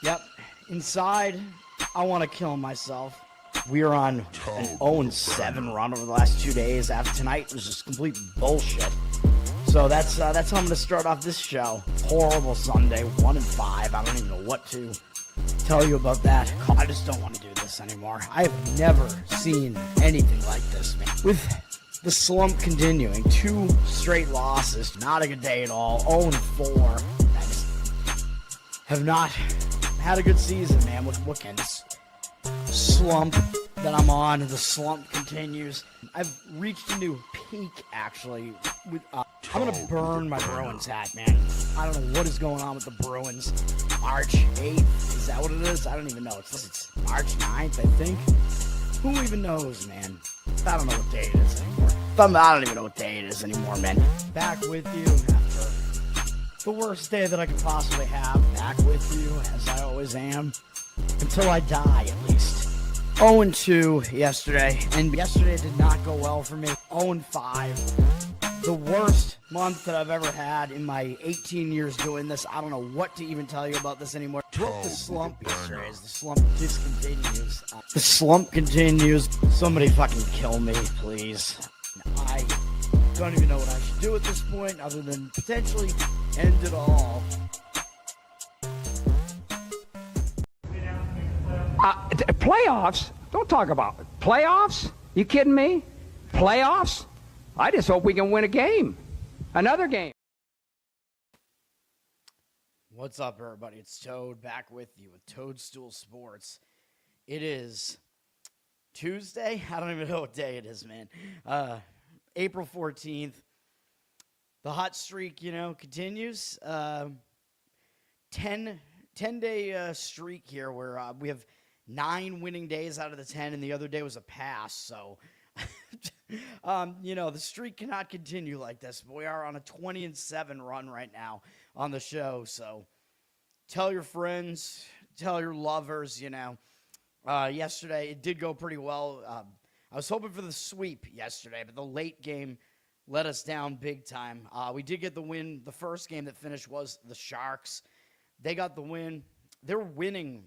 Yep. Inside, I want to kill myself. We are on an 0-7 run over the last 2 days. After tonight was just complete bullshit. So that's how I'm going to start off this show. Horrible Sunday, 1-5. I don't even know what to tell you about that. I just don't want to do this anymore. I have never seen anything like this, man. With the slump continuing, 2 straight losses, not a good day at all. 0-4. I just have not had a good season, man. What can this slump that I'm on? The slump continues. I've reached a new peak, actually. I'm gonna burn my Bruins hat, man. I don't know what is going on with the Bruins. March 8th, is that what it is? I don't even know. It's March 9th, I think. Who even knows, man? I don't know what day it is anymore. I don't even know what day it is anymore, man. Back with you after the worst day that I could possibly have. Back with you, as I always am. Until I die, at least. 0-2 yesterday, and yesterday did not go well for me. 0-5. The worst month that I've ever had in my 18 years doing this. I don't know what to even tell you about this anymore. Broke the slump yesterday as the slump discontinues. The slump continues. Somebody fucking kill me, please. I don't even know what I should do at this point other than potentially end it all. Playoffs? Don't talk about it. Playoffs? You kidding me? Playoffs? I just hope we can win a game. Another game. What's up, everybody? It's Toad back with you with Toadstool Sports. It is Tuesday. I don't even know what day it is, man. April 14th. The hot streak, continues. 10-day streak here where we have 9 winning days out of the 10, and the other day was a pass, so... the streak cannot continue like this, but we are on a 20-7 run right now on the show, so tell your friends, tell your lovers, yesterday it did go pretty well. I was hoping for the sweep yesterday, but the late game let us down big time. We did get the win. The first game that finished was the Sharks. They got the win. They're winning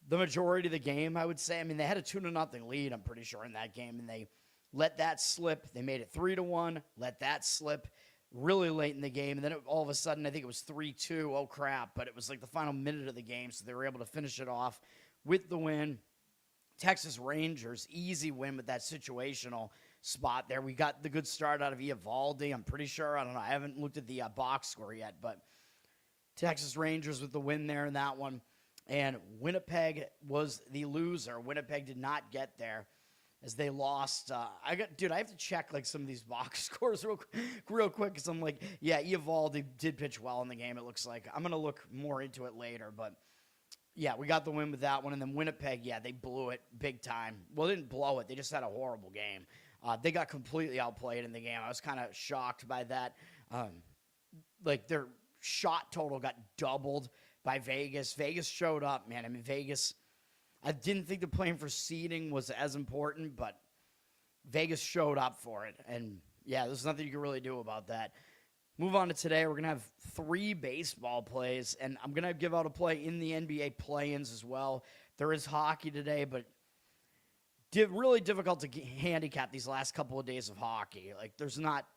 the majority of the game, I would say. I mean, they had a 2-0 lead, I'm pretty sure, in that game, and they let that slip. They made it 3-1, let that slip really late in the game, and then all of a sudden, I think it was 3-2. Oh, crap, but it was like the final minute of the game, so they were able to finish it off with the win. Texas Rangers, easy win with that situational spot there. We got the good start out of Eovaldi, I'm pretty sure. I don't know. I haven't looked at the box score yet, but Texas Rangers with the win there in that one. And Winnipeg was the loser. Winnipeg did not get there as they lost. I have to check some of these box scores real quick because I'm like, yeah, Eovaldi did pitch well in the game, it looks like. I'm going to look more into it later, but yeah, we got the win with that one. And then Winnipeg, yeah, they blew it big time. Well, they didn't blow it. They just had a horrible game. They got completely outplayed in the game. I was kind of shocked by that. Their shot total got doubled by Vegas. Vegas showed up, man. I mean, Vegas, I didn't think the playing for seeding was as important, but Vegas showed up for it. And, yeah, there's nothing you can really do about that. Move on to today. We're going to have 3 baseball plays, and I'm going to give out a play in the NBA play-ins as well. There is hockey today, but really difficult to handicap these last couple of days of hockey. There's not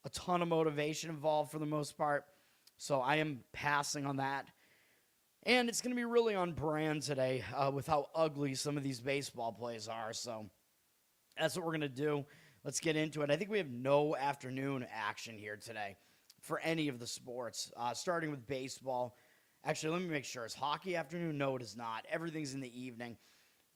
a ton of motivation involved for the most part, so I am passing on that. And it's going to be really on brand today with how ugly some of these baseball plays are. So that's what we're going to do. Let's get into it. I think we have no afternoon action here today for any of the sports, starting with baseball. Actually, let me make sure. Is hockey afternoon? No, it is not. Everything's in the evening.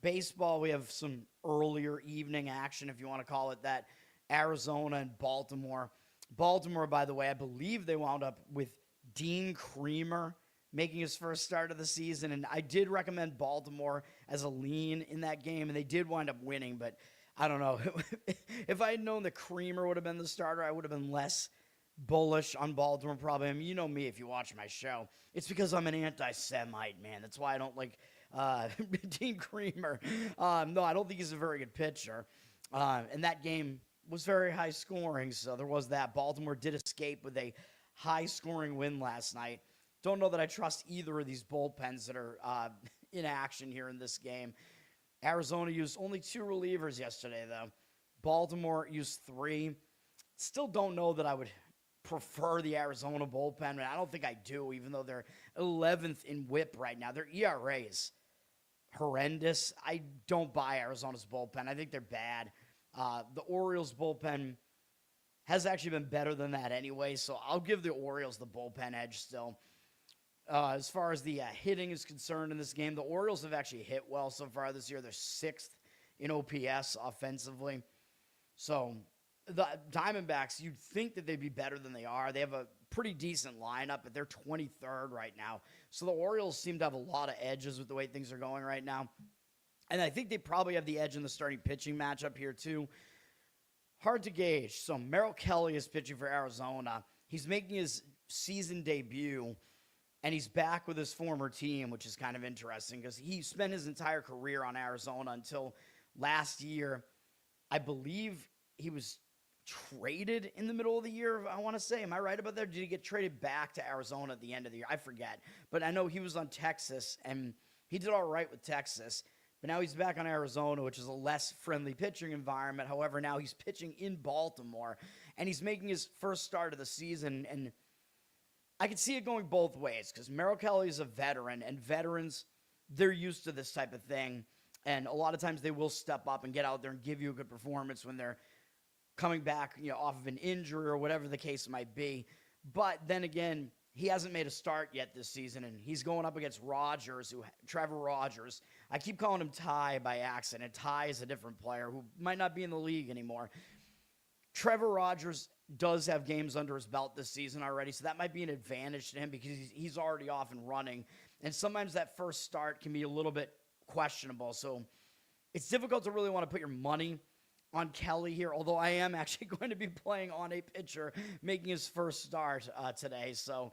Baseball, we have some earlier evening action, if you want to call it that. Arizona and Baltimore. Baltimore, by the way, I believe they wound up with Dean Kremer making his first start of the season, and I did recommend Baltimore as a lean in that game, and they did wind up winning, but I don't know. If I had known that Kremer would have been the starter, I would have been less bullish on Baltimore probably. I mean, you know me if you watch my show. It's because I'm an anti-Semite, man. That's why I don't like Dean Kremer. No, I don't think he's a very good pitcher. And that game was very high scoring, so there was that. Baltimore did escape with a high scoring win last night. don't know that I trust either of these bullpens that are in action here in this game. Arizona used only 2 relievers yesterday, though. Baltimore used 3. Still don't know that I would prefer the Arizona bullpen. I don't think I do, even though they're 11th in WHIP right now. Their ERA is horrendous. I don't buy Arizona's bullpen. I think they're bad. The Orioles bullpen has actually been better than that anyway, so I'll give the Orioles the bullpen edge still. As far as the hitting is concerned in this game, the Orioles have actually hit well so far this year. They're 6th in OPS offensively. So the Diamondbacks, you'd think that they'd be better than they are. They have a pretty decent lineup, but they're 23rd right now. So the Orioles seem to have a lot of edges with the way things are going right now. And I think they probably have the edge in the starting pitching matchup here too. Hard to gauge. So Merrill Kelly is pitching for Arizona. He's making his season debut, and he's back with his former team, which is kind of interesting because he spent his entire career on Arizona until last year. I believe he was traded in the middle of the year, I want to say. Am I right about that? Did he get traded back to Arizona at the end of the year? I forget. But I know he was on Texas, and he did all right with Texas. But now he's back on Arizona, which is a less friendly pitching environment. However, now he's pitching in Baltimore, and he's making his first start of the season. And I can see it going both ways because Merrill Kelly is a veteran, and veterans, they're used to this type of thing. And a lot of times they will step up and get out there and give you a good performance when they're coming back, off of an injury or whatever the case might be. But then again, he hasn't made a start yet this season, and he's going up against Trevor Rogers. I keep calling him Ty by accident. Ty is a different player who might not be in the league anymore. Trevor Rogers does have games under his belt this season already, so that might be an advantage to him because he's already off and running. And sometimes that first start can be a little bit questionable. So it's difficult to really want to put your money on Kelly here, although I am actually going to be playing on a pitcher making his first start today. So,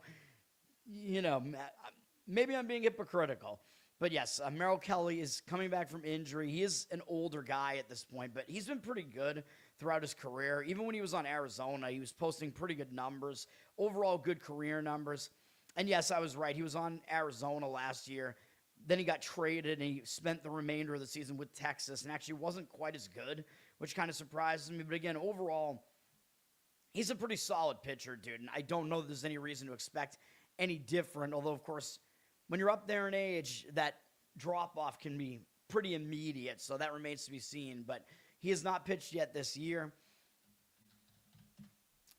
maybe I'm being hypocritical. But yes, Merrill Kelly is coming back from injury. He is an older guy at this point, but he's been pretty good throughout his career. Even when he was on Arizona, he was posting pretty good numbers, overall good career numbers. And yes, I was right. He was on Arizona last year. Then he got traded, and he spent the remainder of the season with Texas and actually wasn't quite as good, which kind of surprises me. But again, overall, he's a pretty solid pitcher, dude, and I don't know that there's any reason to expect any different, although, of course, when you're up there in age, that drop-off can be pretty immediate, so that remains to be seen. But he has not pitched yet this year.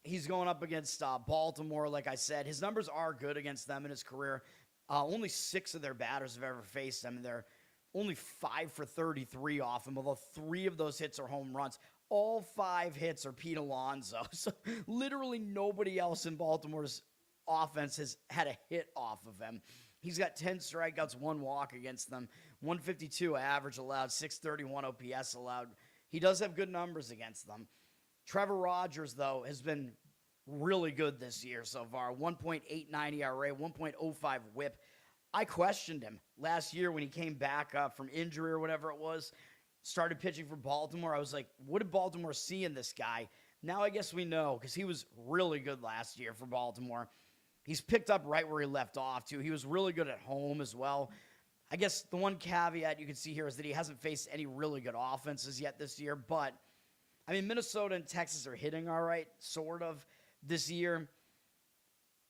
He's going up against Baltimore, like I said. His numbers are good against them in his career. Only 6 of their batters have ever faced them, and they're only 5 for 33 off him, although 3 of those hits are home runs. All 5 hits are Pete Alonso. So literally nobody else in Baltimore's offense has had a hit off of him. He's got 10 strikeouts, 1 walk against them, 152 average allowed, 631 OPS allowed. He does have good numbers against them. Trevor Rogers, though, has been really good this year so far. 1.89 ERA, 1.05 WHIP. I questioned him last year when he came back from injury or whatever it was, started pitching for Baltimore. I was like, what did Baltimore see in this guy? Now I guess we know because he was really good last year for Baltimore. He's picked up right where he left off, too. He was really good at home as well. I guess the one caveat you can see here is that he hasn't faced any really good offenses yet this year. But, Minnesota and Texas are hitting all right, sort of, this year.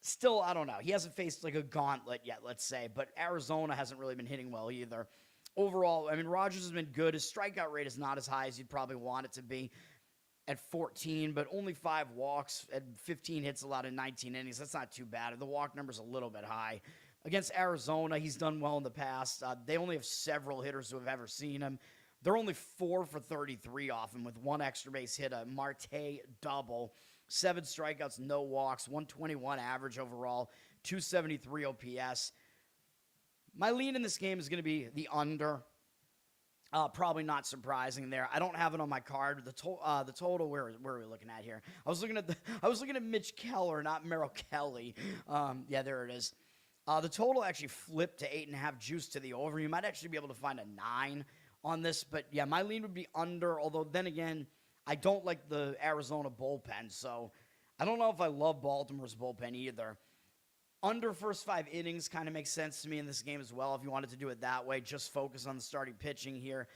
Still, I don't know. He hasn't faced like a gauntlet yet, let's say. But Arizona hasn't really been hitting well either. Overall, Rogers has been good. His strikeout rate is not as high as you'd probably want it to be at 14, but only 5 walks and 15 hits allowed in 19 innings. That's not too bad. The walk number's a little bit high. Against Arizona, he's done well in the past. They only have several hitters who have ever seen him. They're only 4 for 33 off him with 1 extra base hit, a Marte double, 7 strikeouts, no walks, 121 average overall, 273 OPS. My lean in this game is going to be the under. Probably not surprising there. I don't have it on my card. The total. Where are we looking at here? I was looking at Mitch Keller, not Merrill Kelly. Yeah, there it is. The total actually flipped to 8.5 juice to the over. You might actually be able to find a 9 on this, but yeah, my lean would be under. Although then again, I don't like the Arizona bullpen, so I don't know if I love Baltimore's bullpen either. Under first 5 innings kind of makes sense to me in this game as well if you wanted to do it that way. Just focus on the starting pitching here.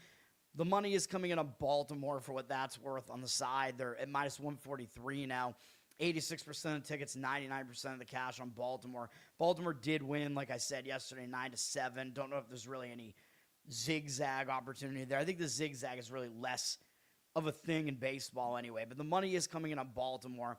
The money is coming in on Baltimore for what that's worth on the side. They're at minus 143 now. 86% of the tickets, 99% of the cash on Baltimore. Baltimore did win, like I said yesterday, 9-7. Don't know if there's really any zigzag opportunity there. I think the zigzag is really less of a thing in baseball anyway. But the money is coming in on Baltimore.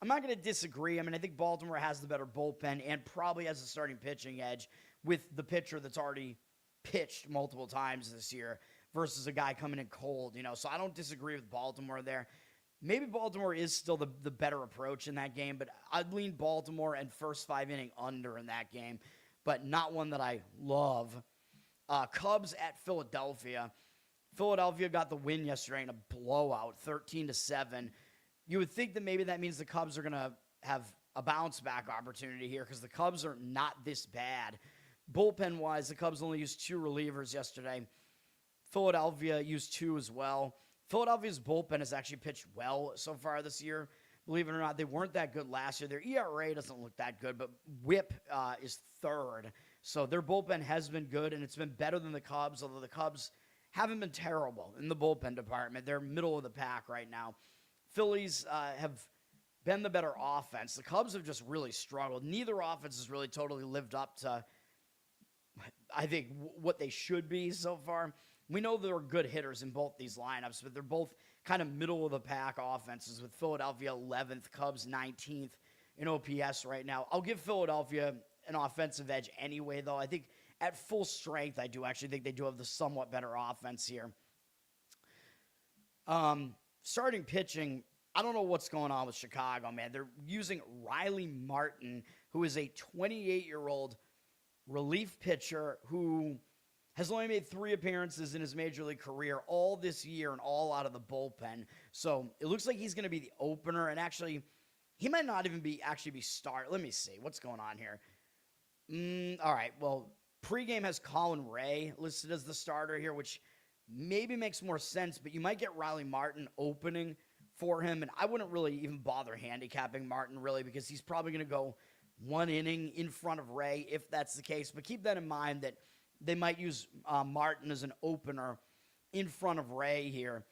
I'm not going to disagree. I mean, I think Baltimore has the better bullpen and probably has the starting pitching edge with the pitcher that's already pitched multiple times this year versus a guy coming in cold, So I don't disagree with Baltimore there. Maybe Baltimore is still the better approach in that game, but I'd lean Baltimore and first 5 inning under in that game, but not one that I love. Cubs at Philadelphia. Philadelphia got the win yesterday in a blowout, 13-7. You would think that maybe that means the Cubs are going to have a bounce back opportunity here because the Cubs are not this bad. Bullpen-wise, the Cubs only used 2 relievers yesterday. Philadelphia used 2 as well. Philadelphia's bullpen has actually pitched well so far this year. Believe it or not, they weren't that good last year. Their ERA doesn't look that good, but WHIP is 3rd. So their bullpen has been good, and it's been better than the Cubs, although the Cubs haven't been terrible in the bullpen department. They're middle of the pack right now. Phillies have been the better offense. The Cubs have just really struggled. Neither offense has really totally lived up to, I think, what they should be so far. We know there are good hitters in both these lineups, but they're both kind of middle-of-the-pack offenses, with Philadelphia 11th, Cubs 19th in OPS right now. I'll give Philadelphia an offensive edge anyway, though. I think at full strength, I do actually think they do have the somewhat better offense here. Starting pitching, I don't know what's going on with Chicago, man. They're using Riley Martin, who is a 28-year-old relief pitcher who has only made 3 appearances in his major league career all this year and all out of the bullpen. So it looks like he's going to be the opener, and actually, he might not even be start. Let me see. What's going on here? All right, well, pregame has Colin Ray listed as the starter here, which maybe makes more sense, but you might get Riley Martin opening for him, and I wouldn't really even bother handicapping Martin, really, because he's probably going to go 1 inning in front of Ray if that's the case. But keep that in mind that they might use Martin as an opener in front of Ray here.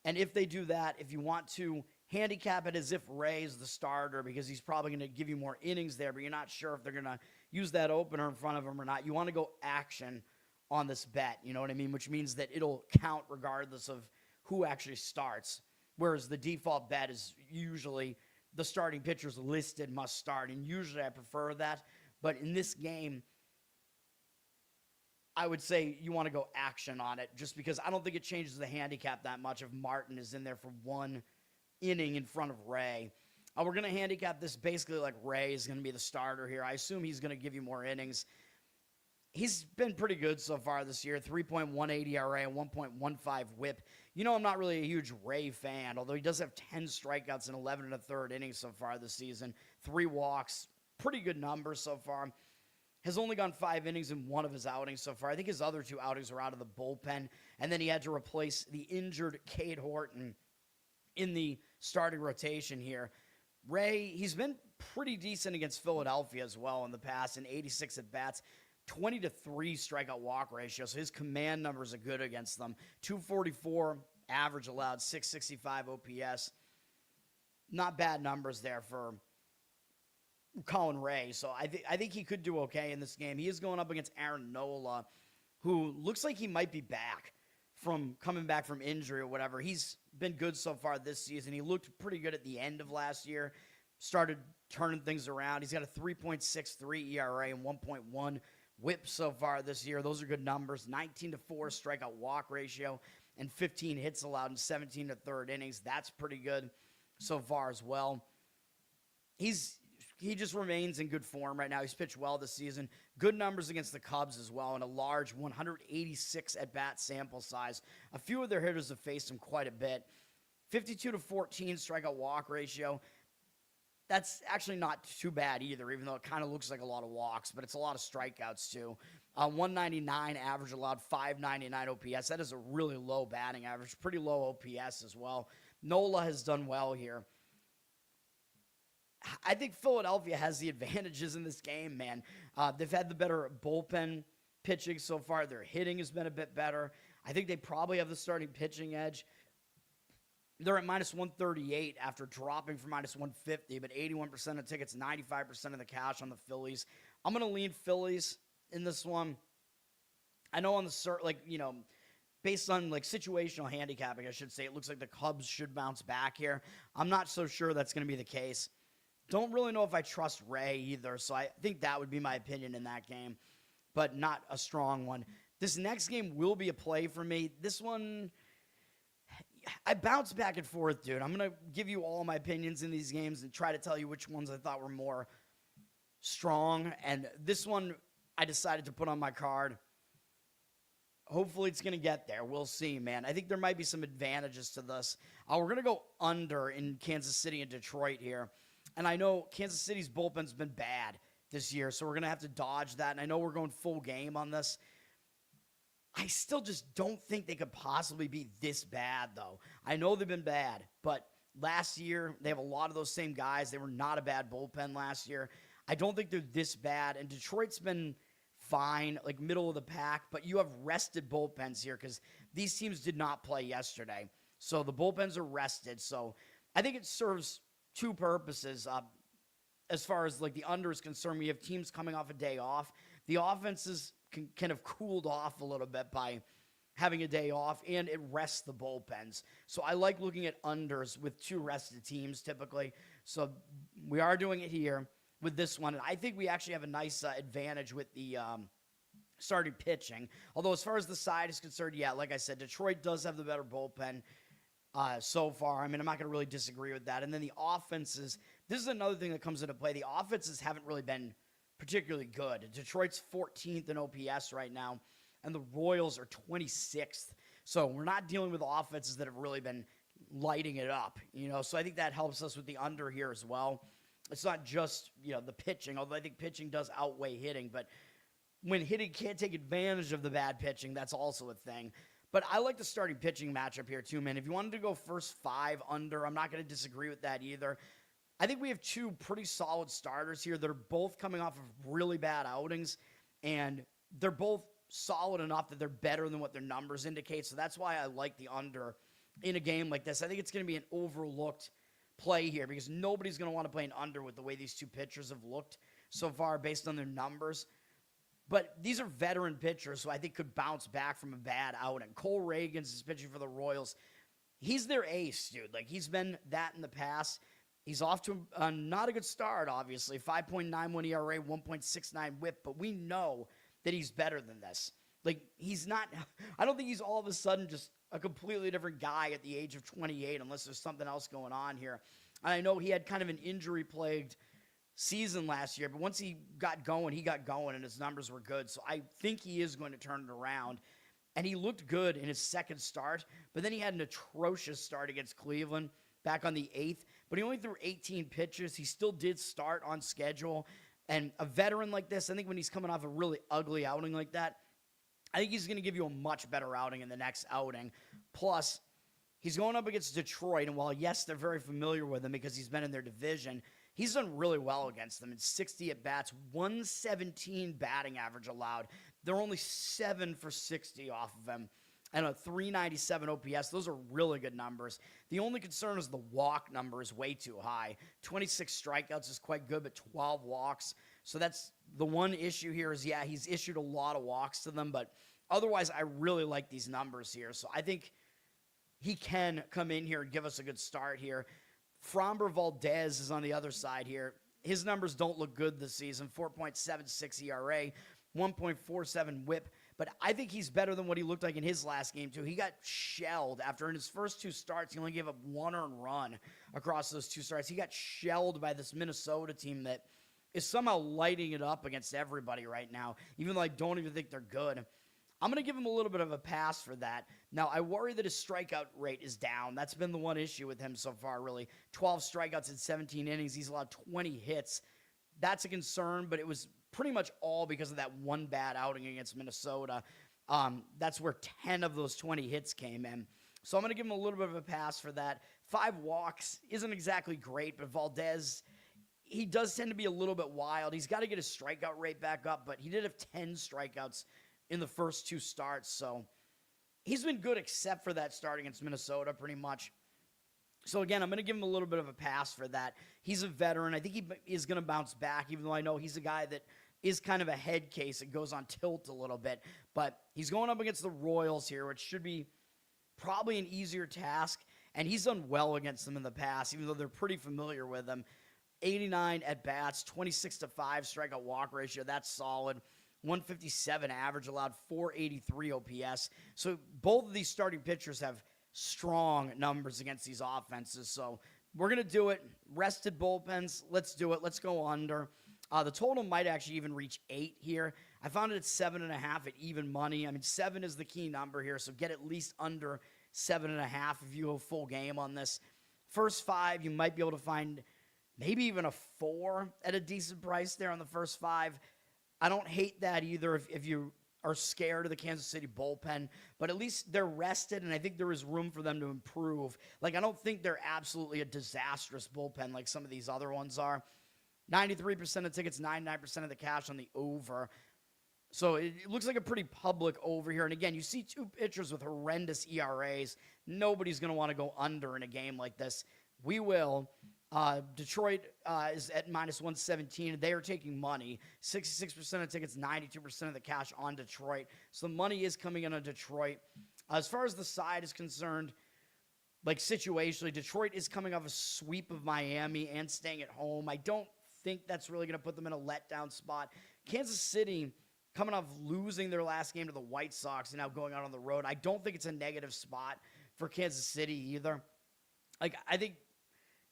And if they do that, if you want to handicap it as if Ray is the starter because he's probably going to give you more innings there, but you're not sure if they're going to use that opener in front of him or not, you want to go action on this bet, you know what I mean? Which means that it'll count regardless of who actually starts, whereas the default bet is usually the starting pitchers listed must start, and usually I prefer that. But in this game, I would say you want to go action on it just because I don't think it changes the handicap that much if Martin is in there for 1 inning in front of Ray. We're going to handicap this basically like Ray is going to be the starter here. I assume he's going to give you more innings. He's been pretty good so far this year, 3.18 ERA and 1.15 WHIP. You know I'm not really a huge Ray fan, although he does have 10 strikeouts in 11 1/3 innings so far this season, 3 walks, pretty good numbers so far. Has only gone 5 innings in 1 of his outings so far. I think his other 2 outings are out of the bullpen, and then he had to replace the injured Cade Horton in the starting rotation here. Ray, he's been pretty decent against Philadelphia as well in the past, in 86 at-bats, 20-3 strikeout walk ratio, so his command numbers are good against them. 244 average allowed, 665 OPS. Not bad numbers there for Colin Ray, so I think he could do okay in this game. He is going up against Aaron Nola, who looks like he might be coming back from injury or whatever. He's been good so far this season. He looked pretty good at the end of last year, started turning things around. He's got a 3.63 ERA and 1.1 WHIP so far this year. Those are good numbers. 19-4 strikeout walk ratio and 15 hits allowed in 17 1/3 innings. That's pretty good so far as well. He just remains in good form right now. He's pitched well this season. Good numbers against the Cubs as well in a large 186 at-bat sample size. A few of their hitters have faced him quite a bit. 52-14 strikeout walk ratio. That's actually not too bad either, even though it kind of looks like a lot of walks, but it's a lot of strikeouts too. 199 average allowed, 599 OPS. That is a really low batting average, pretty low OPS as well. Nola has done well here. I think Philadelphia has the advantages in this game, man. They've had the better bullpen pitching so far. Their hitting has been a bit better. I think they probably have the starting pitching edge. They're at minus 138 after dropping from minus 150, but 81% of tickets, 95% of the cash on the Phillies. I'm going to lean Phillies in this one. I know on the, based on situational handicapping, I should say, it looks like the Cubs should bounce back here. I'm not so sure that's going to be the case. Don't really know if I trust Ray either, so I think that would be my opinion in that game, but not a strong one. This next game will be a play for me. This one, I bounce back and forth, dude. I'm going to give you all my opinions in these games and try to tell you which ones I thought were more strong, and this one I decided to put on my card. Hopefully it's going to get there. We'll see, man. I think there might be some advantages to this. We're going to go under in Kansas City and Detroit here. And I know Kansas City's bullpen's been bad this year, so we're going to have to dodge that. And I know we're going full game on this. I still just don't think they could possibly be this bad, though. I know they've been bad, but last year they have a lot of those same guys. They were not a bad bullpen last year. I don't think they're this bad. And Detroit's been fine, middle of the pack, but you have rested bullpens here because these teams did not play yesterday. So the bullpens are rested. So I think it serves two purposes. As far as the under is concerned, we have teams coming off a day off. The offenses can kind of cooled off a little bit by having a day off, and it rests the bullpens. So I like looking at unders with two rested teams typically. So we are doing it here with this one. And I think we actually have a nice advantage with the starting pitching. Although as far as the side is concerned, yeah, like I said, Detroit does have the better bullpen so far. I mean, I'm not going to really disagree with that. And then the offenses, this is another thing that comes into play. The offenses haven't really been particularly good. Detroit's 14th in OPS right now, and the Royals are 26th. So we're not dealing with offenses that have really been lighting it up, So I think that helps us with the under here as well. It's not just, the pitching, although I think pitching does outweigh hitting. But when hitting can't take advantage of the bad pitching, that's also a thing. But I like the starting pitching matchup here too, man. If you wanted to go first five under, I'm not going to disagree with that either. I think we have two pretty solid starters here that are both coming off of really bad outings, and they're both solid enough that they're better than what their numbers indicate. So that's why I like the under in a game like this. I think it's going to be an overlooked play here because nobody's going to want to play an under with the way these two pitchers have looked so far based on their numbers. But these are veteran pitchers who I think could bounce back from a bad outing. Cole Reagans is pitching for the Royals. He's their ace, dude. He's been that in the past. He's off to not a good start, obviously. 5.91 ERA, 1.69 whip, but we know that he's better than this. He's not, I don't think he's all of a sudden just a completely different guy at the age of 28 unless there's something else going on here. And I know he had kind of an injury-plagued season last year, but once he got going, and his numbers were good. So I think he is going to turn it around. And he looked good in his second start, but then he had an atrocious start against Cleveland back on the 8th. But he only threw 18 pitches. He still did start on schedule. And a veteran like this, I think when he's coming off a really ugly outing like that, I think he's going to give you a much better outing in the next outing. Plus, he's going up against Detroit, and while, yes, they're very familiar with him because he's been in their division, he's done really well against them. It's 60 at-bats, 117 batting average allowed. They're only 7 for 60 off of him, and a 397 OPS. Those are really good numbers. The only concern is the walk number is way too high. 26 strikeouts is quite good, but 12 walks. So that's the one issue here is, yeah, he's issued a lot of walks to them, but otherwise I really like these numbers here. So I think he can come in here and give us a good start here. Framber Valdez is on the other side here. His numbers don't look good this season. 4.76 ERA, 1.47 whip. But I think he's better than what he looked like in his last game, too. He got shelled after in his first two starts. He only gave up one earned run across those two starts. He got shelled by this Minnesota team that is somehow lighting it up against everybody right now, even though I don't even think they're good. I'm going to give him a little bit of a pass for that. Now, I worry that his strikeout rate is down. That's been the one issue with him so far, really. 12 strikeouts in 17 innings. He's allowed 20 hits. That's a concern, but it was pretty much all because of that one bad outing against Minnesota. That's where 10 of those 20 hits came in. So I'm going to give him a little bit of a pass for that. 5 walks isn't exactly great, but Valdez, he does tend to be a little bit wild. He's got to get his strikeout rate back up, but he did have 10 strikeouts in the first 2 starts, so he's been good except for that start against Minnesota pretty much. So again, I'm going to give him a little bit of a pass for that. He's a veteran. I think he is going to bounce back, even though I know he's a guy that is kind of a head case. It goes on tilt a little bit, but he's going up against the Royals here, which should be probably an easier task, and he's done well against them in the past, even though they're pretty familiar with him. 89 at-bats, 26-5 strikeout walk ratio. That's solid. 157 average allowed, 483 OPS. So both of these starting pitchers have strong numbers against these offenses. So we're going to do it. Rested bullpens. Let's do it. Let's go under. The total might actually even reach 8 here. I found it at 7.5 at even money. I mean, 7 is the key number here, so get at least under 7.5 if you go full game on this. First 5, you might be able to find maybe even a 4 at a decent price there on the first 5. I don't hate that either if you are scared of the Kansas City bullpen, but at least they're rested, and I think there is room for them to improve. Like, I don't think they're absolutely a disastrous bullpen like some of these other ones are. 93% of tickets, 99% of the cash on the over. So it looks like a pretty public over here. And again, you see 2 pitchers with horrendous ERAs. Nobody's going to want to go under in a game like this. We will. Detroit is at minus 117. They are taking money. 66% of tickets, 92% of the cash on Detroit. So the money is coming in on Detroit. As far as the side is concerned, like situationally, Detroit is coming off a sweep of Miami and staying at home. I don't think that's really going to put them in a letdown spot. Kansas City coming off losing their last game to the White Sox and now going out on the road. I don't think it's a negative spot for Kansas City either. Like, I think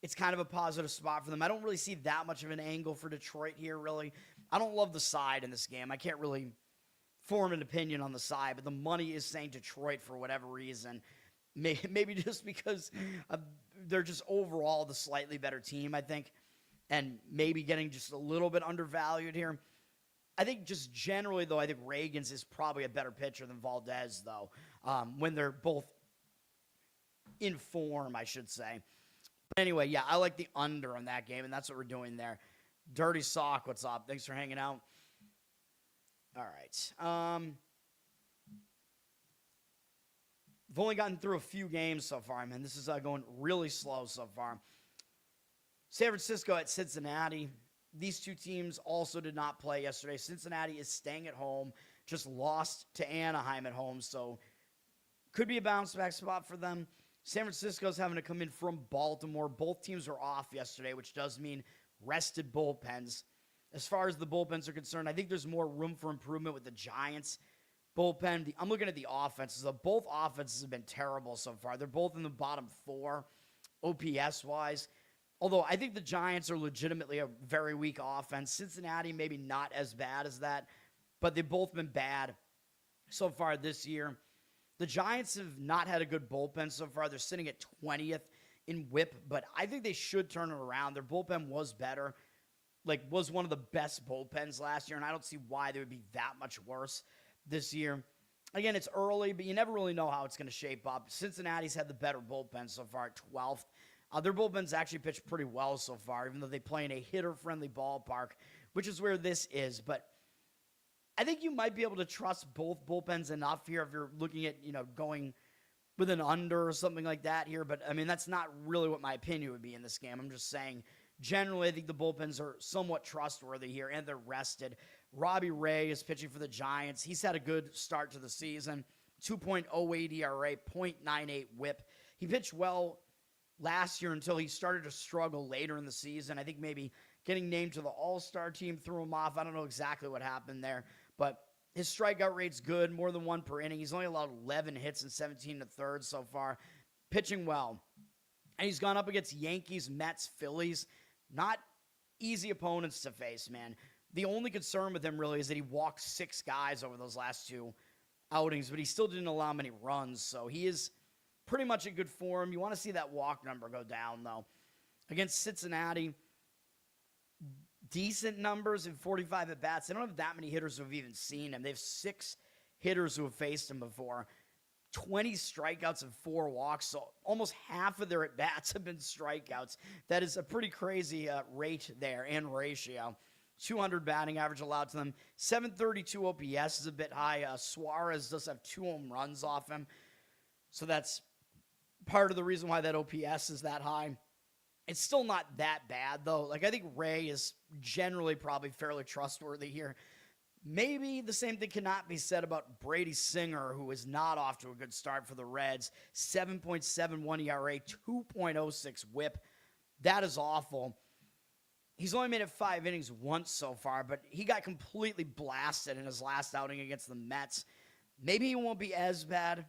it's kind of a positive spot for them. I don't really see that much of an angle for Detroit here, really. I don't love the side in this game. I can't really form an opinion on the side, but the money is saying Detroit for whatever reason. Maybe just because they're just overall the slightly better team, I think, and maybe getting just a little bit undervalued here. I think just generally, though, I think Reagans is probably a better pitcher than Valdez, though, when they're both in form, I should say. But anyway, yeah, I like the under on that game, and that's what we're doing there. Dirty Sock, what's up? Thanks for hanging out. All right. I've only gotten through a few games so far, man. This is going really slow so far. San Francisco at Cincinnati. These 2 teams also did not play yesterday. Cincinnati is staying at home, just lost to Anaheim at home, so could be a bounce-back spot for them. San Francisco's having to come in from Baltimore. Both teams were off yesterday, which does mean rested bullpens. As far as the bullpens are concerned, I think there's more room for improvement with the Giants bullpen. I'm looking at the offenses. Both offenses have been terrible so far. They're both in the bottom 4 OPS-wise. Although I think the Giants are legitimately a very weak offense. Cincinnati maybe not as bad as that, but they've both been bad so far this year. The Giants have not had a good bullpen so far. They're sitting at 20th in WHIP, but I think they should turn it around. Their bullpen was better, was one of the best bullpens last year, and I don't see why they would be that much worse this year. Again, it's early, but you never really know how it's going to shape up. Cincinnati's had the better bullpen so far at 12th. Their bullpen's actually pitched pretty well so far, even though they play in a hitter-friendly ballpark, which is where this is. But I think you might be able to trust both bullpens enough here if you're looking at, going with an under or something like that here. But, I mean, that's not really what my opinion would be in this game. I'm just saying, generally, I think the bullpens are somewhat trustworthy here, and they're rested. Robbie Ray is pitching for the Giants. He's had a good start to the season. 2.08 ERA, 0.98 WHIP. He pitched well last year until he started to struggle later in the season. I think maybe getting named to the All-Star team threw him off. I don't know exactly what happened there, but his strikeout rate's good, more than 1 per inning. He's only allowed 11 hits in 17 1/3 so far, pitching well. And he's gone up against Yankees, Mets, Phillies. Not easy opponents to face, man. The only concern with him really is that he walked 6 guys over those last 2 outings, but he still didn't allow many runs, so he is pretty much in good form. You want to see that walk number go down, though. Against Cincinnati, decent numbers in 45 at-bats. They don't have that many hitters who have even seen him. They have 6 hitters who have faced him before. 20 strikeouts and 4 walks, so almost half of their at-bats have been strikeouts. That is a pretty crazy rate there and ratio. 200 batting average allowed to them. 732 OPS is a bit high. Suarez does have 2 home runs off him, so that's part of the reason why that OPS is that high. It's still not that bad, though. Like, I think Ray is generally probably fairly trustworthy here. Maybe the same thing cannot be said about Brady Singer, who is not off to a good start for the Reds. 7.71 ERA, 2.06 whip. That is awful. He's only made it 5 innings once so far, but he got completely blasted in his last outing against the Mets. Maybe he won't be as bad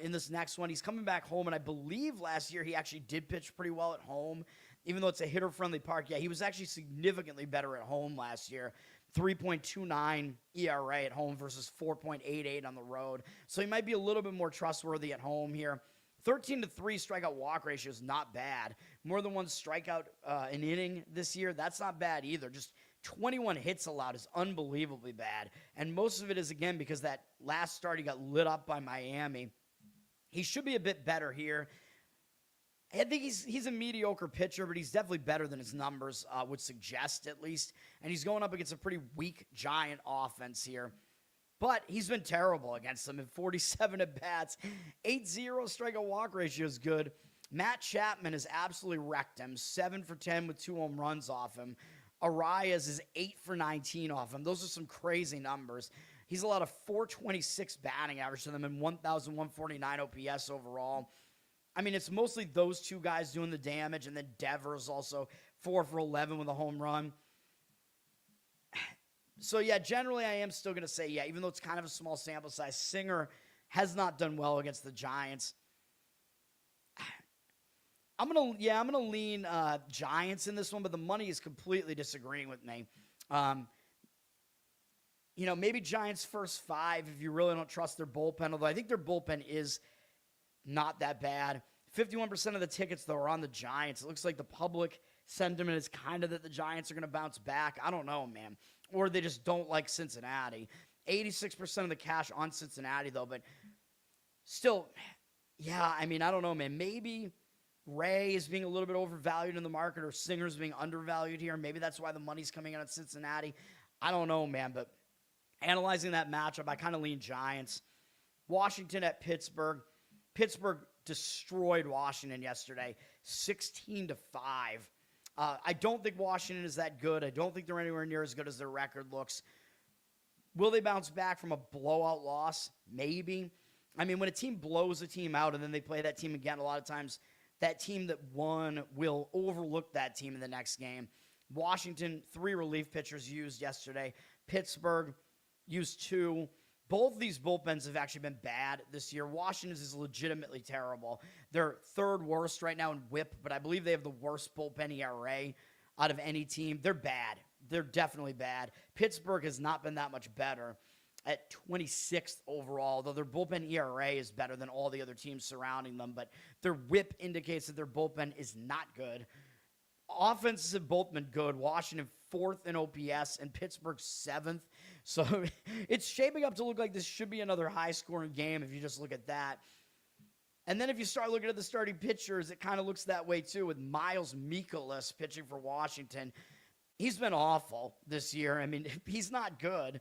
in this next one. He's coming back home, and I believe last year he actually did pitch pretty well at home, even though it's a hitter-friendly park. Yeah, he was actually significantly better at home last year. 3.29 ERA at home versus 4.88 on the road. So he might be a little bit more trustworthy at home here. 13-3 strikeout walk ratio is not bad. More than 1 strikeout an inning this year, that's not bad either. Just 21 hits allowed is unbelievably bad. And most of it is, again, because that last start he got lit up by Miami. He should be a bit better here. I think he's a mediocre pitcher, but he's definitely better than his numbers would suggest, at least. And he's going up against a pretty weak Giant offense here. But he's been terrible against them in 47 at-bats. 8-0 strikeout walk ratio is good. Matt Chapman has absolutely wrecked him. 7 for 10 with 2 home runs off him. Arias is 8 for 19 off him. Those are some crazy numbers. He's allowed a 426 batting average to them and 1,149 OPS overall. I mean, it's mostly those 2 guys doing the damage, and then Devers also 4 for 11 with a home run. So, yeah, generally I am still going to say, yeah, even though it's kind of a small sample size, Singer has not done well against the Giants. I'm gonna lean Giants in this one, but the money is completely disagreeing with me. Maybe Giants first 5 if you really don't trust their bullpen, although I think their bullpen is not that bad. 51% of the tickets, though, are on the Giants. It looks like the public sentiment is kind of that the Giants are going to bounce back. I don't know, man. Or they just don't like Cincinnati. 86% of the cash on Cincinnati, though, but still, yeah, I mean, I don't know, man. Maybe Ray is being a little bit overvalued in the market, or Singer's being undervalued here. Maybe that's why the money's coming in on Cincinnati. I don't know, man, but analyzing that matchup, I kind of lean Giants. Washington at Pittsburgh. Pittsburgh destroyed Washington yesterday, 16-5. I don't think Washington is that good. I don't think they're anywhere near as good as their record looks. Will they bounce back from a blowout loss? Maybe. I mean, when a team blows a team out and then they play that team again, a lot of times that team that won will overlook that team in the next game. Washington, 3 relief pitchers used yesterday. Pittsburgh used 2. Both of these bullpens have actually been bad this year. Washington's is legitimately terrible. They're 3rd worst right now in whip, but I believe they have the worst bullpen ERA out of any team. They're bad. They're definitely bad. Pittsburgh has not been that much better at 26th overall, though their bullpen ERA is better than all the other teams surrounding them, but their whip indicates that their bullpen is not good. Offenses have both been good. Washington 4th in OPS and Pittsburgh 7th. So it's shaping up to look like this should be another high-scoring game if you just look at that. And then if you start looking at the starting pitchers, it kind of looks that way too, with Miles Mikolas pitching for Washington. He's been awful this year. I mean, he's not good.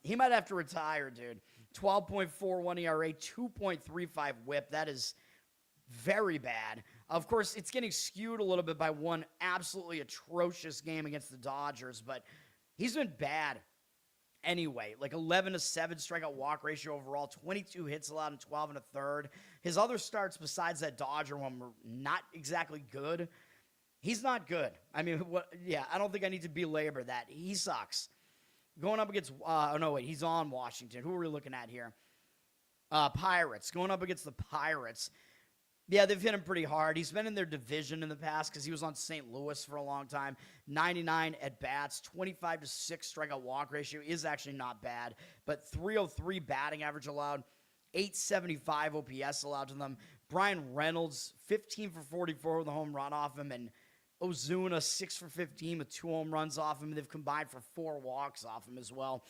He might have to retire, dude. 12.41 ERA, 2.35 whip. That is very bad. Of course, it's getting skewed a little bit by one absolutely atrocious game against the Dodgers, but he's been bad anyway. Like 11-7 strikeout walk ratio overall, 22 hits allowed in 12 1/3. His other starts besides that Dodger one were not exactly good. He's not good. I mean, I don't think I need to belabor that. He sucks. Going up against, he's on Washington. Who are we looking at here? Pirates. Going up against the Pirates. Yeah, they've hit him pretty hard. He's been in their division in the past because he was on St. Louis for a long time. 99 at-bats, 25-6 strikeout walk ratio is actually not bad, but 303 batting average allowed, 875 OPS allowed to them. Brian Reynolds, 15 for 44 with a home run off him, and Ozuna, 6 for 15 with 2 home runs off him. They've combined for 4 walks off him as well.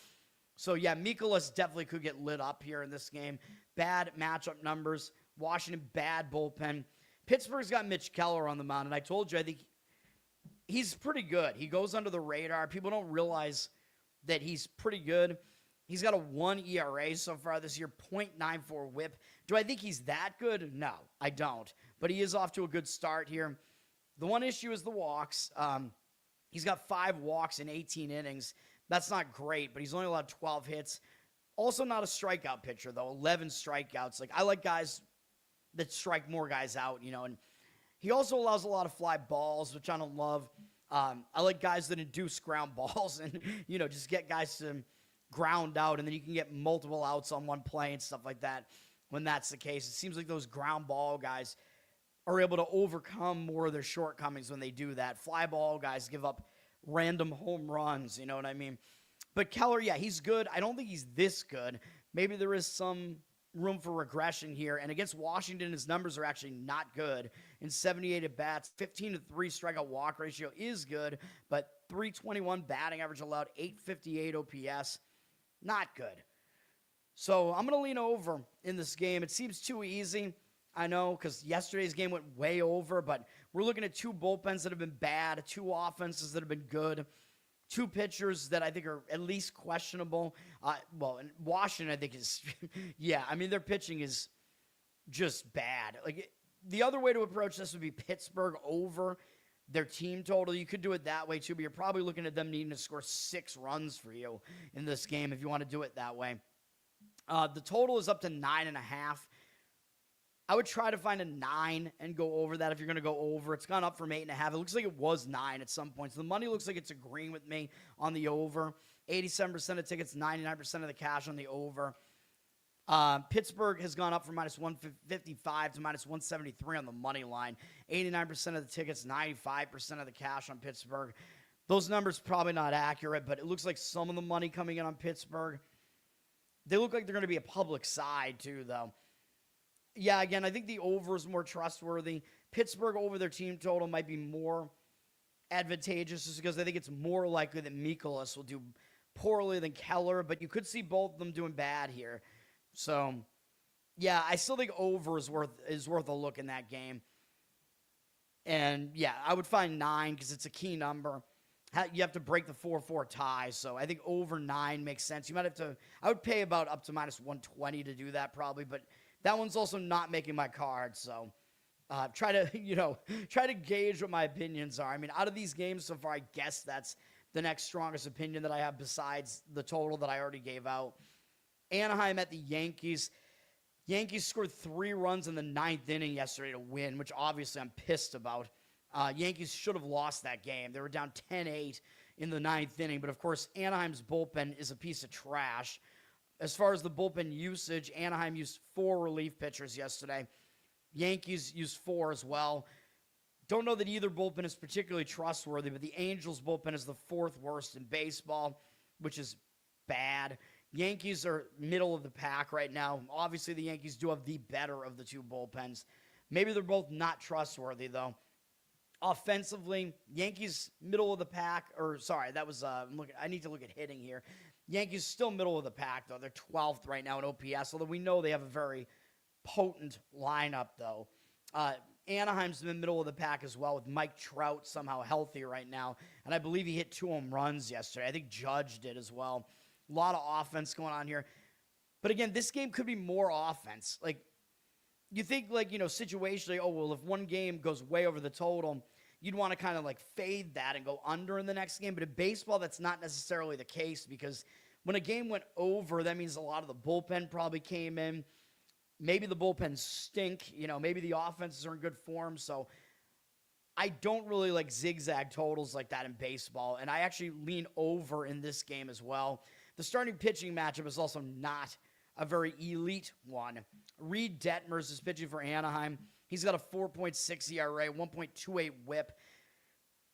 So, yeah, Mikolas definitely could get lit up here in this game. Bad matchup numbers. Washington, bad bullpen. Pittsburgh's got Mitch Keller on the mound, and I told you, I think he's pretty good. He goes under the radar. People don't realize that he's pretty good. He's got a 1 ERA so far this year, .94 whip. Do I think he's that good? No, I don't. But he is off to a good start here. The one issue is the walks. He's got 5 walks in 18 innings. That's not great, but he's only allowed 12 hits. Also not a strikeout pitcher, though. 11 strikeouts. Like, I like guys that strike more guys out, and he also allows a lot of fly balls, which I don't love. I like guys that induce ground balls and, just get guys to ground out, and then you can get multiple outs on one play and stuff like that when that's the case. It seems like those ground ball guys are able to overcome more of their shortcomings when they do that. Fly ball guys give up random home runs, you know what I mean? But Keller, yeah, he's good. I don't think he's this good. Maybe there is some room for regression here. And against Washington, his numbers are actually not good. In 78 at-bats, 15-3 strikeout walk ratio is good, but 321 batting average allowed, 858 OPS, not good. So I'm going to lean over in this game. It seems too easy, I know, because yesterday's game went way over, but we're looking at 2 bullpens that have been bad, 2 offenses that have been good, 2 pitchers that I think are at least questionable. And Washington, I think, is, yeah, I mean, their pitching is just bad. Like, the other way to approach this would be Pittsburgh over their team total. You could do it that way, too, but you're probably looking at them needing to score 6 runs for you in this game if you want to do it that way. The total is up to 9.5. I would try to find a 9 and go over that if you're going to go over. It's gone up from 8.5. It looks like it was 9 at some points. The money looks like it's agreeing with me on the over. 87% of tickets, 99% of the cash on the over. Pittsburgh has gone up from minus 155 to minus 173 on the money line. 89% of the tickets, 95% of the cash on Pittsburgh. Those numbers probably not accurate, but it looks like some of the money coming in on Pittsburgh. They look like they're going to be a public side, too, though. Yeah, again, I think the over is more trustworthy. Pittsburgh over their team total might be more advantageous just because I think it's more likely that Mikolas will do poorly than Keller, but you could see both of them doing bad here. So, yeah, I still think over is worth a look in that game. And, yeah, I would find 9 because it's a key number. You have to break the 4-4 tie, so I think over 9 makes sense. You might have to – I would pay about up to minus 120 to do that probably, but – that one's also not making my card, so try to gauge what my opinions are. I mean, out of these games so far, I guess that's the next strongest opinion that I have besides the total that I already gave out. Anaheim at the Yankees. Yankees scored 3 runs in the 9th inning yesterday to win, which obviously I'm pissed about. Yankees should have lost that game. They were down 10-8 in the 9th inning, but of course, Anaheim's bullpen is a piece of trash. As far as the bullpen usage, Anaheim used 4 relief pitchers yesterday. Yankees used 4 as well. Don't know that either bullpen is particularly trustworthy, but the Angels' bullpen is the 4th worst in baseball, which is bad. Yankees are middle of the pack right now. Obviously, the Yankees do have the better of the 2 bullpens. Maybe they're both not trustworthy, though. Offensively, Yankees middle of the pack, I need to look at hitting here. Yankees still middle of the pack, though. They're 12th right now in OPS, although we know they have a very potent lineup, though. Anaheim's in the middle of the pack as well, with Mike Trout somehow healthy right now, and I believe he hit 2 home runs yesterday. I think Judge did as well. A lot of offense going on here. But again, this game could be more offense. Like, you think, situationally, if one game goes way over the total, you'd want to kind of fade that and go under in the next game. But in baseball, that's not necessarily the case because when a game went over, that means a lot of the bullpen probably came in. Maybe the bullpens stink. Maybe the offenses are in good form. So I don't really like zigzag totals like that in baseball. And I actually lean over in this game as well. The starting pitching matchup is also not a very elite one. Reed Detmers is pitching for Anaheim. He's got a 4.6 ERA, 1.28 whip.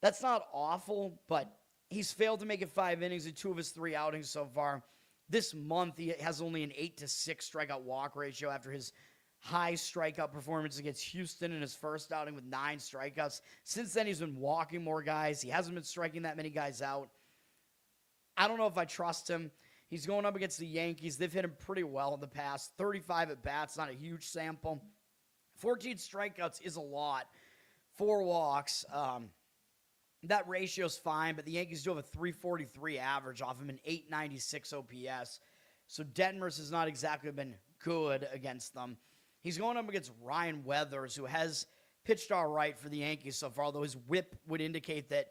That's not awful, but he's failed to make it 5 innings in 2 of his 3 outings so far. This month, he has only an 8-6 strikeout walk ratio after his high strikeout performance against Houston in his first outing with 9 strikeouts. Since then, he's been walking more guys. He hasn't been striking that many guys out. I don't know if I trust him. He's going up against the Yankees. They've hit him pretty well in the past. 35 at-bats, not a huge sample. 14 strikeouts is a lot. 4 walks. That ratio's fine, but the Yankees do have a 343 average off him, an 896 OPS. So Detmers has not exactly been good against them. He's going up against Ryan Weathers, who has pitched all right for the Yankees so far, although his whip would indicate that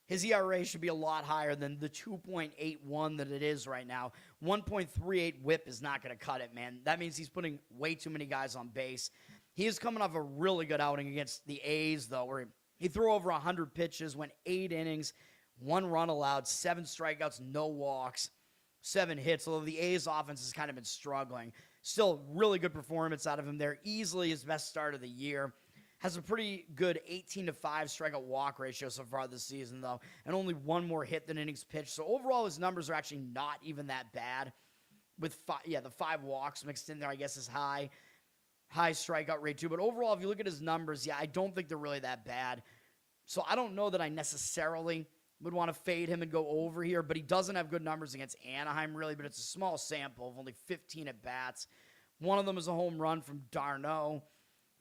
his ERA should be a lot higher than the 2.81 that it is right now. 1.38 whip is not going to cut it, man. That means he's putting way too many guys on base. He is coming off a really good outing against the A's, though, where he threw over 100 pitches, went 8 innings, 1 run allowed, 7 strikeouts, no walks, 7 hits, although the A's offense has kind of been struggling. Still, really good performance out of him there. Easily his best start of the year. Has a pretty good 18-5 strikeout walk ratio so far this season, though, and only 1 more hit than innings pitched. So overall, his numbers are actually not even that bad. With the 5 walks mixed in there, I guess, is high strikeout rate too. But overall, if you look at his numbers, I don't think they're really that bad. So I don't know that I necessarily would want to fade him and go over here, but he doesn't have good numbers against Anaheim, really, but it's a small sample of only 15 at-bats. One of them is a home run from d'Arnaud.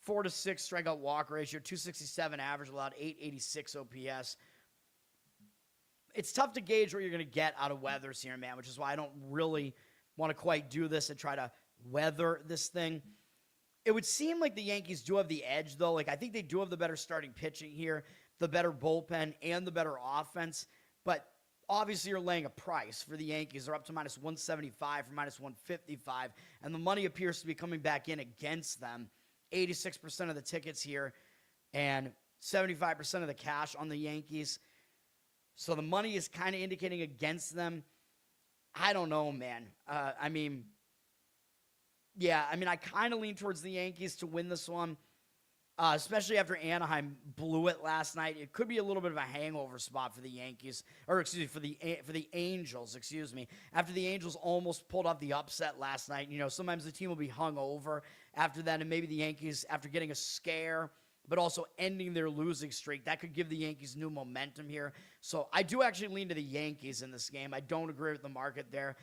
4-6 strikeout walk ratio, 267 average allowed, 886 OPS. It's tough to gauge what you're going to get out of Weathers here, man, which is why I don't really want to quite do this and try to weather this thing. It would seem like the Yankees do have the edge, though. Like, I think they do have the better starting pitching here, the better bullpen, and the better offense. But obviously you're laying a price for the Yankees. They're up to minus 175 from minus 155, and the money appears to be coming back in against them. 86% of the tickets here and 75% of the cash on the Yankees. So the money is kind of indicating against them. I don't know, man. I kind of lean towards the Yankees to win this one, especially after Anaheim blew it last night. It could be a little bit of a hangover spot for the Yankees, for the Angels, after the Angels almost pulled off the upset last night. You know, sometimes the team will be hung over after that, and maybe the Yankees, after getting a scare, but also ending their losing streak, that could give the Yankees new momentum here. So I do actually lean to the Yankees in this game. I don't agree with the market there.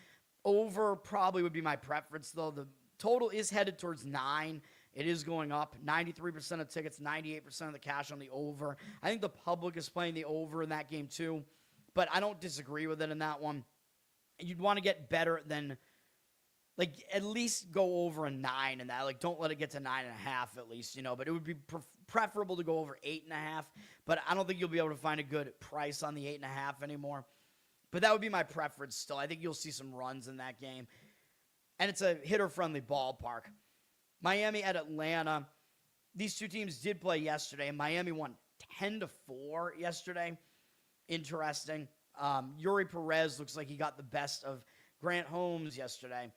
Over probably would be my preference, though. The total is headed towards 9. It is going up. 93% of tickets, 98% of the cash on the over. I think the public is playing the over in that game too, but I don't disagree with it in that one. You'd want to get better than, like, at least go over a 9 in that. Like, don't let it get to 9.5 at least, but it would be preferable to go over 8.5, but I don't think you'll be able to find a good price on the 8.5 anymore. But that would be my preference still. I think you'll see some runs in that game. And it's a hitter-friendly ballpark. Miami at Atlanta. These two teams did play yesterday. Miami won 10-4 yesterday. Interesting. Yuri Perez looks like he got the best of Grant Holmes yesterday.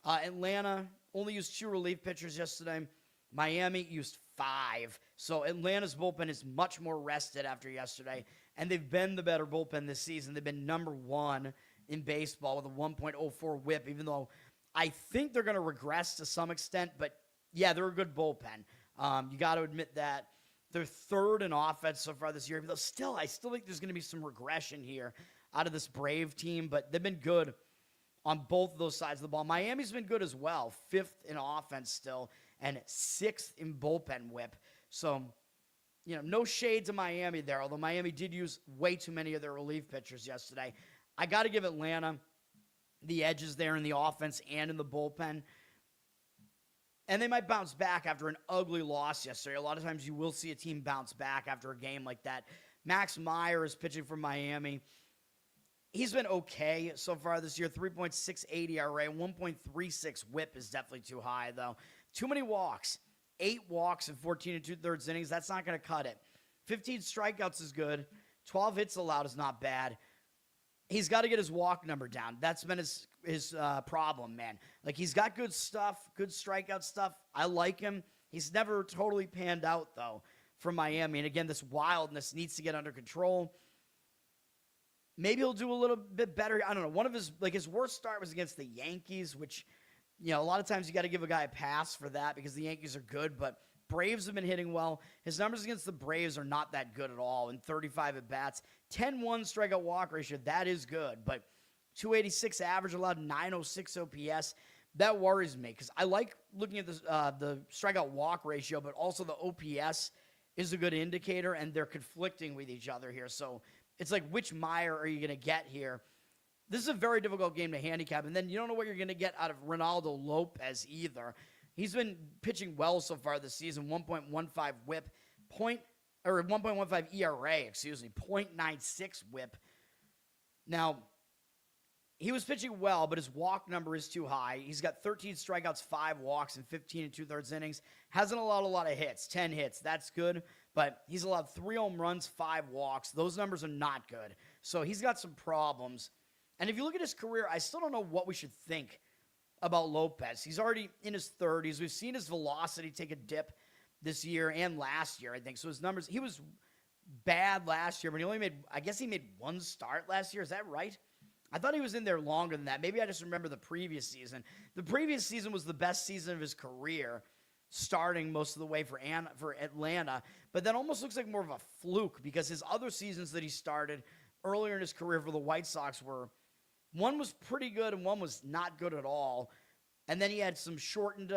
Atlanta only used 2 relief pitchers yesterday. Miami used 5. So Atlanta's bullpen is much more rested after yesterday. And they've been the better bullpen this season. They've been number 1 in baseball with a 1.04 whip, even though I think they're going to regress to some extent. But, yeah, they're a good bullpen. You got to admit that. They're 3rd in offense so far this year. But I still think there's going to be some regression here out of this Brave team. But they've been good on both of those sides of the ball. Miami's been good as well. 5th in offense still and 6th in bullpen whip. So, no shade to Miami there, although Miami did use way too many of their relief pitchers yesterday. I got to give Atlanta the edges there in the offense and in the bullpen. And they might bounce back after an ugly loss yesterday. A lot of times you will see a team bounce back after a game like that. Max Meyer is pitching for Miami. He's been okay so far this year. 3.68 ERA, 1.36 whip is definitely too high, though. Too many walks. 8 walks in 14 2/3 innings. That's not going to cut it. 15 strikeouts is good. 12 hits allowed is not bad. He's got to get his walk number down. That's been his problem, man. Like, he's got good stuff, good strikeout stuff. I like him. He's never totally panned out, though, for Miami. And, again, this wildness needs to get under control. Maybe he'll do a little bit better. I don't know. One of his worst start was against the Yankees, which, a lot of times you got to give a guy a pass for that because the Yankees are good, but Braves have been hitting well. His numbers against the Braves are not that good at all in 35 at-bats. 10-1 strikeout walk ratio, that is good, but .286 average, allowed .906 OPS. That worries me because I like looking at the strikeout walk ratio, but also the OPS is a good indicator, and they're conflicting with each other here. So it's like, which Meyer are you going to get here? This is a very difficult game to handicap, and then you don't know what you're going to get out of Ronaldo Lopez either. He's been pitching well so far this season, 1.15 whip, 1.15 ERA, .96 whip. Now, he was pitching well, but his walk number is too high. He's got 13 strikeouts, 5 walks, and 15 2/3 innings. Hasn't allowed a lot of hits, 10 hits. That's good, but he's allowed 3 home runs, 5 walks. Those numbers are not good. So he's got some problems. And if you look at his career, I still don't know what we should think about Lopez. He's already in his 30s. We've seen his velocity take a dip this year and last year, I think. So his numbers, he was bad last year, but he made 1 start last year. Is that right? I thought he was in there longer than that. Maybe I just remember the previous season. The previous season was the best season of his career, starting most of the way for Atlanta. But that almost looks like more of a fluke because his other seasons that he started earlier in his career for the White Sox were, one was pretty good and one was not good at all. And then he had some shortened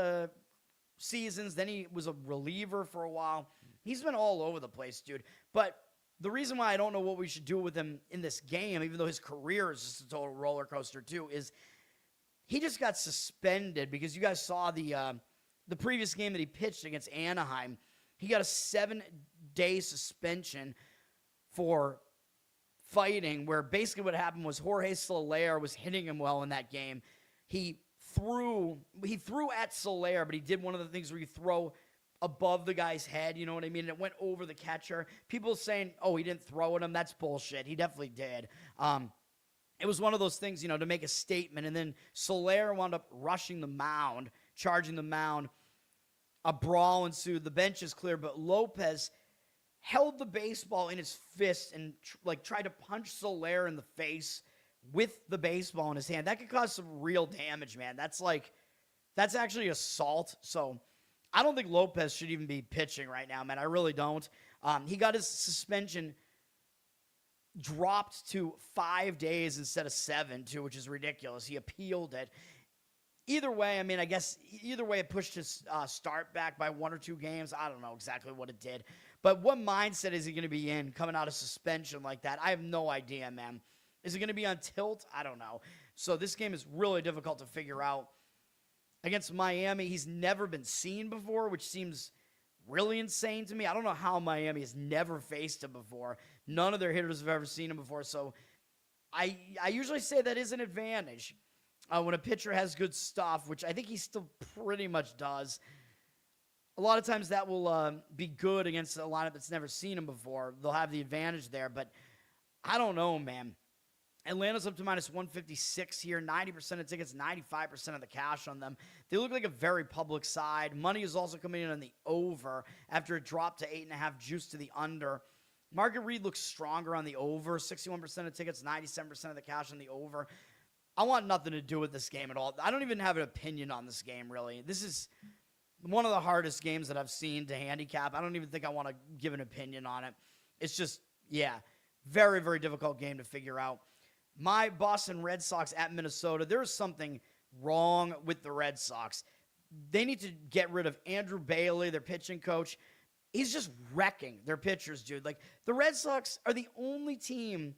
seasons. Then he was a reliever for a while. He's been all over the place, dude. But the reason why I don't know what we should do with him in this game, even though his career is just a total roller coaster too, is he just got suspended because you guys saw the previous game that he pitched against Anaheim. He got a 7-day suspension for fighting, where basically what happened was Jorge Soler was hitting him well in that game. He threw at Soler, but he did one of the things where you throw above the guy's head, you know what I mean? And it went over the catcher. People saying, oh, he didn't throw at him. That's bullshit. He definitely did. It was one of those things, to make a statement. And then Soler wound up rushing the mound, charging the mound. A brawl ensued. The bench is clear, but Lopez held the baseball in his fist and tried to punch Soler in the face with the baseball in his hand. That could cause some real damage, man. That's actually assault. So I don't think Lopez should even be pitching right now, man. I really don't. He got his suspension dropped to 5 days instead of 7, too, which is ridiculous. He appealed it. Either way, it pushed his start back by 1 or 2 games. I don't know exactly what it did. But what mindset is he going to be in coming out of suspension like that? I have no idea, man. Is it going to be on tilt? I don't know. So this game is really difficult to figure out. Against Miami, he's never been seen before, which seems really insane to me. I don't know how Miami has never faced him before. None of their hitters have ever seen him before. So I usually say that is an advantage when a pitcher has good stuff, which I think he still pretty much does. A lot of times that will be good against a lineup that's never seen him before. They'll have the advantage there, but I don't know, man. Atlanta's up to -156 here. 90% of tickets, 95% of the cash on them. They look like a very public side. Money is also coming in on the over after it dropped to 8.5, juice to the under. Market read looks stronger on the over. 61% of tickets, 97% of the cash on the over. I want nothing to do with this game at all. I don't even have an opinion on this game, really. This is one of the hardest games that I've seen to handicap. I don't even think I want to give an opinion on it. It's just, very, very difficult game to figure out. My Boston Red Sox at Minnesota, there's something wrong with the Red Sox. They need to get rid of Andrew Bailey, their pitching coach. He's just wrecking their pitchers, dude. The Red Sox are the only team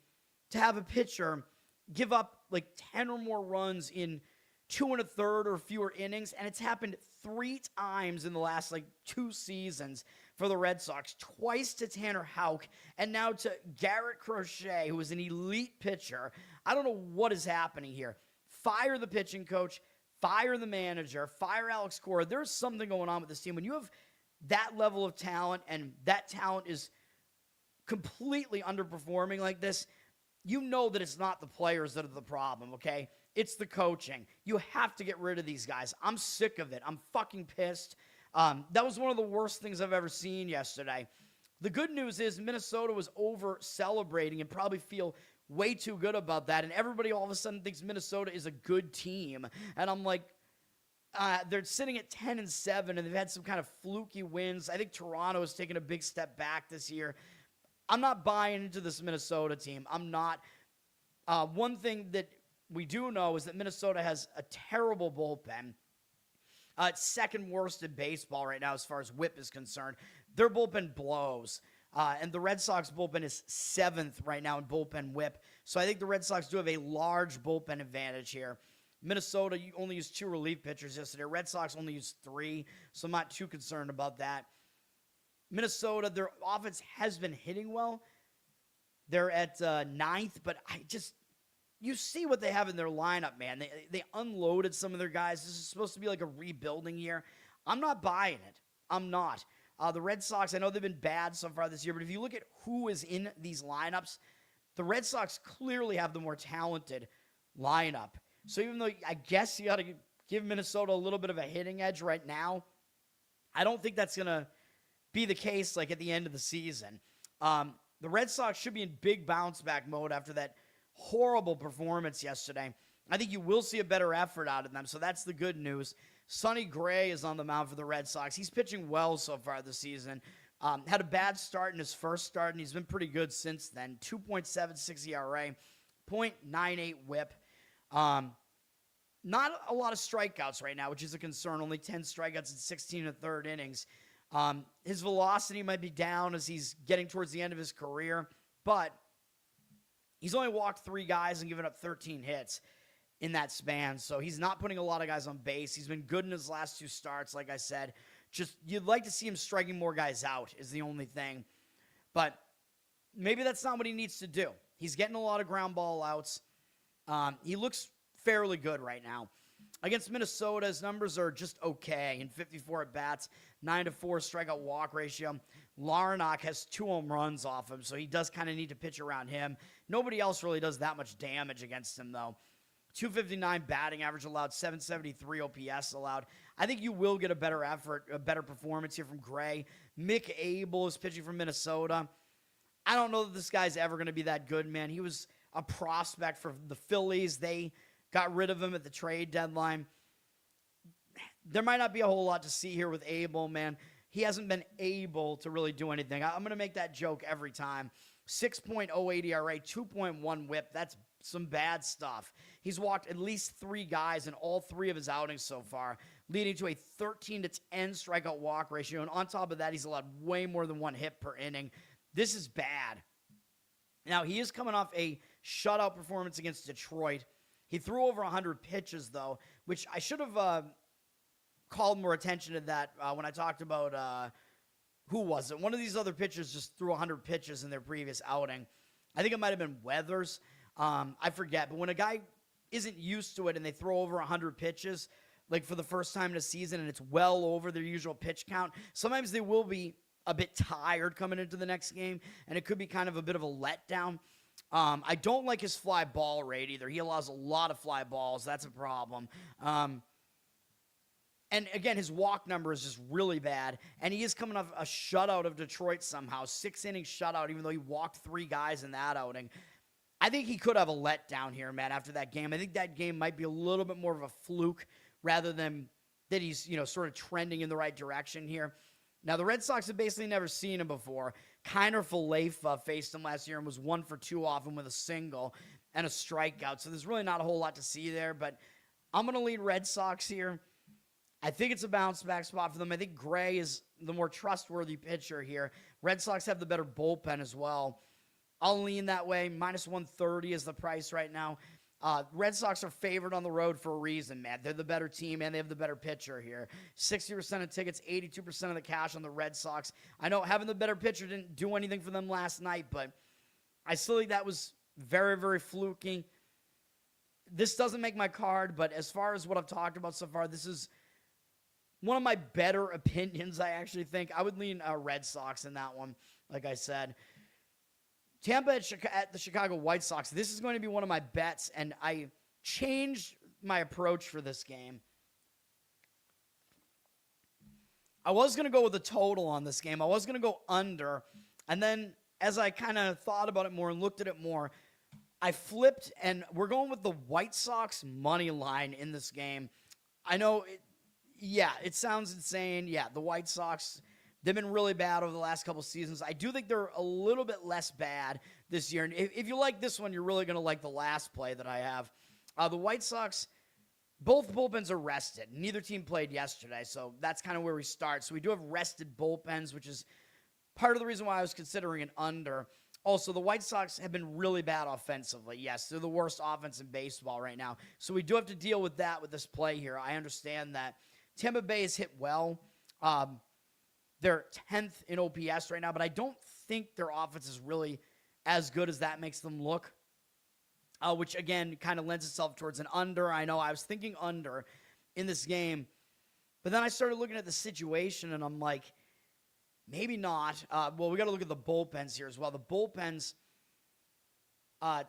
to have a pitcher give up 10 or more runs in 2 1/3 or fewer innings, and it's happened 3 times in the last 2 seasons for the Red Sox. Twice to Tanner Houck, and now to Garrett Crochet, who is an elite pitcher. I don't know what is happening here. Fire the pitching coach, fire the manager, fire Alex Cora. There's something going on with this team. When you have that level of talent, and that talent is completely underperforming like this, you know that it's not the players that are the problem, okay? It's the coaching. You have to get rid of these guys. I'm sick of it. I'm fucking pissed. That was one of the worst things I've ever seen yesterday. The good news is Minnesota was over-celebrating and probably feel way too good about that, and everybody all of a sudden thinks Minnesota is a good team. And I'm like, they're sitting at 10-7, and they've had some kind of fluky wins. I think Toronto has taken a big step back this year. I'm not buying into this Minnesota team. I'm not. One thing that we do know is that Minnesota has a terrible bullpen. It's second worst in baseball right now as far as whip is concerned. Their bullpen blows. And the Red Sox bullpen is 7th right now in bullpen whip. So I think the Red Sox do have a large bullpen advantage here. Minnesota, you only used 2 relief pitchers yesterday. Red Sox only used 3, so I'm not too concerned about that. Minnesota, their offense has been hitting well. They're at 9th, but you see what they have in their lineup, man. They unloaded some of their guys. This is supposed to be like a rebuilding year. I'm not buying it. I'm not. The Red Sox, I know they've been bad so far this year, but if you look at who is in these lineups, the Red Sox clearly have the more talented lineup. So even though I guess you got to give Minnesota a little bit of a hitting edge right now, I don't think that's going to be the case like at the end of the season. The Red Sox should be in big bounce back mode after that horrible performance yesterday. I think you will see a better effort out of them, so that's the good news. Sonny Gray is on the mound for the Red Sox. He's pitching well so far this season. Had a bad start in his first start, and he's been pretty good since then. 2.76 ERA, 0.98 whip. Not a lot of strikeouts right now, which is a concern. Only 10 strikeouts in 16 1/3 innings. His velocity might be down as he's getting towards the end of his career, but he's only walked 3 guys and given up 13 hits in that span, so he's not putting a lot of guys on base. He's been good in his last 2 starts, like I said. Just, you'd like to see him striking more guys out is the only thing. But maybe that's not what he needs to do. He's getting a lot of ground ball outs. He looks fairly good right now. Against Minnesota, his numbers are just okay. In 54 at-bats, 9-4 strikeout walk ratio. Larnach has 2 home runs off him, so he does kind of need to pitch around him. Nobody else really does that much damage against him, though. 259 batting average allowed, 773 OPS allowed. I think you will get a better effort, a better performance here from Gray. Mick Abel is pitching from Minnesota. I don't know that this guy's ever going to be that good, man. He was a prospect for the Phillies. They got rid of him at the trade deadline. There might not be a whole lot to see here with Abel, man. He hasn't been able to really do anything. I'm going to make that joke every time. 6.08 ERA, 2.1 whip. That's some bad stuff. He's walked at least 3 guys in all 3 of his outings so far, leading to a 13-10 strikeout walk ratio. And on top of that, he's allowed way more than 1 hit per inning. This is bad. Now, he is coming off a shutout performance against Detroit. He threw over 100 pitches, though, which I should have called more attention to that when I talked about who was it? One of these other pitchers just threw 100 pitches in their previous outing. I think it might have been Weathers. I forget. But when a guy isn't used to it and they throw over 100 pitches, like for the first time in a season, and it's well over their usual pitch count, sometimes they will be a bit tired coming into the next game, and it could be kind of a bit of a letdown. I don't like his fly ball rate either. He allows a lot of fly balls. That's a problem. And again, his walk number is just really bad. And he is coming off a shutout of Detroit somehow. 6-inning shutout, even though he walked 3 guys in that outing. I think he could have a letdown here, man, after that game. I think that game might be a little bit more of a fluke rather than that he's, sort of trending in the right direction here. Now, the Red Sox have basically never seen him before. Kiner Falefa faced him last year and was 1 for 2 off him with a single and a strikeout. So there's really not a whole lot to see there, but I'm going to lead Red Sox here. I think it's a bounce back spot for them. I think Gray is the more trustworthy pitcher here. Red Sox have the better bullpen as well. I'll lean that way. Minus 130 is the price right now. Red Sox are favored on the road for a reason, man. They're the better team, and they have the better pitcher here. 60% of tickets, 82% of the cash on the Red Sox. I know having the better pitcher didn't do anything for them last night, but I still think that was very, very fluky. This doesn't make my card, but as far as what I've talked about so far, this is one of my better opinions, I actually think. I would lean Red Sox in that one, like I said. Tampa at the Chicago White Sox. This is going to be one of my bets, and I changed my approach for this game. I was going to go with a total on this game. I was going to go under, and then as I kind of thought about it more and looked at it more, I flipped, and we're going with the White Sox money line in this game. I know, it sounds insane. Yeah, the White Sox, they've been really bad over the last couple seasons. I do think they're a little bit less bad this year. And if you like this one, you're really going to like the last play that I have. The White Sox, both bullpens are rested. Neither team played yesterday, so that's kind of where we start. So we do have rested bullpens, which is part of the reason why I was considering an under. Also, the White Sox have been really bad offensively. Yes, they're the worst offense in baseball right now. So we do have to deal with that with this play here. I understand that. Tampa Bay has hit well. They're 10th in OPS right now, but I don't think their offense is really as good as that makes them look, which, again, kind of lends itself towards an under. I know I was thinking under in this game, but then I started looking at the situation, and I'm like, maybe not. Well, we got to look at the bullpens here as well. The bullpens,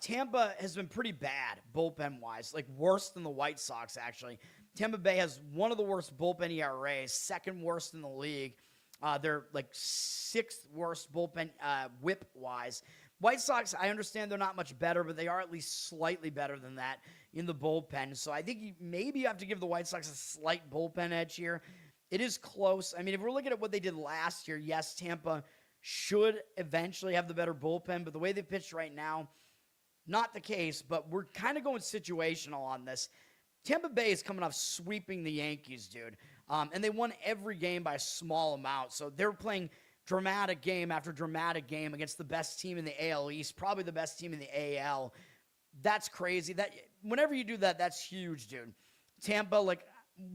Tampa has been pretty bad bullpen-wise, like worse than the White Sox, actually. Tampa Bay has one of the worst bullpen ERAs, second worst in the league. They're like sixth worst bullpen whip-wise. White Sox, I understand they're not much better, but they are at least slightly better than that in the bullpen. So I think maybe you have to give the White Sox a slight bullpen edge here. It is close. I mean, if we're looking at what they did last year, yes, Tampa should eventually have the better bullpen, but the way they pitched right now, not the case, but we're kind of going situational on this. Tampa Bay is coming off sweeping the Yankees, dude. And they won every game by a small amount. So they're playing dramatic game after dramatic game against the best team in the AL East, probably the best team in the AL. That's crazy. Whenever you do that, that's huge, dude. Tampa, like,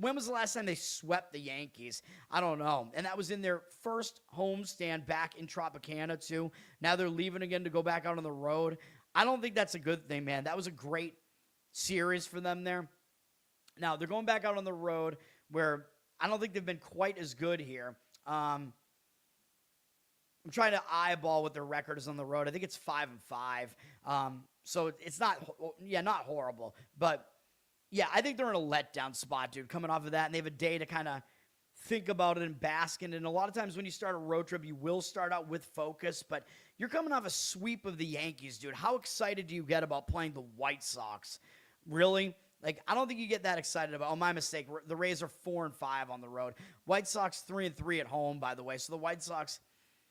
when was the last time they swept the Yankees? I don't know. And that was in their first homestand back in Tropicana, too. Now they're leaving again to go back out on the road. I don't think that's a good thing, man. That was a great series for them there. Now, they're going back out on the road where I don't think they've been quite as good here. I'm trying to eyeball what their record is on the road. I think it's 5-5. So it's not horrible. But, yeah, I think they're in a letdown spot, dude, coming off of that. And they have a day to kind of think about it and bask in it. And a lot of times when you start a road trip, you will start out with focus. But you're coming off a sweep of the Yankees, dude. How excited do you get about playing the White Sox? Really? Like, I don't think you get that excited about. Oh, my mistake. The Rays are 4-5 on the road. White Sox 3-3 at home, by the way. So the White Sox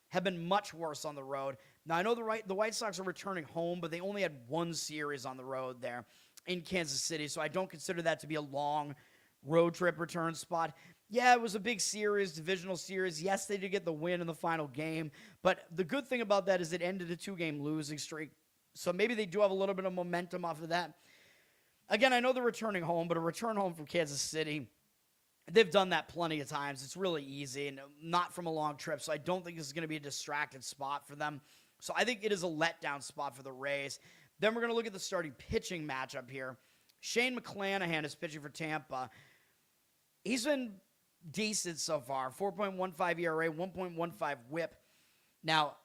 have been much worse on the road. Now, I know the White Sox are returning home, but they only had one series on the road there in Kansas City. So I don't consider that to be a long road trip return spot. Yeah, it was a big series, divisional series. Yes, they did get the win in the final game. But the good thing about that is it ended a 2-game losing streak. So maybe they do have a little bit of momentum off of that. Again, I know they're returning home, but a return home from Kansas City, they've done that plenty of times. It's really easy and not from a long trip, so I don't think this is going to be a distracted spot for them. So I think it is a letdown spot for the Rays. Then we're going to look at the starting pitching matchup here. Shane McClanahan is pitching for Tampa. He's been decent so far, 4.15 ERA, 1.15 whip. Now,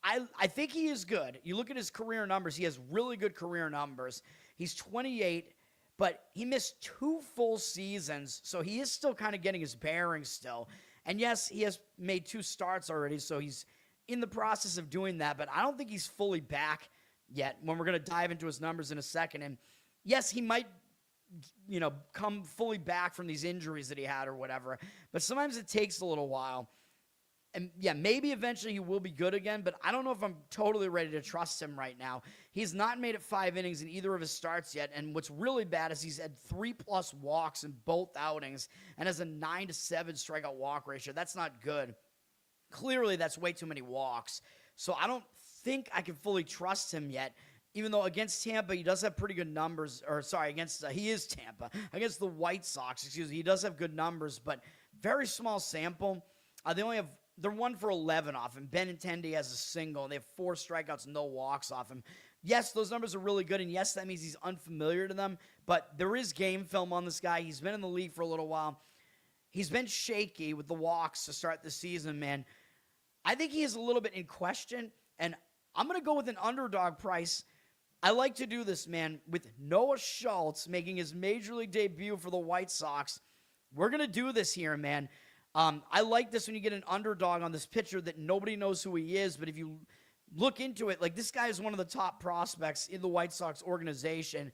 I think he is good. You look at his career numbers, he has really good career numbers. He's 28, but he missed 2 full seasons, so he is still kind of getting his bearings still. And yes, he has made 2 starts already, so he's in the process of doing that, but I don't think he's fully back yet when we're going to dive into his numbers in a second. And yes, he might, come fully back from these injuries that he had or whatever, but sometimes it takes a little while. And, yeah, maybe eventually he will be good again, but I don't know if I'm totally ready to trust him right now. He's not made it 5 innings in either of his starts yet, and what's really bad is he's had 3+ walks in both outings and has a 9-7 strikeout walk ratio. That's not good. Clearly, that's way too many walks. So I don't think I can fully trust him yet, even though against Tampa, he does have pretty good numbers. He is Tampa. Against the White Sox, he does have good numbers, but very small sample. They're 1 for 11 off him. Benintendi has a single, and they have 4 strikeouts, no walks off him. Yes, those numbers are really good, and yes, that means he's unfamiliar to them, but there is game film on this guy. He's been in the league for a little while. He's been shaky with the walks to start the season, man. I think he is a little bit in question, and I'm going to go with an underdog price. I like to do this, man, with Noah Schultz making his Major League debut for the White Sox. We're going to do this here, man. I like this when you get an underdog on this pitcher that nobody knows who he is, but if you look into it, like, this guy is one of the top prospects in the White Sox organization.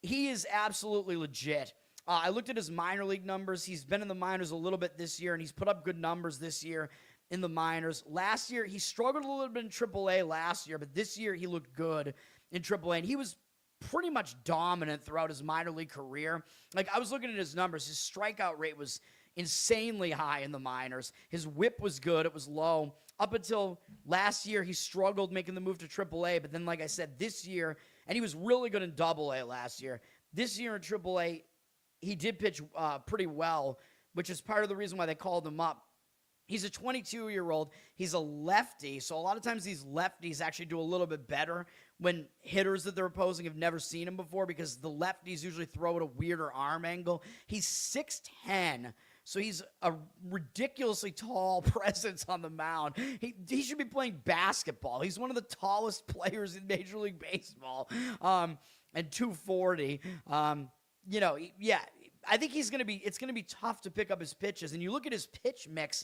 He is absolutely legit. I looked at his minor league numbers. He's been in the minors a little bit this year, and he's put up good numbers this year in the minors. Last year, he struggled a little bit in AAA last year, but this year he looked good in AAA, and he was pretty much dominant throughout his minor league career. Like, I was looking at his numbers. His strikeout rate was insanely high in the minors. His whip was good. It was low. Up until last year, he struggled making the move to AAA. But then, like I said, this year, and he was really good in AA last year. This year in AAA, he did pitch pretty well, which is part of the reason why they called him up. He's a 22-year-old. He's a lefty, so a lot of times these lefties actually do a little bit better when hitters that they're opposing have never seen him before, because the lefties usually throw at a weirder arm angle. He's 6'10", so he's a ridiculously tall presence on the mound. He should be playing basketball. He's one of the tallest players in Major League Baseball, and 240. Yeah, I think it's going to be tough to pick up his pitches. And you look at his pitch mix,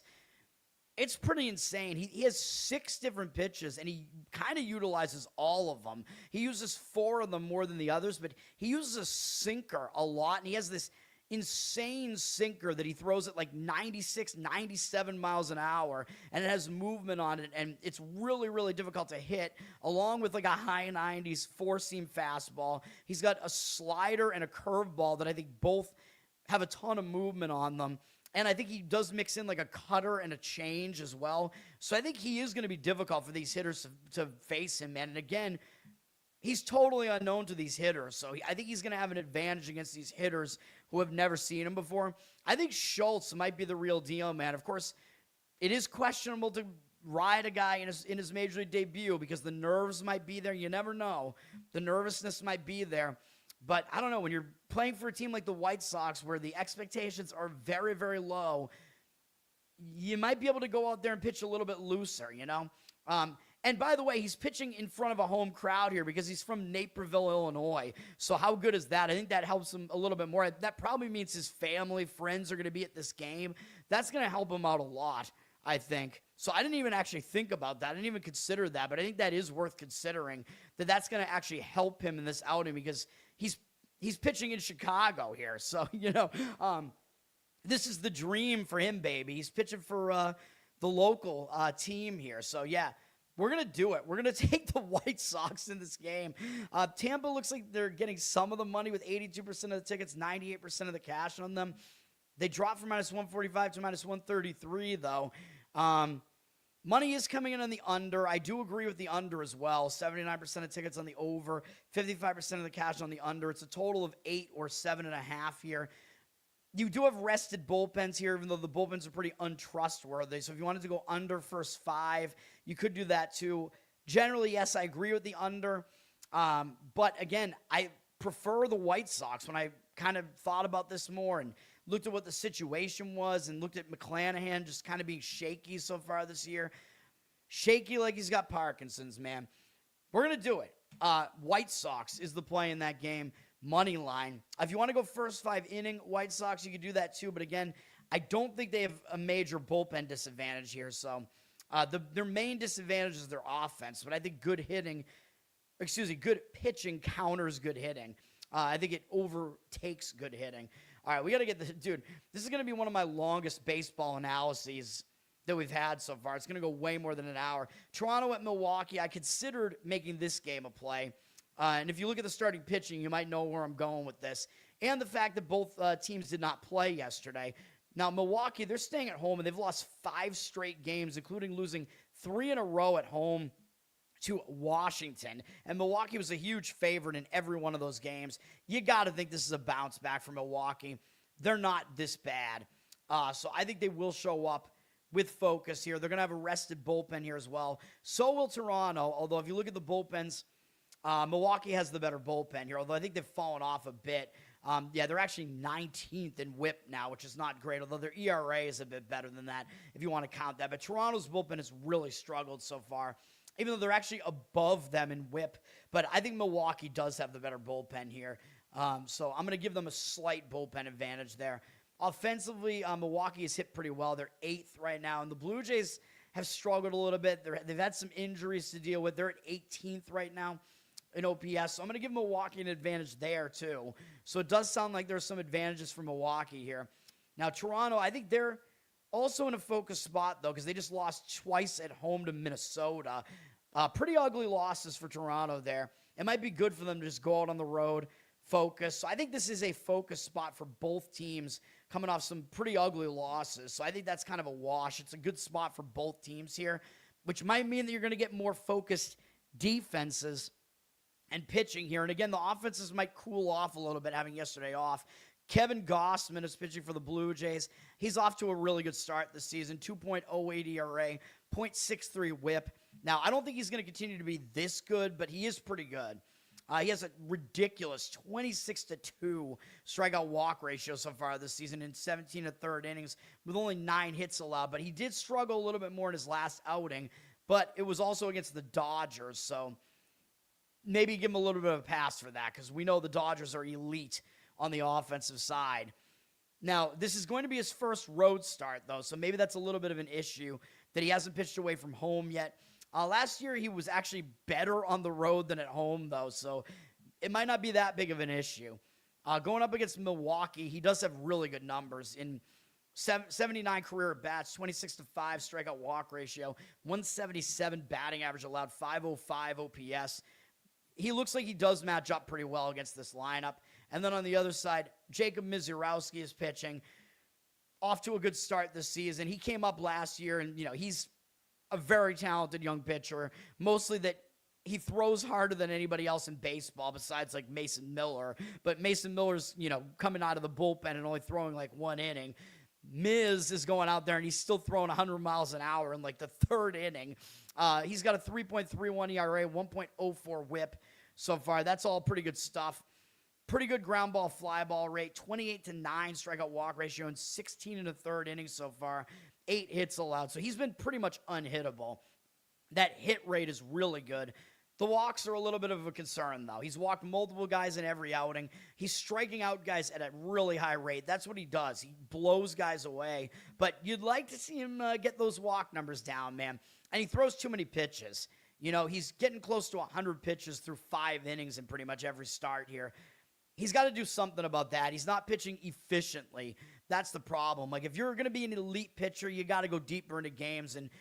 it's pretty insane. He has 6 different pitches, and he kind of utilizes all of them. He uses 4 of them more than the others, but he uses a sinker a lot, and he has this insane sinker that he throws at like 96, 97 miles an hour, and it has movement on it, and it's really, really difficult to hit, along with like a high 90s four-seam fastball. He's got a slider and a curveball that I think both have a ton of movement on them. And I think he does mix in like a cutter and a change as well. So I think he is going to be difficult for these hitters to face him, man. And again, he's totally unknown to these hitters. So I think he's going to have an advantage against these hitters who have never seen him before. I think Schultz might be the real deal, man. Of course, it is questionable to ride a guy in his major league debut because the nerves might be there. You never know. The nervousness might be there. But I don't know, when you're playing for a team like the White Sox where the expectations are very, very low, you might be able to go out there and pitch a little bit looser, you know? And by the way, he's pitching in front of a home crowd here because he's from Naperville, Illinois. So how good is that? I think that helps him a little bit more. That probably means his family, friends are going to be at this game. That's going to help him out a lot, I think. So I didn't even actually think about that. I didn't even consider that, but I think that is worth considering, that that's going to actually help him in this outing because he's pitching in Chicago here. So, this is the dream for him, baby. He's pitching for the local team here. So, yeah, we're going to do it. We're going to take the White Sox in this game. Tampa looks like they're getting some of the money with 82% of the tickets, 98% of the cash on them. They dropped from -145 to -133, though. Money is coming in on the under. I do agree with the under as well. 79% of tickets on the over, 55% of the cash on the under. It's a total of 8 or 7.5 here. You do have rested bullpens here, even though the bullpens are pretty untrustworthy. So if you wanted to go under first 5, you could do that too. Generally, yes, I agree with the under. But again, I prefer the White Sox. When I kind of thought about this more and looked at what the situation was and looked at McClanahan just kind of being shaky so far this year. Shaky like he's got Parkinson's, man. We're going to do it. White Sox is the play in that game. Money line. If you want to go first 5 inning White Sox, you could do that too. But again, I don't think they have a major bullpen disadvantage here. So their main disadvantage is their offense. But I think good pitching counters good hitting. I think it overtakes good hitting. All right, we got to get this. Dude, this is going to be one of my longest baseball analyses that we've had so far. It's going to go way more than an hour. Toronto at Milwaukee, I considered making this game a play. And if you look at the starting pitching, you might know where I'm going with this. And the fact that both teams did not play yesterday. Now, Milwaukee, they're staying at home, and they've lost 5 straight games, including losing 3 in a row at home to Washington. And Milwaukee was a huge favorite in every one of those games. You got to think this is a bounce back for Milwaukee. They're not this bad. So I think they will show up with focus here. They're going to have a rested bullpen here as well. So will Toronto, although if you look at the bullpens, Milwaukee has the better bullpen here, although I think they've fallen off a bit. They're actually 19th in whip now, which is not great, although their ERA is a bit better than that if you want to count that. But Toronto's bullpen has really struggled so far, even though they're actually above them in whip. But I think Milwaukee does have the better bullpen here. So I'm going to give them a slight bullpen advantage there. Offensively, Milwaukee has hit pretty well. They're 8th right now. And the Blue Jays have struggled a little bit. They've had some injuries to deal with. They're at 18th right now in OPS. So I'm going to give Milwaukee an advantage there too. So it does sound like there's some advantages for Milwaukee here. Now, Toronto, I think they're also in a focus spot, though, because they just lost twice at home to Minnesota. Pretty ugly losses for Toronto there. it might be good for them to just go out on the road, focus. So I think this is a focus spot for both teams coming off some pretty ugly losses. So I think that's kind of a wash. It's a good spot for both teams here, which might mean that you're going to get more focused defenses and pitching here. And again, the offenses might cool off a little bit having yesterday off. Kevin Gausman is pitching for the Blue Jays. He's off to a really good start this season, 2.08 ERA, .63 whip. Now, I don't think he's going to continue to be this good, but he is pretty good. He has a ridiculous 26-2 strikeout walk ratio so far this season in 17 1/3 innings with only 9 hits allowed. But he did struggle a little bit more in his last outing, but it was also against the Dodgers. So maybe give him a little bit of a pass for that because we know the Dodgers are elite on the offensive side. Now, this is going to be his first road start, though, so maybe that's a little bit of an issue that he hasn't pitched away from home yet. Last year, he was actually better on the road than at home, though, so it might not be that big of an issue. Going up against Milwaukee, he does have really good numbers. In 79 career at-bats, 26-5 strikeout walk ratio, 177 batting average allowed, 505 OPS. He looks like he does match up pretty well against this lineup. And then on the other side, Jacob Misiorowski is pitching, off to a good start this season. He came up last year, and, he's a very talented young pitcher, mostly that he throws harder than anybody else in baseball besides, like, Mason Miller. But Mason Miller's, coming out of the bullpen and only throwing, like, 1 inning. Miz is going out there, and he's still throwing 100 miles an hour in, like, the 3rd inning. He's got a 3.31 ERA, 1.04 whip so far. That's all pretty good stuff. Pretty good ground ball, fly ball rate, 28-9 strikeout walk ratio in 16 1/3 innings so far, 8 hits allowed. So he's been pretty much unhittable. That hit rate is really good. The walks are a little bit of a concern, though. He's walked multiple guys in every outing. He's striking out guys at a really high rate. That's what he does. He blows guys away. But you'd like to see him get those walk numbers down, man. And he throws too many pitches. He's getting close to 100 pitches through 5 innings in pretty much every start here. He's got to do something about that. He's not pitching efficiently. That's the problem. Like, if you're going to be an elite pitcher, you got to go deeper into games and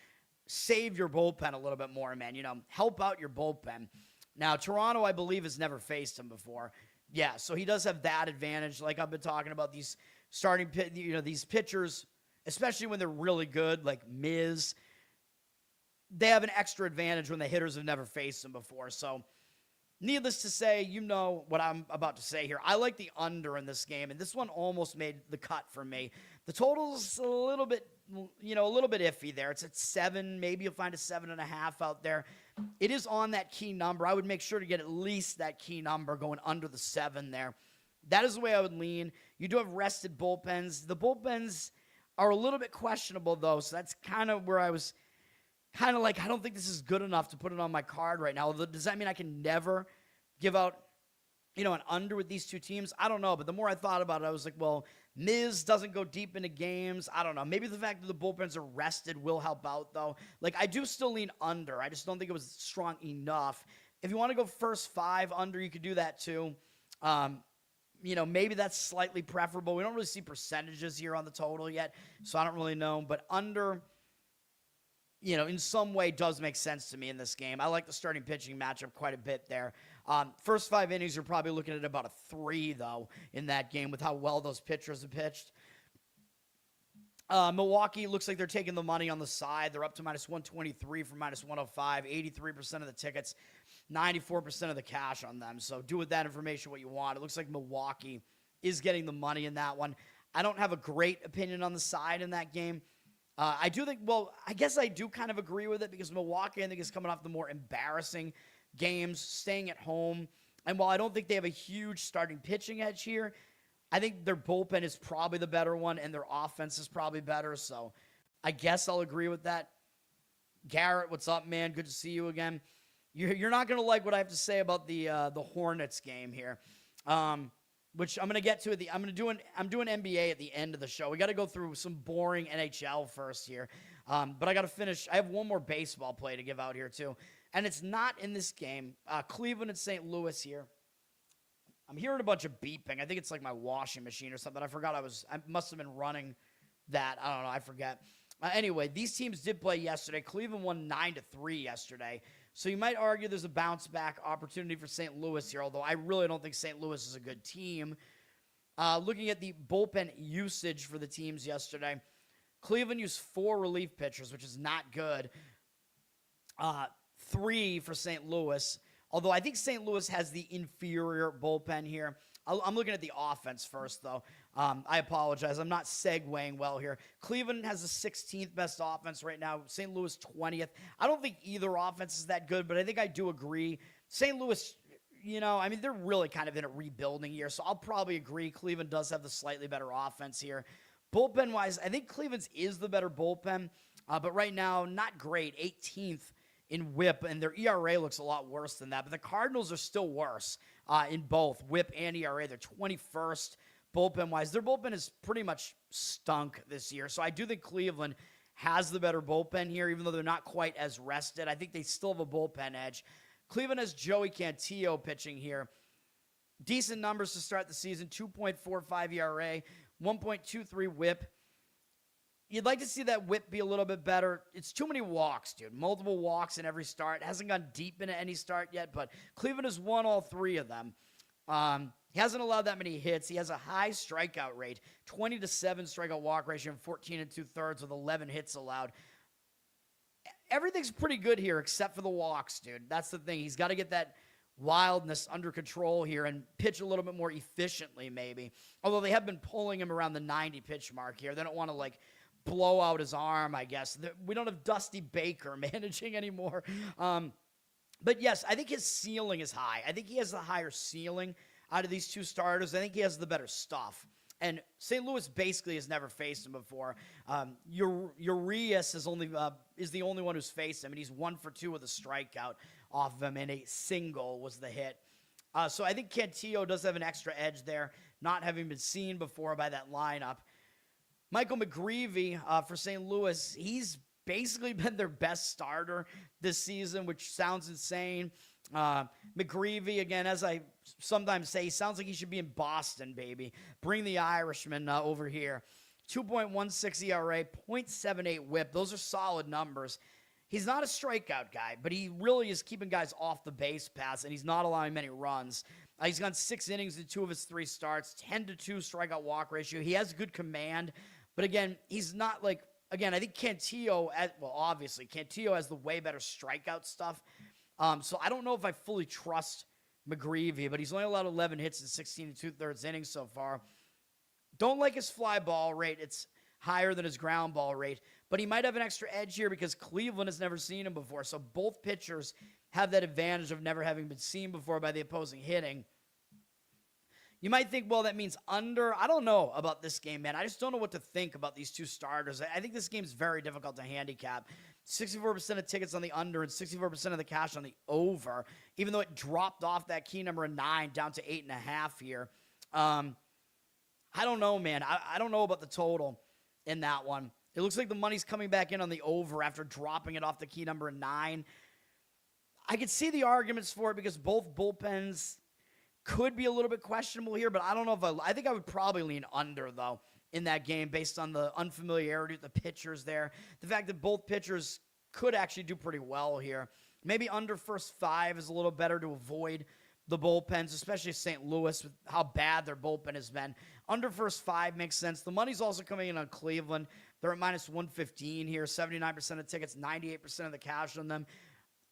save your bullpen a little bit more, man. Help out your bullpen. Now, Toronto, I believe, has never faced him before. Yeah, so he does have that advantage. Like I've been talking about, these these pitchers, especially when they're really good, like Miz, they have an extra advantage when the hitters have never faced them before. So, needless to say, what I'm about to say here. I like the under in this game, and this one almost made the cut for me. The total's a little bit iffy there. It's at 7. Maybe you'll find a 7.5 out there. It is on that key number. I would make sure to get at least that key number going under the 7 there. That is the way I would lean. You do have rested bullpens. The bullpens are a little bit questionable, though, so that's kind of where I was kind of like, I don't think this is good enough to put it on my card right now. Does that mean I can never give out, an under with these two teams? I don't know, but the more I thought about it, I was like, well, Miz doesn't go deep into games. I don't know. Maybe the fact that the bullpens are rested will help out, though. Like, I do still lean under. I just don't think it was strong enough. If you want to go first 5 under, you could do that, too. Maybe that's slightly preferable. We don't really see percentages here on the total yet, so I don't really know. But under, in some way does make sense to me in this game. I like the starting pitching matchup quite a bit there. First 5 innings, you're probably looking at about a 3, though, in that game with how well those pitchers have pitched. Milwaukee looks like they're taking the money on the side. They're up to -123 from -105, 83% of the tickets, 94% of the cash on them. So do with that information what you want. It looks like Milwaukee is getting the money in that one. I don't have a great opinion on the side in that game. I do think, I guess I do kind of agree with it because Milwaukee, I think, is coming off the more embarrassing games, staying at home. And while I don't think they have a huge starting pitching edge here, I think their bullpen is probably the better one and their offense is probably better. So I guess I'll agree with that. Garrett, what's up, man? Good to see you again. You're not going to like what I have to say about the Hornets game here. Which I'm going to get to I'm doing NBA at the end of the show. We got to go through some boring NHL first here. But I got to finish. I have one more baseball play to give out here too. And it's not in this game. Cleveland and St. Louis here. I'm hearing a bunch of beeping. I think it's like my washing machine or something. I forgot I must have been running that. I don't know. I forget. Anyway, these teams did play yesterday. Cleveland won 9-3 yesterday. So you might argue there's a bounce back opportunity for St. Louis here, although I really don't think St. Louis is a good team. Looking at the bullpen usage for the teams yesterday, Cleveland used 4 relief pitchers, which is not good. 3 for St. Louis, although I think St. Louis has the inferior bullpen here. I'm looking at the offense first, though. I apologize. I'm not segueing well here. Cleveland has the 16th best offense right now. St. Louis 20th. I don't think either offense is that good, but I think I do agree. St. Louis, they're really kind of in a rebuilding year, so I'll probably agree Cleveland does have the slightly better offense here. Bullpen-wise, I think Cleveland's is the better bullpen, but right now, not great. 18th in WHIP, and their ERA looks a lot worse than that. But the Cardinals are still worse in both WHIP and ERA. They're 21st bullpen-wise. Their bullpen is pretty much stunk this year. So I do think Cleveland has the better bullpen here, even though they're not quite as rested. I think they still have a bullpen edge. Cleveland has Joey Cantillo pitching here. Decent numbers to start the season, 2.45 ERA, 1.23 WHIP. You'd like to see that whip be a little bit better. It's too many walks, dude. Multiple walks in every start. Hasn't gone deep into any start yet, but Cleveland has won all 3 of them. He hasn't allowed that many hits. He has a high strikeout rate, 20-7 strikeout walk ratio, and 14 2/3 with 11 hits allowed. Everything's pretty good here except for the walks, dude. That's the thing. He's got to get that wildness under control here and pitch a little bit more efficiently, maybe. Although they have been pulling him around the 90 pitch mark here. They don't want to, blow out his arm, I guess. We don't have Dusty Baker managing anymore. But yes, I think his ceiling is high. I think he has the higher ceiling out of these 2 starters. I think he has the better stuff. And St. Louis basically has never faced him before. Urias is the only one who's faced him, and he's 1 for 2 with a strikeout off of him, and a single was the hit. So I think Cantillo does have an extra edge there, not having been seen before by that lineup. Michael McGreevy for St. Louis, he's basically been their best starter this season, which sounds insane. McGreevy, again, as I sometimes say, sounds like he should be in Boston, baby. Bring the Irishman over here. 2.16 ERA, 0.78 WHIP. Those are solid numbers. He's not a strikeout guy, but he really is keeping guys off the base paths, and he's not allowing many runs. He's gone 6 innings in 2 of his 3 starts, 10-2 strikeout walk ratio. He has good command, but again, he's not I think Cantillo, obviously, Cantillo has the way better strikeout stuff. So I don't know if I fully trust McGreevy, but he's only allowed 11 hits in 16 2/3 innings so far. Don't like his fly ball rate. It's higher than his ground ball rate, but he might have an extra edge here because Cleveland has never seen him before. So both pitchers have that advantage of never having been seen before by the opposing hitting. You might think, well, that means under. I don't know about this game, man. I just don't know what to think about these 2 starters. I think this game is very difficult to handicap. 64% of tickets on the under and 64% of the cash on the over, even though it dropped off that key number of 9 down to 8.5 here. I don't know, man. I don't know about the total in that one. It looks like the money's coming back in on the over after dropping it off the key number 9. I could see the arguments for it because both bullpens could be a little bit questionable here, but I don't know if I think I would probably lean under, though, in that game based on the unfamiliarity with the pitchers there. The fact that both pitchers could actually do pretty well here. Maybe under first 5 is a little better to avoid the bullpens, especially St. Louis with how bad their bullpen has been. Under first 5 makes sense. The money's also coming in on Cleveland. They're at minus 115 here, 79% of tickets, 98% of the cash on them.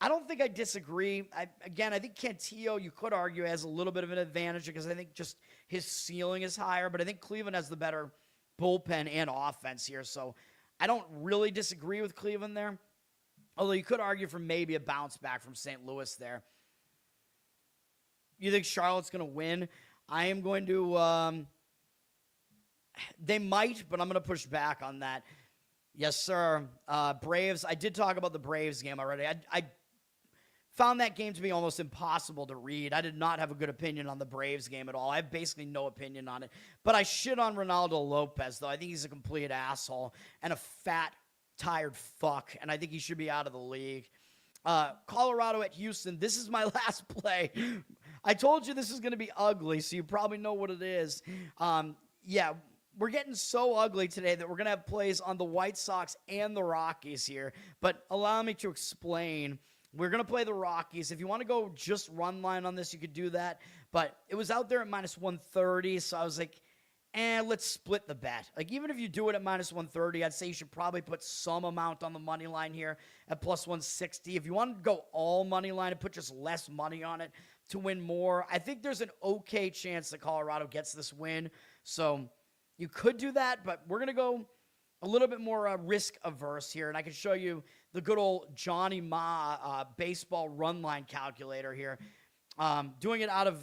I don't think I disagree. I think Cantillo, you could argue, has a little bit of an advantage because I think just his ceiling is higher, but I think Cleveland has the better bullpen and offense here, so I don't really disagree with Cleveland there, although you could argue for maybe a bounce back from St. Louis there. You think Charlotte's going to win? I am going to they might, but I'm going to push back on that. Yes, sir. Braves, I did talk about the Braves game already. I found that game to be almost impossible to read. I did not have a good opinion on the Braves game at all. I have basically no opinion on it. But I shit on Ronaldo Lopez, though. I think he's a complete asshole and a fat, tired fuck, and I think he should be out of the league. Colorado at Houston. This is my last play. I told you this is going to be ugly, so you probably know what it is. We're getting so ugly today that we're going to have plays on the White Sox and the Rockies here. But allow me to explain We're going to play the Rockies. If you want to go just run line on this, you could do that. But it was out there at minus 130, so I was like, let's split the bet. Like, even if you do it at minus 130, I'd say you should probably put some amount on the money line here at plus 160. If you want to go all money line and put just less money on it to win more, I think there's an okay chance that Colorado gets this win. So you could do that, but we're going to go a little bit more risk averse here, and I can show you the good old Johnny Ma baseball run line calculator here. Doing it out of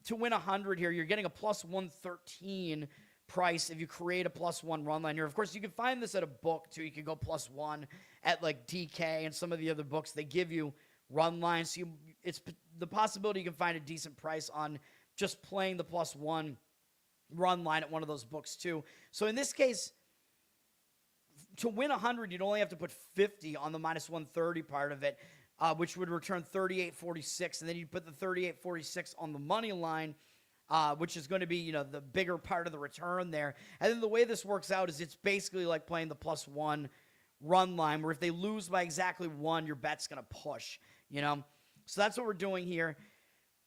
to win 100 here, you're getting a plus 113 price if you create a plus 1 run line here. Of course, you can find this at a book too. You can go plus 1 at like DK and some of the other books. They give you run lines. So it's the possibility you can find a decent price on just playing the plus 1 run line at one of those books too. So in this case, to win 100, you'd only have to put 50 on the minus 130 part of it, which would return 38.46, and then you'd put the 38.46 on the money line, which is going to be, the bigger part of the return there. And then the way this works out is it's basically like playing the plus 1 run line, where if they lose by exactly 1, your bet's going to push, So that's what we're doing here.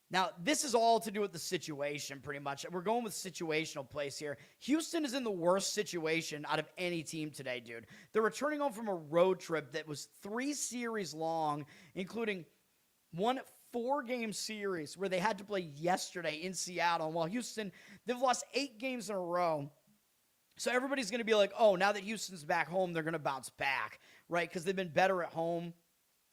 Now, this is all to do with the situation, pretty much. We're going with situational plays here. Houston is in the worst situation out of any team today, dude. They're returning home from a road trip that was 3 series long, including 1 4-game series where they had to play yesterday in Seattle. And while Houston, they've lost 8 games in a row. So everybody's going to be like, oh, now that Houston's back home, they're going to bounce back, right? Because they've been better at home.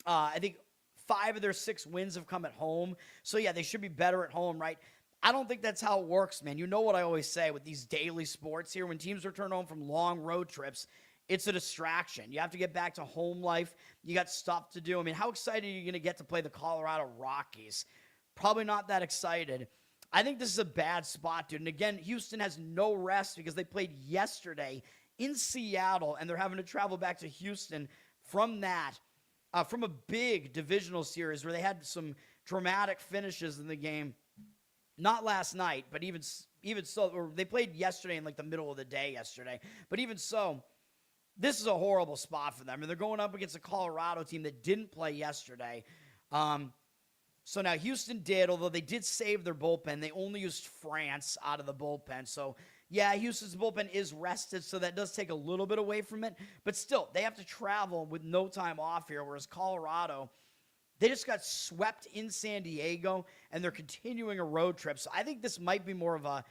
I think 5 of their 6 wins have come at home. So, yeah, they should be better at home, right? I don't think that's how it works, man. You know what I always say with these daily sports here. When teams return home from long road trips, it's a distraction. You have to get back to home life. You got stuff to do. I mean, how excited are you going to get to play the Colorado Rockies? Probably not that excited. I think this is a bad spot, dude. And, again, Houston has no rest because they played yesterday in Seattle, and they're having to travel back to Houston from that. From a big divisional series where they had some dramatic finishes in the game. Not last night, but even so, or they played yesterday in like the middle of the day yesterday. But even so, this is a horrible spot for them. And they're going up against a Colorado team that didn't play yesterday. So now Houston did, although they did save their bullpen. They only used France out of the bullpen. So, yeah, Houston's bullpen is rested, so that does take a little bit away from it. But still, they have to travel with no time off here, whereas Colorado, they just got swept in San Diego, and they're continuing a road trip. So I think this might be more of a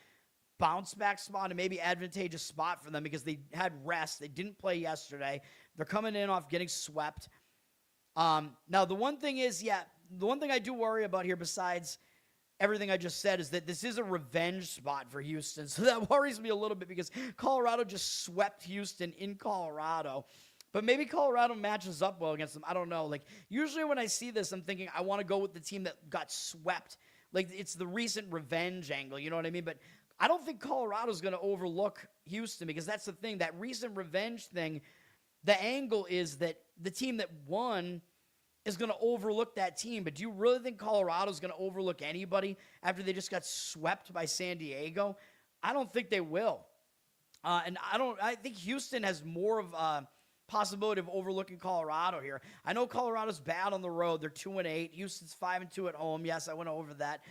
bounce-back spot and maybe advantageous spot for them because they had rest. They didn't play yesterday. They're coming in off getting swept. Now, the one thing is, the one thing I do worry about here besides everything I just said is that this is a revenge spot for Houston. So that worries me a little bit because Colorado just swept Houston in Colorado. But maybe Colorado matches up well against them. I don't know. Like, usually when I see this, I'm thinking I want to go with the team that got swept. Like, it's the recent revenge angle. You know what I mean? But I don't think Colorado's going to overlook Houston because that's the thing. That recent revenge thing, the angle is that the team that won is going to overlook that team. But do you really think Colorado's going to overlook anybody after they just got swept by San Diego? I don't think they will. And I think Houston has more of a possibility of overlooking Colorado here. I know Colorado's bad on the road. They're 2-8. Houston's 5-2 at home. Yes, I went over that.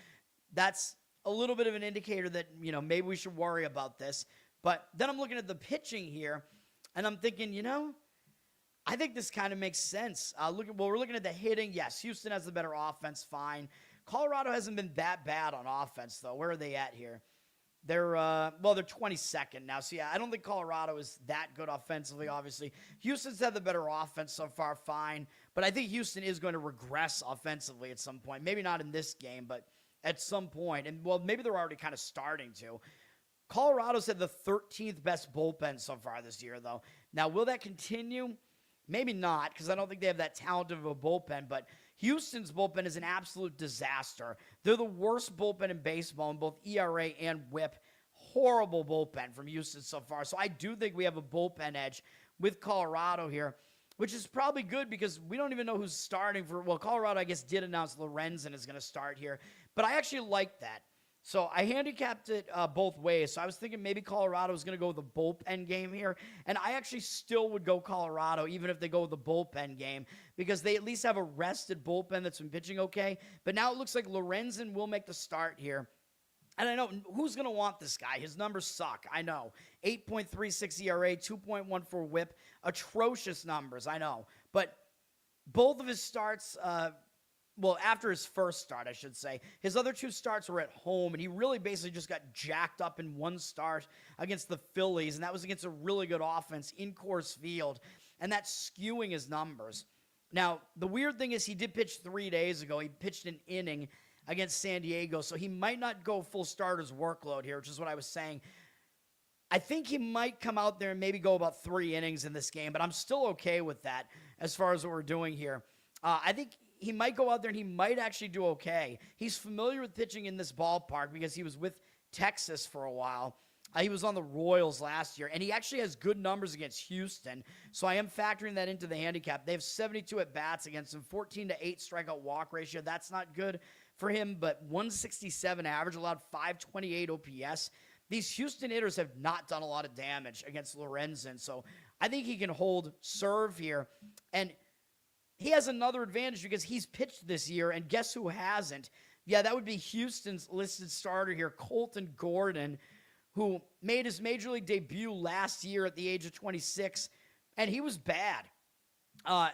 That's a little bit of an indicator that, maybe we should worry about this. But then I'm looking at the pitching here, and I'm thinking, I think this kind of makes sense. We're looking at the hitting. Yes, Houston has the better offense, fine. Colorado hasn't been that bad on offense, though. Where are they at here? They're 22nd now. So, yeah, I don't think Colorado is that good offensively, obviously. Houston's had the better offense so far, fine. But I think Houston is going to regress offensively at some point. Maybe not in this game, but at some point. And, maybe they're already kind of starting to. Colorado's had the 13th best bullpen so far this year, though. Now, will that continue? Maybe not, because I don't think they have that talent of a bullpen, but Houston's bullpen is an absolute disaster. They're the worst bullpen in baseball in both ERA and WHIP. Horrible bullpen from Houston so far. So I do think we have a bullpen edge with Colorado here, which is probably good because we don't even know who's starting for. Well, Colorado, I guess, did announce Lorenzen is going to start here, but I actually like that. So I handicapped it both ways. So I was thinking maybe Colorado was going to go with the bullpen game here. And I actually still would go Colorado even if they go with the bullpen game because they at least have a rested bullpen that's been pitching okay. But now it looks like Lorenzen will make the start here. And I know who's going to want this guy. His numbers suck. I know. 8.36 ERA, 2.14 whip. Atrocious numbers. I know. But both of his starts, after his first start, I should say, his other two starts were at home, and he really basically just got jacked up in one start against the Phillies, and that was against a really good offense in Coors Field, and that's skewing his numbers. Now, the weird thing is he did pitch 3 days ago. He pitched an inning against San Diego, so he might not go full starter's workload here, which is what I was saying. I think he might come out there and maybe go about 3 innings in this game, but I'm still okay with that as far as what we're doing here. I think he might go out there and he might actually do okay. He's familiar with pitching in this ballpark because he was with Texas for a while. He was on the Royals last year, and he actually has good numbers against Houston, so I am factoring that into the handicap. They have 72 at-bats against him, 14-8 strikeout walk ratio. That's not good for him, but 167 average, allowed 528 OPS. These Houston hitters have not done a lot of damage against Lorenzen, so I think he can hold serve here, and he has another advantage because he's pitched this year, and guess who hasn't? Yeah, that would be Houston's listed starter here, Colton Gordon, who made his major league debut last year at the age of 26, and he was bad.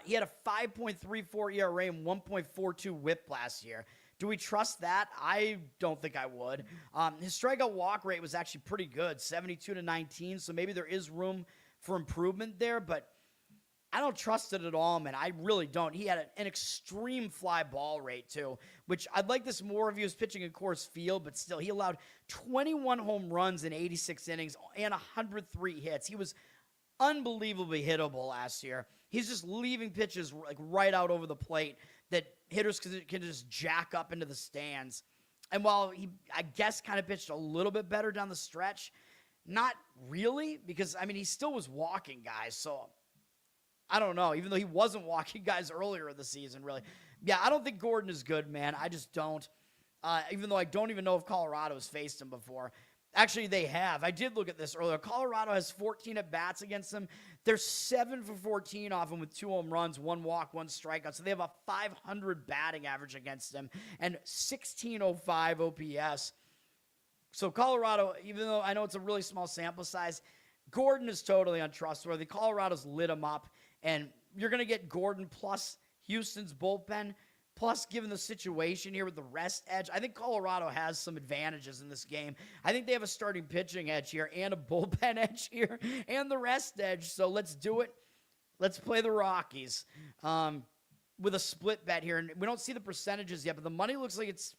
He had a 5.34 ERA and 1.42 whip last year. Do we trust that? I don't think I would. His strikeout walk rate was actually pretty good, 72-19, so maybe there is room for improvement there, but I don't trust it at all, man. I really don't. He had an extreme fly ball rate, too, which I'd like this more if he was pitching in Coors Field, but still, he allowed 21 home runs in 86 innings and 103 hits. He was unbelievably hittable last year. He's just leaving pitches like right out over the plate that hitters can just jack up into the stands. And while he, I guess, kind of pitched a little bit better down the stretch, not really, because, I mean, he still was walking guys, so I don't know, even though he wasn't walking guys earlier in the season, really. Yeah, I don't think Gordon is good, man. I just don't. Even though I don't even know if Colorado has faced him before. Actually, they have. I did look at this earlier. Colorado has 14 at-bats against him. They're 7 for 14 off him with 2 home runs, 1 walk, 1 strikeout. So they have a 500 batting average against him and 1605 OPS. So Colorado, even though I know it's a really small sample size, Gordon is totally untrustworthy. Colorado's lit him up. And you're going to get Gordon plus Houston's bullpen, plus given the situation here with the rest edge. I think Colorado has some advantages in this game. I think they have a starting pitching edge here and a bullpen edge here and the rest edge. So let's do it. Let's play the Rockies with a split bet here. And we don't see the percentages yet, but the money looks like it's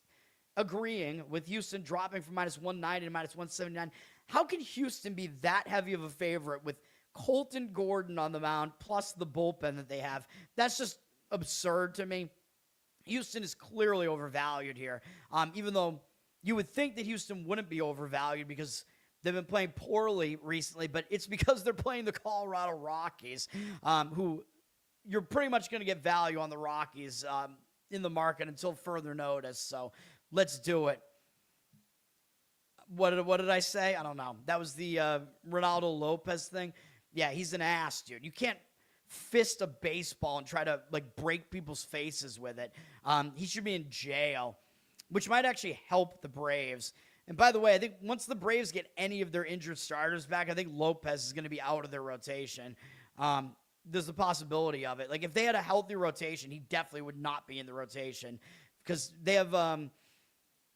agreeing with Houston dropping from minus 190 to minus 179. How can Houston be that heavy of a favorite with Colton Gordon on the mound, plus the bullpen that they have? That's just absurd to me. Houston is clearly overvalued here, even though you would think that Houston wouldn't be overvalued because they've been playing poorly recently, but it's because they're playing the Colorado Rockies, who you're pretty much going to get value on the Rockies in the market until further notice, so let's do it. What did I say? I don't know. That was the Ronaldo Lopez thing. Yeah, he's an ass, dude. You can't fist a baseball and try to, like, break people's faces with it. He should be in jail, which might actually help the Braves. And by the way, I think once the Braves get any of their injured starters back, I think Lopez is going to be out of their rotation. There's a possibility of it. Like, if they had a healthy rotation, he definitely would not be in the rotation because they have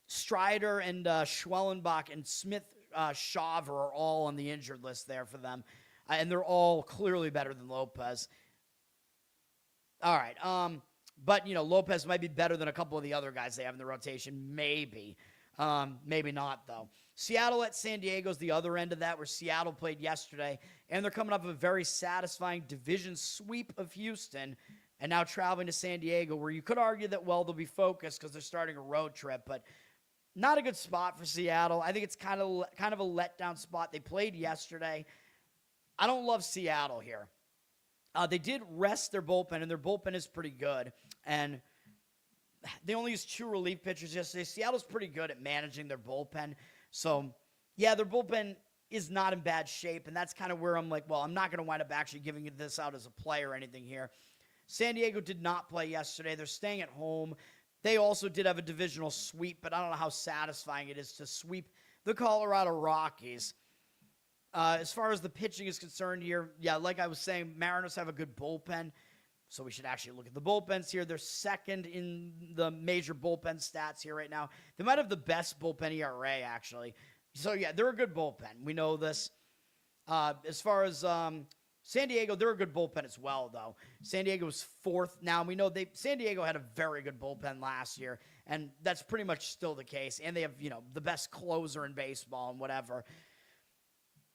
Strider and Schwellenbach and Smith-Shaver are all on the injured list there for them. And they're all clearly better than Lopez. All right. But, you know, Lopez might be better than a couple of the other guys they have in the rotation. Maybe. Maybe not, though. Seattle at San Diego's the other end of that, where Seattle played yesterday. And they're coming off of a very satisfying division sweep of Houston. And now traveling to San Diego, where you could argue that, well, they'll be focused because they're starting a road trip. But not a good spot for Seattle. I think it's kind of a letdown spot. They played yesterday. I don't love Seattle here. They did rest their bullpen, and their bullpen is pretty good. And they only used 2 relief pitchers yesterday. Seattle's pretty good at managing their bullpen. So, yeah, their bullpen is not in bad shape, and that's kind of where I'm like, well, I'm not going to wind up actually giving this out as a play or anything here. San Diego did not play yesterday. They're staying at home. They also did have a divisional sweep, but I don't know how satisfying it is to sweep the Colorado Rockies. As far as the pitching is concerned here, yeah, like I was saying, Mariners have a good bullpen, so we should actually look at the bullpens here. They're second in the major bullpen stats here right now. They might have the best bullpen ERA, actually. So, yeah, they're a good bullpen. We know this. As far as San Diego, they're a good bullpen as well, though. San Diego was 4th. Now, we know San Diego had a very good bullpen last year, and that's pretty much still the case. And they have, the best closer in baseball and whatever.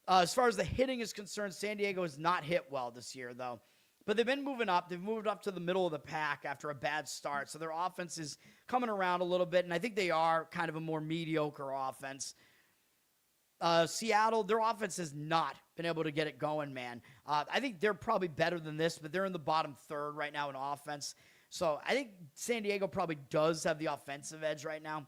As far as the hitting is concerned, San Diego has not hit well this year, though. But they've been moving up. They've moved up to the middle of the pack after a bad start. So their offense is coming around a little bit, and I think they are kind of a more mediocre offense. Seattle, their offense has not been able to get it going, man. I think they're probably better than this, but they're in the bottom third right now in offense. So I think San Diego probably does have the offensive edge right now.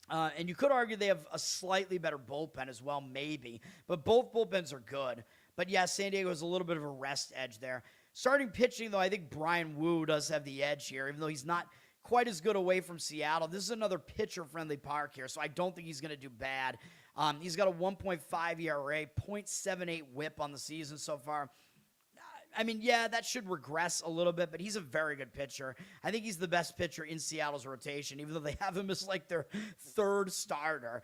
And you could argue they have a slightly better bullpen as well, maybe. But both bullpens are good. But, yeah, San Diego has a little bit of a rest edge there. Starting pitching, though, I think Brian Wu does have the edge here, even though he's not quite as good away from Seattle. This is another pitcher-friendly park here, so I don't think he's going to do bad. He's got a 1.5 ERA, 0.78 whip on the season so far. I mean, yeah, that should regress a little bit, but he's a very good pitcher. I think he's the best pitcher in Seattle's rotation, even though they have him as like their 3rd starter.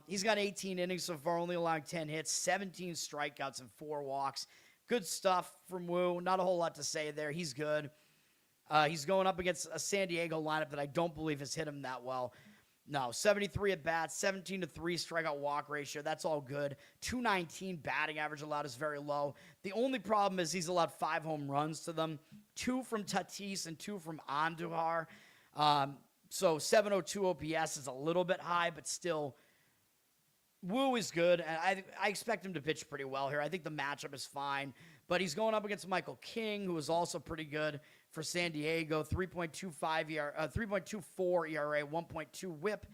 He's got 18 innings so far, only allowing 10 hits, 17 strikeouts, and 4 walks. Good stuff from Wu. Not a whole lot to say there. He's good. He's going up against a San Diego lineup that I don't believe has hit him that well. No, 73 at bats, 17-3 strikeout walk ratio. That's all good. 219 batting average allowed is very low. The only problem is he's allowed 5 home runs to them, 2 from Tatis and 2 from Andujar. So 702 OPS is a little bit high, but still, Wu is good, and I expect him to pitch pretty well here. I think the matchup is fine, but he's going up against Michael King, who is also pretty good for San Diego, 3.24 ERA, 1.2 whip.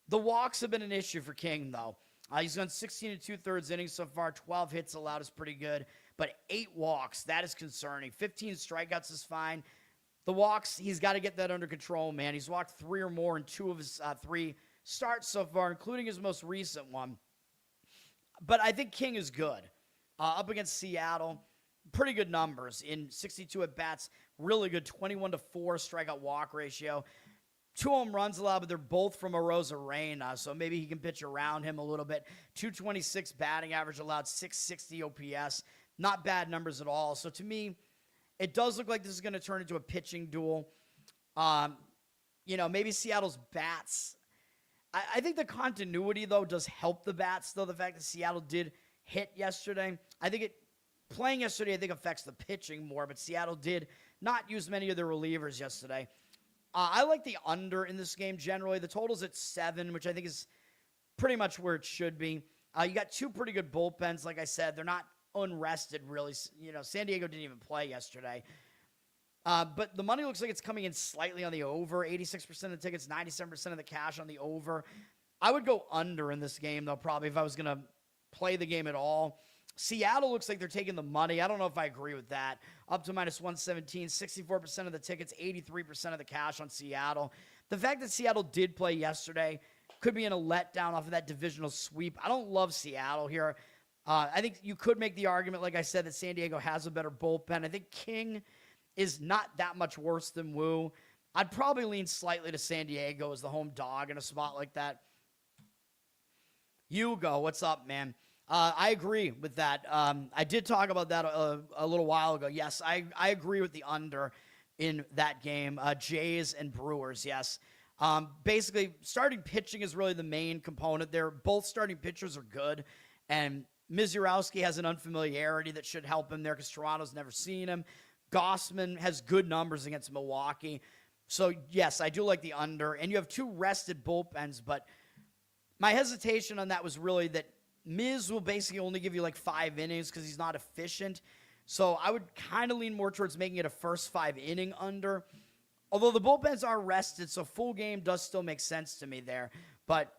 The walks have been an issue for King, though. He's gone 16 2/3 innings so far, 12 hits allowed is pretty good, but 8 walks, that is concerning. 15 strikeouts is fine. The walks, he's got to get that under control, man. He's walked 3 or more in 2 of his 3 starts so far, including his most recent one. But I think King is good. Up against Seattle, pretty good numbers in 62 at-bats, really good 21-4 strikeout walk ratio. 2 home runs allowed, but they're both from Arozarena, so maybe he can pitch around him a little bit. 226 batting average allowed, 660 OPS. Not bad numbers at all. So to me, it does look like this is going to turn into a pitching duel. Maybe Seattle's bats. I think the continuity, though, does help the bats, though, the fact that Seattle did hit yesterday. Playing yesterday, I think, affects the pitching more, but Seattle did not use many of their relievers yesterday. I like the under in this game generally. The total's at 7, which I think is pretty much where it should be. You got 2 pretty good bullpens, like I said. They're not unrested, really. San Diego didn't even play yesterday. But the money looks like it's coming in slightly on the over. 86% of the tickets, 97% of the cash on the over. I would go under in this game, though, probably if I was going to play the game at all. Seattle looks like they're taking the money. I don't know if I agree with that. Up to -117, 64% of the tickets, 83% of the cash on Seattle. The fact that Seattle did play yesterday could be in a letdown off of that divisional sweep. I don't love Seattle here. I think you could make the argument, like I said, that San Diego has a better bullpen. I think King is not that much worse than Wu. I'd probably lean slightly to San Diego as the home dog in a spot like that. Hugo, what's up, man? I agree with that. I did talk about that a little while ago. Yes, I agree with the under in that game. Jays and Brewers, yes. Basically, starting pitching is really the main component there. Both starting pitchers are good, and Misiorowski has an unfamiliarity that should help him there because Toronto's never seen him. Gausman has good numbers against Milwaukee. So, yes, I do like the under. And you have 2 rested bullpens, but my hesitation on that was really that Miz will basically only give you like 5 innings because he's not efficient. So I would kind of lean more towards making it a first 5 inning under. Although the bullpens are rested, so full game does still make sense to me there. But,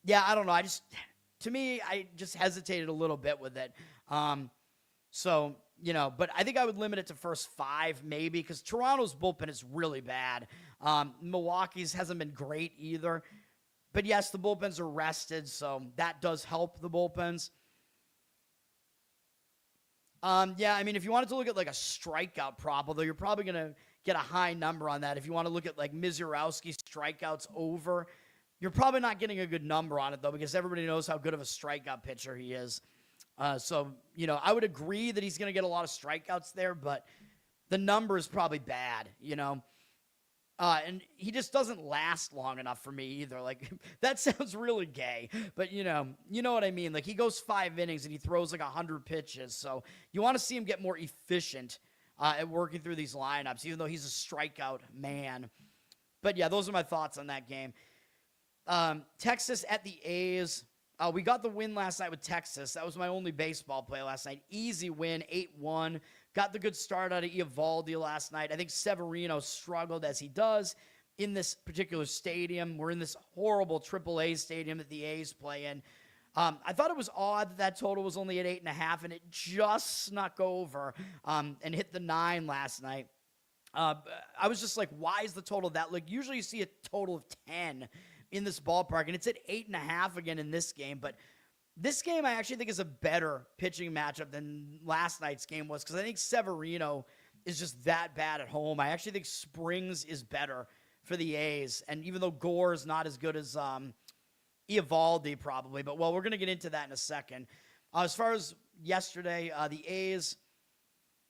yeah, I don't know. I just hesitated a little bit with it. So, but I think I would limit it to first 5 maybe because Toronto's bullpen is really bad. Milwaukee's hasn't been great either. But, yes, the bullpens are rested, so that does help the bullpens. Yeah, I mean, if you wanted to look at, like, a strikeout prop, although you're probably going to get a high number on that. If you want to look at, like, Misiorowski strikeouts over, you're probably not getting a good number on it, though, because everybody knows how good of a strikeout pitcher he is. So, I would agree that he's going to get a lot of strikeouts there, but the number is probably bad, and he just doesn't last long enough for me either. Like, that sounds really gay, but you know what I mean? Like, he goes 5 innings and he throws like 100 pitches. So you want to see him get more efficient at working through these lineups, even though he's a strikeout man. But yeah, those are my thoughts on that game. Texas at the A's. We got the win last night with Texas. That was my only baseball play last night. Easy win, 8-1. Got the good start out of Eovaldi last night. I think Severino struggled as he does in this particular stadium. We're in this horrible AAA stadium that the A's play in. I thought it was odd that total was only at 8.5, and it just snuck over and hit the 9 last night. I was just like, why is the total that? Like, usually you see a total of 10 in this ballpark, and it's at 8.5 again in this game. But this game I actually think is a better pitching matchup than last night's game was, because I think Severino is just that bad at home. I actually think Springs is better for the A's, and even though Gore is not as good as Eovaldi probably, but we're going to get into that in a second. As far as yesterday, the A's,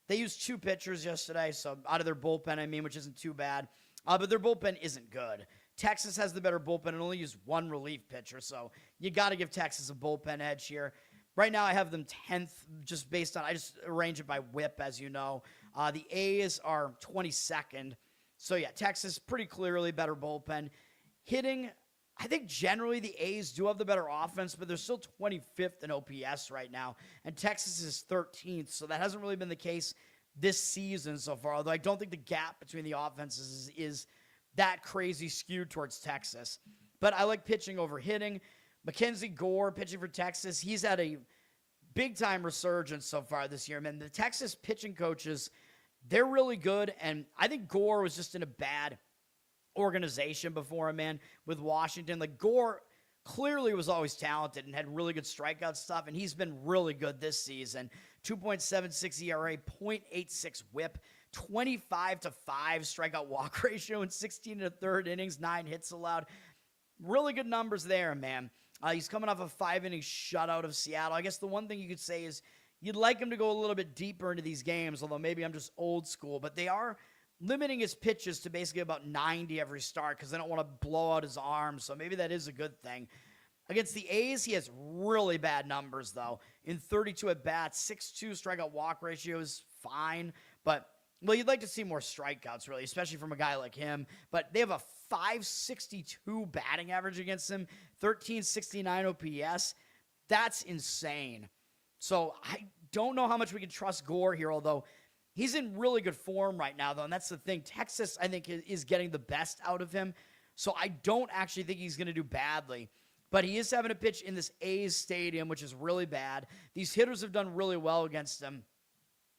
they used 2 pitchers yesterday, so out of their bullpen, which isn't too bad, but their bullpen isn't good. Texas has the better bullpen and only used 1 relief pitcher, so you got to give Texas a bullpen edge here. Right now I have them 10th just based on, I just arrange it by whip, as you know. The A's are 22nd, so yeah, Texas pretty clearly better bullpen. Hitting, I think generally the A's do have the better offense, but they're still 25th in OPS right now, and Texas is 13th, so that hasn't really been the case this season so far, although I don't think the gap between the offenses is that crazy skewed towards Texas. But I like pitching over hitting. Mackenzie Gore pitching for Texas. He's had a big-time resurgence so far this year. Man, the Texas pitching coaches, they're really good, and I think Gore was just in a bad organization before him, man, with Washington. Like, Gore clearly was always talented and had really good strikeout stuff, and he's been really good this season. 2.76 ERA, 0.86 whip, 25-5 strikeout walk ratio in 16 1/3 innings, 9 hits allowed. Really good numbers there, man. He's coming off a 5-inning shutout of Seattle. I guess the one thing you could say is you'd like him to go a little bit deeper into these games, although maybe I'm just old school, but they are limiting his pitches to basically about 90 every start because they don't want to blow out his arm, so maybe that is a good thing. Against the A's, he has really bad numbers, though. In 32 at-bats, 6.2 strikeout walk ratio is fine, but you'd like to see more strikeouts, really, especially from a guy like him. But they have a 562 batting average against him, 1369 OPS. That's insane. So I don't know how much we can trust Gore here, although he's in really good form right now, though, and that's the thing. Texas, I think, is getting the best out of him, so I don't actually think he's going to do badly. But he is having a pitch in this A's stadium, which is really bad. These hitters have done really well against him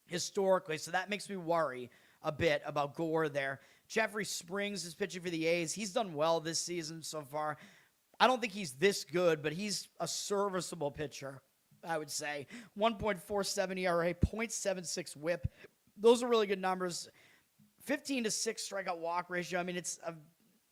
historically, so that makes me worry a bit about Gore there. Jeffrey Springs is pitching for the A's. He's done well this season so far. I don't think he's this good, but he's a serviceable pitcher, I would say. 1.47 ERA, 0.76 whip. Those are really good numbers. 15-6 strikeout walk ratio.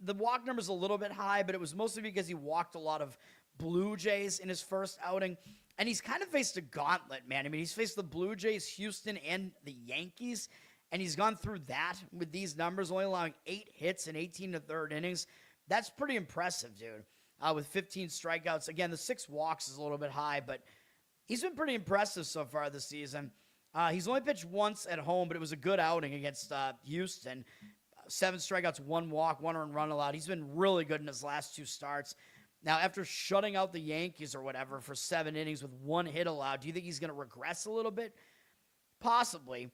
The walk number's a little bit high, but it was mostly because he walked a lot of Blue Jays in his first outing. And he's kind of faced a gauntlet, man. He's faced the Blue Jays, Houston, and the Yankees. And he's gone through that with these numbers, only allowing 8 hits in 18 1/3 innings. That's pretty impressive, dude. With 15 strikeouts. Again, the 6 walks is a little bit high, but he's been pretty impressive so far this season. He's only pitched once at home, but it was a good outing against Houston. 7 strikeouts, 1 walk, 1 earned run allowed. He's been really good in his last 2 starts. Now, after shutting out the Yankees or whatever for 7 innings with 1 hit allowed, do you think he's going to regress a little bit? Possibly.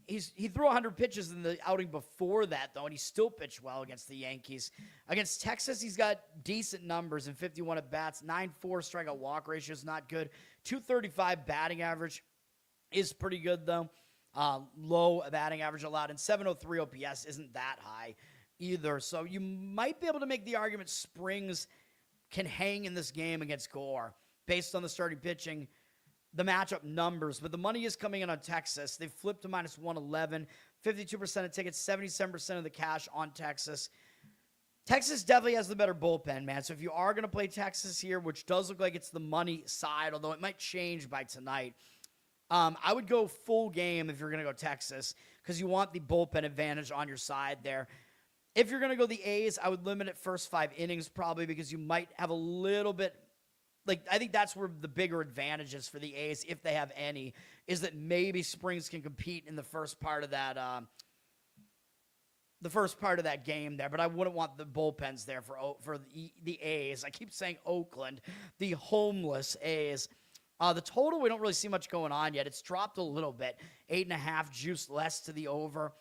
He threw 100 pitches in the outing before that, though, and he still pitched well against the Yankees. Against Texas, he's got decent numbers in 51 at-bats. 9.4 strikeout walk ratio is not good. 235 batting average is pretty good, though. Low batting average allowed, and 703 OPS isn't that high either. So you might be able to make the argument Springs can hang in this game against Gore based on the starting pitching, the matchup numbers, but the money is coming in on Texas. They've flipped to minus 111, 52% of tickets, 77% of the cash on Texas. Texas definitely has the better bullpen, man. So if you are going to play Texas here, which does look like it's the money side, although it might change by tonight, I would go full game if you're going to go Texas because you want the bullpen advantage on your side there. If you're going to go the A's, I would limit it first 5 innings probably because you might have a little bit. I think that's where the bigger advantage is for the A's, if they have any, is that maybe Springs can compete in the first part of that game there. But I wouldn't want the bullpens there for the A's. I keep saying Oakland, the homeless A's. The total, we don't really see much going on yet. It's dropped a little bit, 8.5 juice less to the over.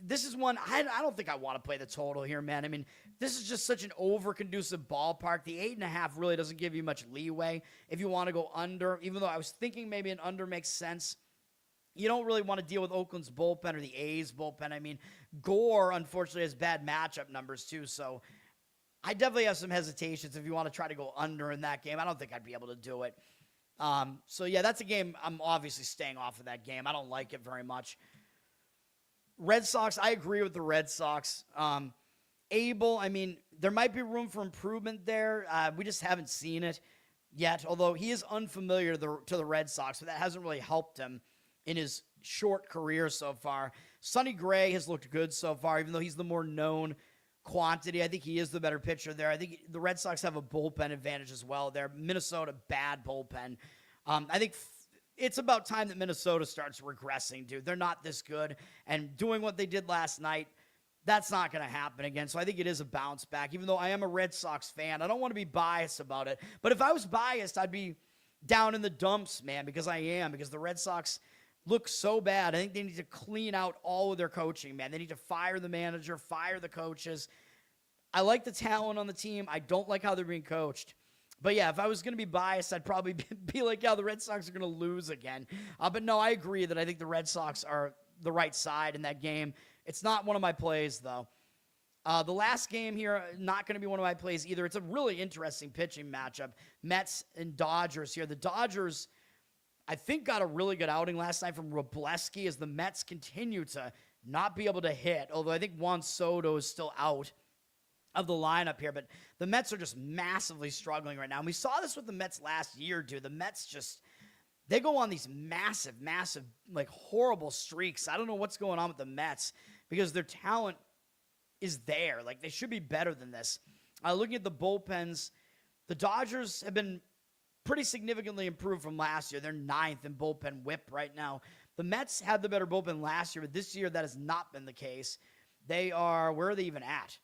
This is one, I don't think I want to play the total here, man. I mean, this is just such an over-conducive ballpark. The 8.5 really doesn't give you much leeway if you want to go under, even though I was thinking maybe an under makes sense. You don't really want to deal with Oakland's bullpen or the A's bullpen. I mean, Gore, unfortunately, has bad matchup numbers, too, so I definitely have some hesitations if you want to try to go under in that game. I don't think I'd be able to do it. So, yeah, that's a game I'm obviously staying off of that game. I don't like it very much. Red Sox, I agree with the Red Sox. Abel, I mean, there might be room for improvement there. We just haven't seen it yet, although he is unfamiliar to the Red Sox, so that hasn't really helped him in his short career so far. Sonny Gray has looked good so far, even though he's the more known quantity. I think he is the better pitcher there. I think the Red Sox have a bullpen advantage as well there. Minnesota, bad bullpen. I think it's about time that Minnesota starts regressing, dude. They're not this good, and doing what they did last night, that's not going to happen again. So I think it is a bounce back, even though I am a Red Sox fan. I don't want to be biased about it, but if I was biased, I'd be down in the dumps, man, because I am, because the Red Sox look so bad. I think they need to clean out all of their coaching, man. They need to fire the manager, fire the coaches. I like the talent on the team. I don't like how they're being coached. But yeah, if I was going to be biased, I'd probably be like, yeah, the Red Sox are going to lose again. But no, I agree that I think the Red Sox are the right side in that game. It's not one of my plays, though. The last game here, not going to be one of my plays either. It's a really interesting pitching matchup. Mets and Dodgers here. The Dodgers, I think, got a really good outing last night from Robleski as the Mets continue to not be able to hit, although I think Juan Soto is still out of the lineup here, but the Mets are just massively struggling right now. And we saw this with the Mets last year, dude. The Mets just, they go on these massive, like horrible streaks. I don't know what's going on with the Mets because their talent is there. Like they should be better than this. Looking at the bullpens, the Dodgers have been pretty significantly improved from last year. They're 9th in bullpen whip right now. The Mets had the better bullpen last year, but this year that has not been the case. They are, where are they even at?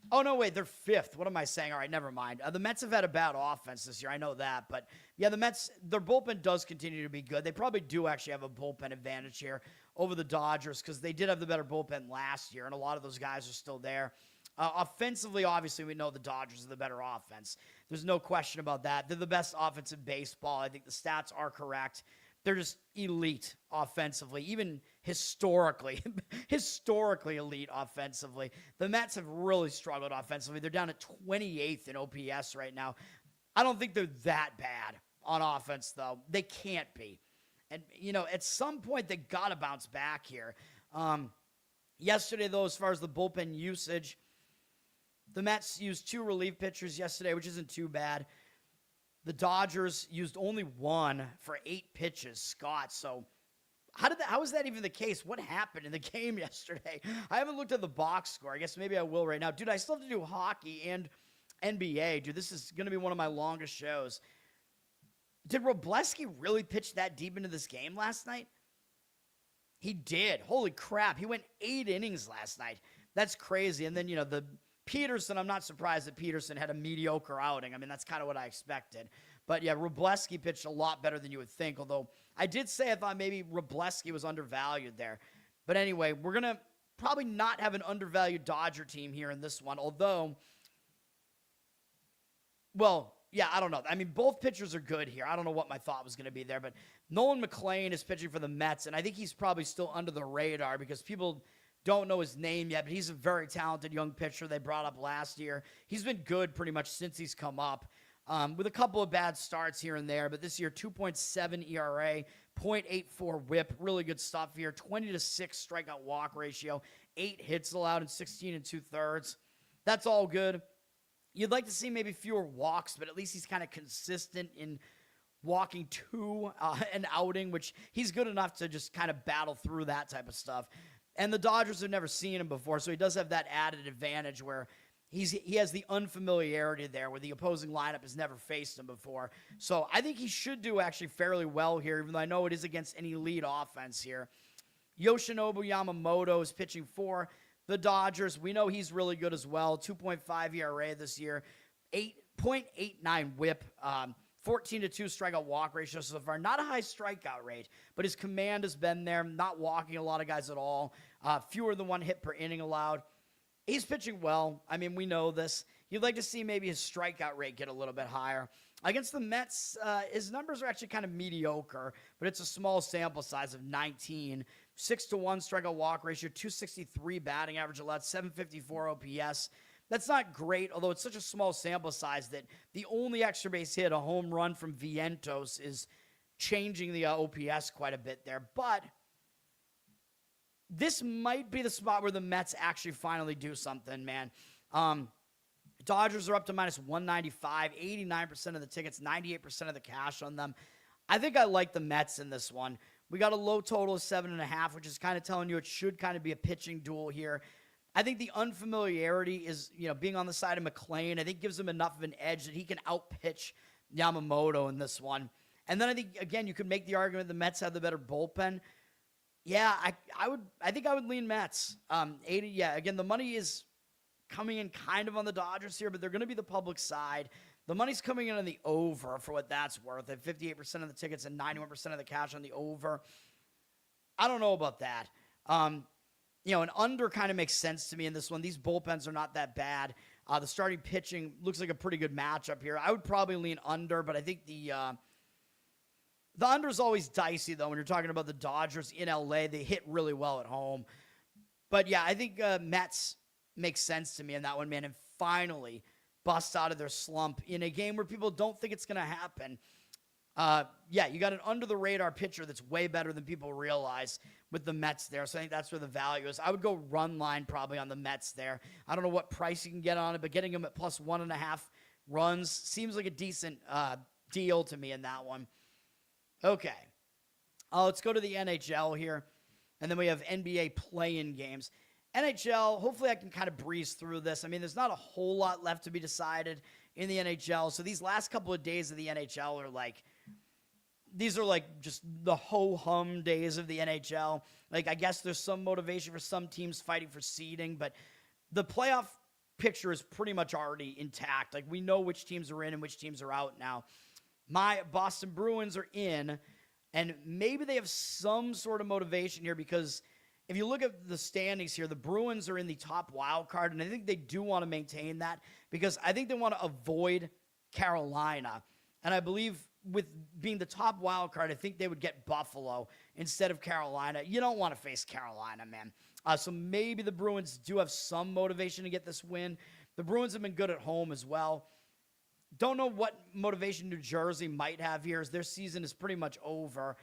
Oh, no, wait, they're 5th. What am I saying? All right, never mind. The Mets have had a bad offense this year. I know that. But, yeah, the Mets, their bullpen does continue to be good. They probably do actually have a bullpen advantage here over the Dodgers because they did have the better bullpen last year, and a lot of those guys are still there. Offensively, obviously, we know the Dodgers are the better offense. There's no question about that. They're the best offense in baseball. I think the stats are correct. They're just elite offensively, even historically elite offensively. The Mets have really struggled offensively. They're down at 28th in OPS right now. I don't think they're that bad on offense, though. They can't be. And, you know, at some point, they got to bounce back here. Yesterday, though, as far as the bullpen usage, the Mets used 2 relief pitchers yesterday, which isn't too bad. The Dodgers used only 1 for 8 pitches, Scott. So how is that even the case? What happened in the game yesterday? I haven't looked at the box score. I guess maybe I will right now. Dude, I still have to do hockey and NBA. Dude, this is going to be one of my longest shows. Did Robleski really pitch that deep into this game last night? He did. Holy crap. He went 8 innings last night. That's crazy. And then, you know, the Peterson, I'm not surprised that Peterson had a mediocre outing. I mean, that's kind of what I expected. But yeah, Wroblewski pitched a lot better than you would think, although I did say I thought maybe Wroblewski was undervalued there. But anyway, we're going to probably not have an undervalued Dodger team here in this one, although, well, yeah, I don't know. I mean, both pitchers are good here. I don't know what my thought was going to be there, but Nolan McClain is pitching for the Mets, and I think he's probably still under the radar because people don't know his name yet, but he's a very talented young pitcher they brought up last year. He's been good pretty much since he's come up, with a couple of bad starts here and there, but this year, 2.7 ERA, 0.84 whip, really good stuff here, 20-6 strikeout walk ratio, 8 hits allowed in 16 2/3. That's all good. You'd like to see maybe fewer walks, but at least he's kind of consistent in walking to an outing, which he's good enough to just kind of battle through that type of stuff. And the Dodgers have never seen him before, so he does have that added advantage where he has the unfamiliarity there where the opposing lineup has never faced him before. So I think he should do actually fairly well here, even though I know it is against an elite offense here. Yoshinobu Yamamoto is pitching for the Dodgers. We know he's really good as well. 2.5 ERA this year, 8.89 whip, 14-2 strikeout walk ratio so far. Not a high strikeout rate, but his command has been there, not walking a lot of guys at all. Fewer than 1 hit per inning allowed. He's pitching well. I mean, we know this. You'd like to see maybe his strikeout rate get a little bit higher. Against the Mets, his numbers are actually kind of mediocre, but it's a small sample size of 19. 6-1 strikeout walk ratio, 263 batting average allowed, 754 OPS. That's not great, although it's such a small sample size that the only extra base hit, a home run from Vientos, is changing the OPS quite a bit there. But this might be the spot where the Mets actually finally do something, man. Dodgers are up to minus 195, 89% of the tickets, 98% of the cash on them. I think I like the Mets in this one. We got a low total of 7.5, which is kind of telling you it should kind of be a pitching duel here. I think the unfamiliarity is, being on the side of McClain, I think gives him enough of an edge that he can outpitch Yamamoto in this one. And then I think, again, you could make the argument the Mets have the better bullpen. Yeah, I think I would lean Mets. 80, yeah, again, the money is coming in kind of on the Dodgers here, but they're going to be the public side. The money's coming in on the over for what that's worth at 58% of the tickets and 91% of the cash on the over. I don't know about that. An under kind of makes sense to me in this one. These bullpens are not that bad. The starting pitching looks like a pretty good matchup here. I would probably lean under, but I think the under is always dicey, though, when you're talking about the Dodgers in LA. They hit really well at home. But, yeah, I think Mets makes sense to me in that one, man. And finally bust out of their slump in a game where people don't think it's going to happen. You got an under-the-radar pitcher that's way better than people realize with the Mets there. So I think that's where the value is. I would go run line probably on the Mets there. I don't know what price you can get on it, but getting them at plus 1.5 runs seems like a decent deal to me in that one. Okay. Let's go to the NHL here. And then we have NBA play-in games. NHL, hopefully I can kind of breeze through this. I mean, there's not a whole lot left to be decided in the NHL. So these last couple of days of the NHL are these are just the ho-hum days of the NHL. I guess there's some motivation for some teams fighting for seeding, but the playoff picture is pretty much already intact. We know which teams are in and which teams are out now. My Boston Bruins are in, and maybe they have some sort of motivation here because if you look at the standings here, the Bruins are in the top wild card, and I think they do want to maintain that because I think they want to avoid Carolina. And I believe with being the top wild card, I think they would get Buffalo instead of Carolina. You don't want to face Carolina, man. So maybe the Bruins do have some motivation to get this win. The Bruins have been good at home as well. Don't know what motivation New Jersey might have here, as their season is pretty much over.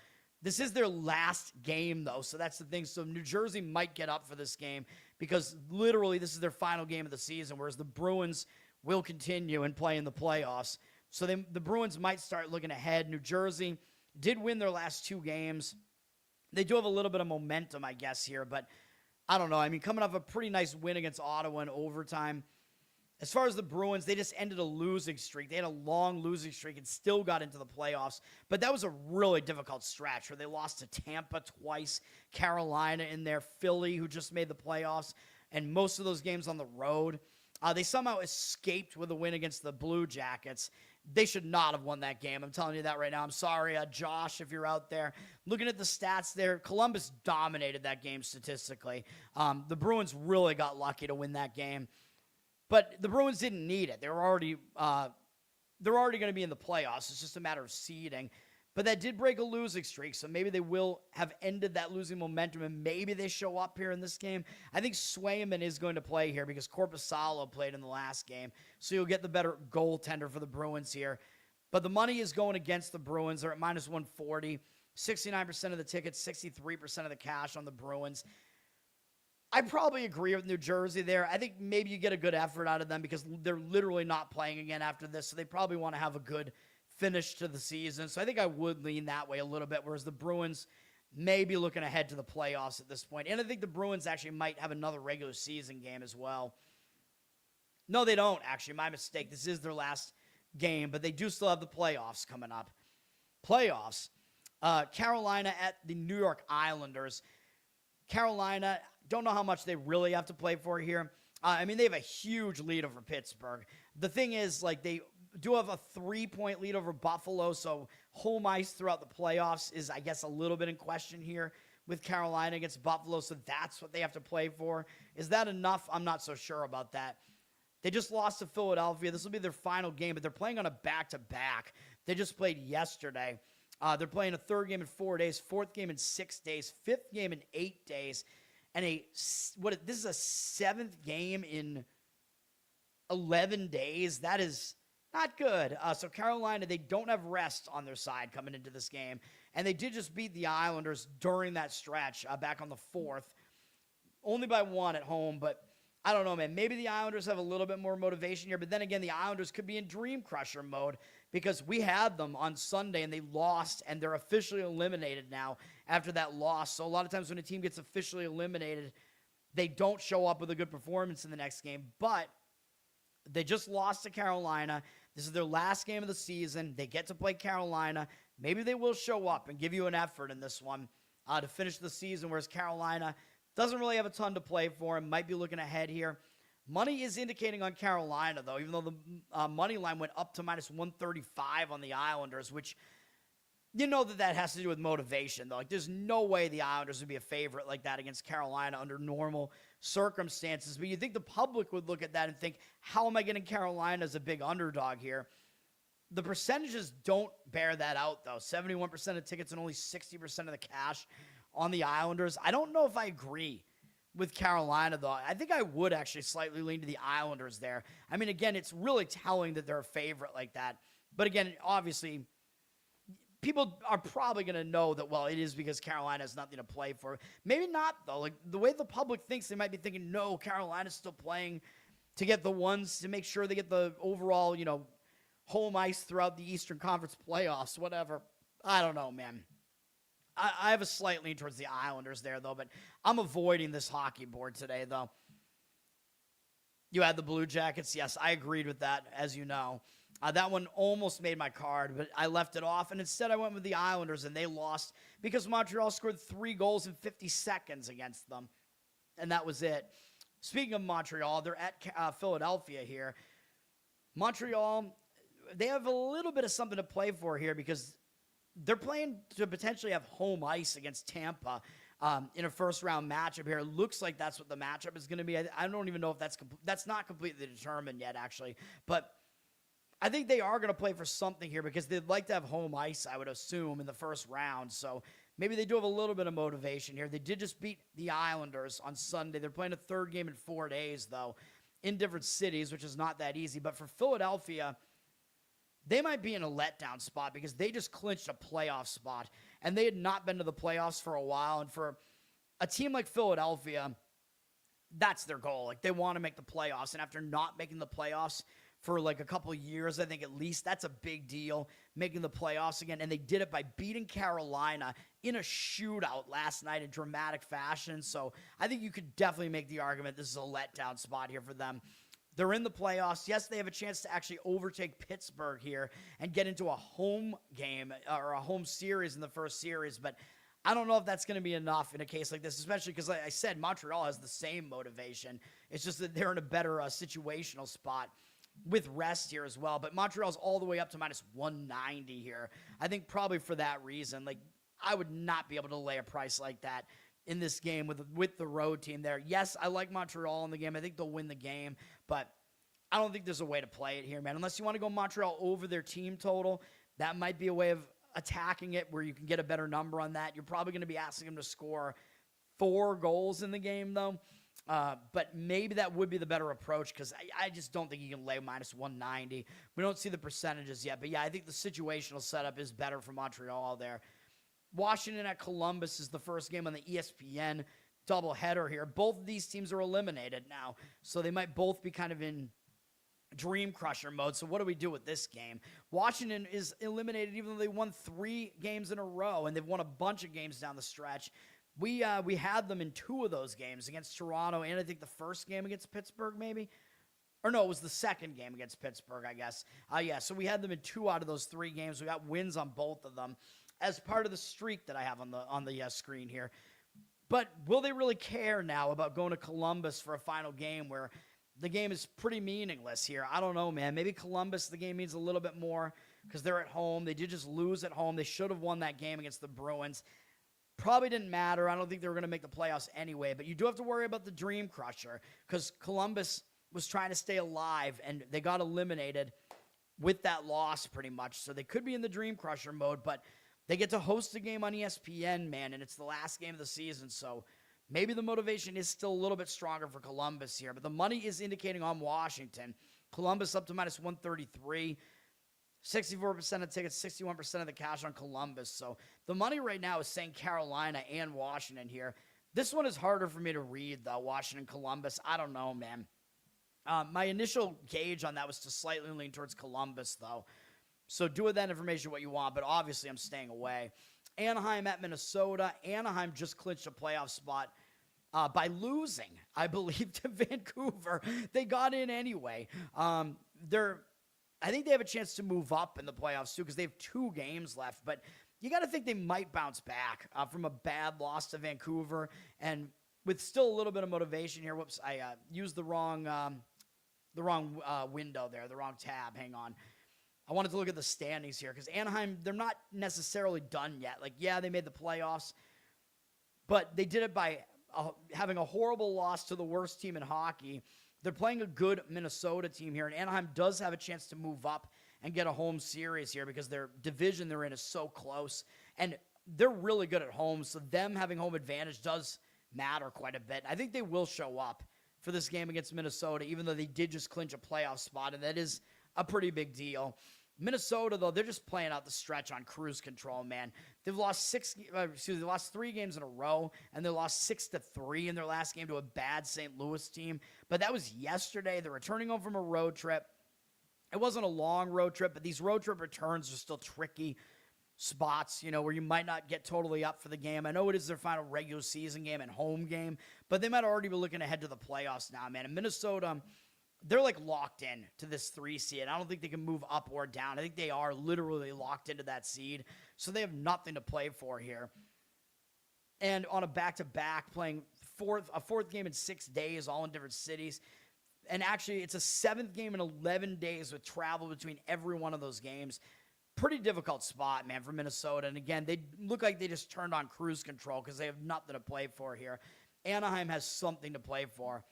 This is their last game, though, so that's the thing. So New Jersey might get up for this game because literally this is their final game of the season, whereas the Bruins will continue and play in the playoffs. So the Bruins might start looking ahead. New Jersey did win their last 2 games. They do have a little bit of momentum, I guess, here, but I don't know. I mean, coming off a pretty nice win against Ottawa in overtime. As far as the Bruins, they just ended a losing streak. They had a long losing streak and still got into the playoffs. But that was a really difficult stretch where they lost to Tampa twice, Carolina in there, Philly, who just made the playoffs, and most of those games on the road. They somehow escaped with a win against the Blue Jackets. They should not have won that game. I'm telling you that right now. I'm sorry, Josh, if you're out there. Looking at the stats there, Columbus dominated that game statistically. The Bruins really got lucky to win that game. But the Bruins didn't need it. They're already going to be in the playoffs. It's just a matter of seeding. But that did break a losing streak, so maybe they will have ended that losing momentum, and maybe they show up here in this game. I think Swayman is going to play here because Korpisalo played in the last game, so you'll get the better goaltender for the Bruins here. But the money is going against the Bruins. They're at minus 140, 69% of the tickets, 63% of the cash on the Bruins. I probably agree with New Jersey there. I think maybe you get a good effort out of them because they're literally not playing again after this, so they probably want to have a good finish to the season. So I think I would lean that way a little bit, whereas the Bruins may be looking ahead to the playoffs at this point. And I think the Bruins actually might have another regular season game as well. No, they don't, actually. My mistake. This is their last game, but they do still have the playoffs coming up. Playoffs. Carolina at the New York Islanders. Carolina, don't know how much they really have to play for here. I mean, they have a huge lead over Pittsburgh. The thing is, like, they do have a 3-point lead over Buffalo, so home ice throughout the playoffs is, I guess, a little bit in question here with Carolina against Buffalo, so that's what they have to play for. Is that enough? I'm not so sure about that. They just lost to Philadelphia. This will be their final game, but they're playing on a back-to-back. They just played yesterday. They're playing a third game in 4 days, fourth game in 6 days, fifth game in 8 days, and this is a seventh game in 11 days. That is not good. So Carolina, they don't have rest on their side coming into this game. And they did just beat the Islanders during that stretch back on the 4th. Only by 1 at home, but I don't know, man. Maybe the Islanders have a little bit more motivation here. But then again, the Islanders could be in Dream Crusher mode because we had them on Sunday and they lost, and they're officially eliminated now after that loss. So a lot of times when a team gets officially eliminated, they don't show up with a good performance in the next game. But they just lost to Carolina. This is their last game of the season. They get to play Carolina. Maybe they will show up and give you an effort in this one to finish the season, whereas Carolina doesn't really have a ton to play for and might be looking ahead here. Money is indicating on Carolina, though, even though the money line went up to minus 135 on the Islanders, which you know that has to do with motivation, though. Like, there's no way the Islanders would be a favorite like that against Carolina under normal circumstances. But you think the public would look at that and think, how am I getting Carolina as a big underdog here? The percentages don't bear that out, though. 71% of tickets and only 60% of the cash on the Islanders. I don't know if I agree with Carolina, though. I think I would actually slightly lean to the Islanders there. I mean, again, it's really telling that they're a favorite like that. But again, obviously, people are probably going to know that, well, it is because Carolina has nothing to play for. Maybe not, though. Like, the way the public thinks, they might be thinking, no, Carolina's still playing to get the ones, to make sure they get the overall, home ice throughout the Eastern Conference playoffs, whatever. I don't know, man. I have a slight lean towards the Islanders there, though, but I'm avoiding this hockey board today, though. You had the Blue Jackets. Yes, I agreed with that, as you know. That one almost made my card, but I left it off, and instead I went with the Islanders, and they lost because Montreal scored 3 goals in 50 seconds against them, and that was it. Speaking of Montreal, they're at Philadelphia here. Montreal, they have a little bit of something to play for here because they're playing to potentially have home ice against Tampa in a first-round matchup here. It looks like that's what the matchup is going to be. I don't even know if that's not completely determined yet, actually, but I think they are going to play for something here because they'd like to have home ice, I would assume, in the first round. So maybe they do have a little bit of motivation here. They did just beat the Islanders on Sunday. They're playing a third game in 4 days, though, in different cities, which is not that easy. But for Philadelphia, they might be in a letdown spot because they just clinched a playoff spot, and they had not been to the playoffs for a while. And for a team like Philadelphia, that's their goal. Like, they want to make the playoffs, and after not making the playoffs for like a couple years, I think at least, that's a big deal, making the playoffs again. And they did it by beating Carolina in a shootout last night in dramatic fashion. So I think you could definitely make the argument this is a letdown spot here for them. They're in the playoffs. Yes, they have a chance to actually overtake Pittsburgh here and get into a home game or a home series in the first series, but I don't know if that's going to be enough in a case like this, especially because, like I said, Montreal has the same motivation. It's just that they're in a better situational spot with rest here as well. But Montreal's all the way up to minus 190 here. I think probably for that reason. Like, I would not be able to lay a price like that in this game with the road team there. Yes, I like Montreal in the game. I think they'll win the game, but I don't think there's a way to play it here, man. Unless you want to go Montreal over their team total, that might be a way of attacking it where you can get a better number on that. You're probably going to be asking them to score 4 goals in the game, though. But maybe that would be the better approach because I just don't think you can lay minus 190. We don't see the percentages yet. But, yeah, I think the situational setup is better for Montreal there. Washington at Columbus is the first game on the ESPN doubleheader here. Both of these teams are eliminated now, so they might both be kind of in dream crusher mode. So what do we do with this game? Washington is eliminated even though they won 3 games in a row, and they've won a bunch of games down the stretch. We had them in 2 of those games against Toronto, and I think the first game against Pittsburgh maybe. Or no, it was the second game against Pittsburgh, I guess. Yeah, so we had them in 2 out of those 3 games. We got wins on both of them as part of the streak that I have on the screen here. But will they really care now about going to Columbus for a final game where the game is pretty meaningless here? I don't know, man. Maybe Columbus, the game means a little bit more because they're at home. They did just lose at home. They should have won that game against the Bruins. Probably didn't matter. I don't think they were going to make the playoffs anyway. But you do have to worry about the dream crusher because Columbus was trying to stay alive, and they got eliminated with that loss pretty much. So they could be in the dream crusher mode, but they get to host a game on ESPN, man, and it's the last game of the season, so maybe the motivation is still a little bit stronger for Columbus here, but the money is indicating on Washington. Columbus up to minus 133, 64% of tickets, 61% of the cash on Columbus, so the money right now is saying Carolina and Washington here. This one is harder for me to read, though, Washington-Columbus. I don't know, man. My initial gauge on that was to slightly lean towards Columbus, though. So do with that information what you want, but obviously I'm staying away. Anaheim at Minnesota. Anaheim just clinched a playoff spot by losing, I believe, to Vancouver. They got in anyway. I think they have a chance to move up in the playoffs, too, because they have 2 games left. But you got to think they might bounce back from a bad loss to Vancouver. And with still a little bit of motivation here. Whoops, I used the wrong window there, the wrong tab. Hang on. I wanted to look at the standings here because Anaheim, they're not necessarily done yet. Like, yeah, they made the playoffs, but they did it by having a horrible loss to the worst team in hockey. They're playing a good Minnesota team here, and Anaheim does have a chance to move up and get a home series here because their division they're in is so close, and they're really good at home, so them having home advantage does matter quite a bit. I think they will show up for this game against Minnesota, even though they did just clinch a playoff spot, and that is a pretty big deal. Minnesota, though, they're just playing out the stretch on cruise control, man. They've lost 3 games in a row, and they lost 6-3 in their last game to a bad St. Louis team. But that was yesterday. They're returning home from a road trip. It wasn't a long road trip, but these road trip returns are still tricky spots, where you might not get totally up for the game. I know it is their final regular season game and home game, but they might already be looking ahead to the playoffs now, man. And Minnesota, they're like locked in to this 3 seed. I don't think they can move up or down. I think they are literally locked into that seed. So they have nothing to play for here. And on a back-to-back, playing a fourth game in 6 days, all in different cities. And actually, it's a 7th game in 11 days with travel between every one of those games. Pretty difficult spot, man, for Minnesota. And again, they look like they just turned on cruise control because they have nothing to play for here. Anaheim has something to play for.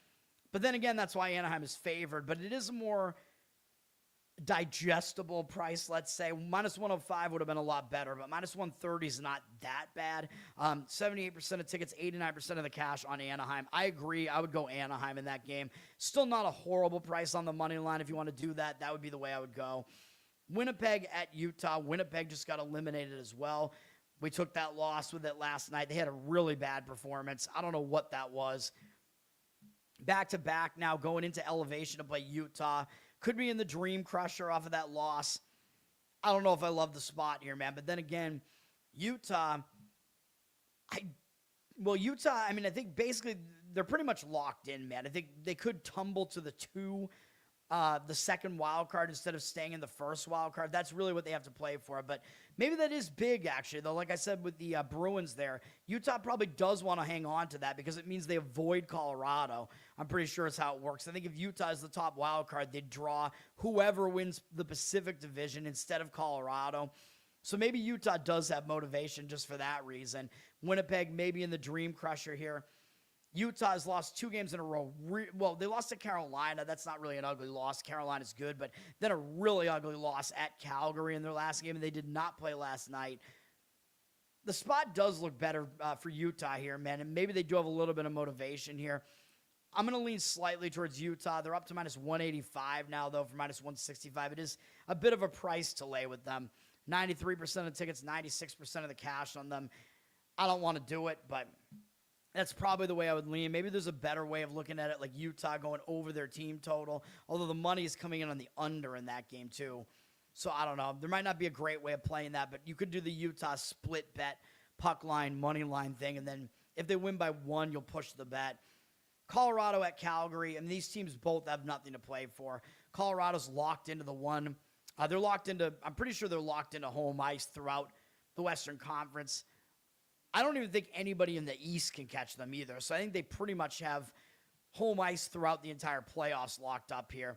But then again, that's why Anaheim is favored. But it is a more digestible price, let's say. Minus 105 would have been a lot better, but minus 130 is not that bad. 78% of tickets, 89% of the cash on Anaheim. I agree. I would go Anaheim in that game. Still not a horrible price on the money line. If you want to do that, that would be the way I would go. Winnipeg at Utah. Winnipeg just got eliminated as well. We took that loss with it last night. They had a really bad performance. I don't know what that was. Back-to-back now going into elevation to play Utah. Could be in the dream crusher off of that loss. I don't know if I love the spot here, man. But then again, Utah, I think basically they're pretty much locked in, man. I think they could tumble to the 2 the second wild card instead of staying in the first wild card. That's really what they have to play for. But maybe that is big, actually, though. Like I said with the Bruins there, Utah probably does want to hang on to that because it means they avoid Colorado. I'm pretty sure it's how it works. I think if Utah is the top wild card, they'd draw whoever wins the Pacific Division instead of Colorado. So maybe Utah does have motivation just for that reason. Winnipeg maybe in the dream crusher here. Utah has lost 2 games in a row. Well, they lost to Carolina. That's not really an ugly loss. Carolina's good, but then a really ugly loss at Calgary in their last game, and they did not play last night. The spot does look better for Utah here, man, and maybe they do have a little bit of motivation here. I'm going to lean slightly towards Utah. They're up to minus 185 now, though, for minus 165. It is a bit of a price to lay with them. 93% of tickets, 96% of the cash on them. I don't want to do it, but that's probably the way I would lean. Maybe there's a better way of looking at it, like Utah going over their team total, although the money is coming in on the under in that game too. So I don't know. There might not be a great way of playing that, but you could do the Utah split bet, puck line, money line thing, and then if they win by 1, you'll push the bet. Colorado at Calgary, and these teams both have nothing to play for. Colorado's locked into the 1. They're locked into, I'm pretty sure they're locked into home ice throughout the Western Conference. I don't even think anybody in the East can catch them either. So I think they pretty much have home ice throughout the entire playoffs locked up here.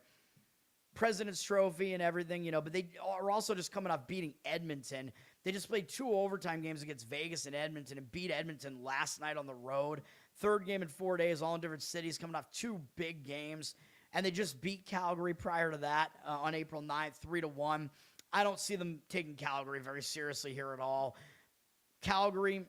President's Trophy and everything, but they are also just coming off beating Edmonton. They just played 2 overtime games against Vegas and Edmonton and beat Edmonton last night on the road. 3rd game in 4 days, all in different cities, coming off 2 big games. And they just beat Calgary prior to that on April 9th, 3-1. I don't see them taking Calgary very seriously here at all. Calgary,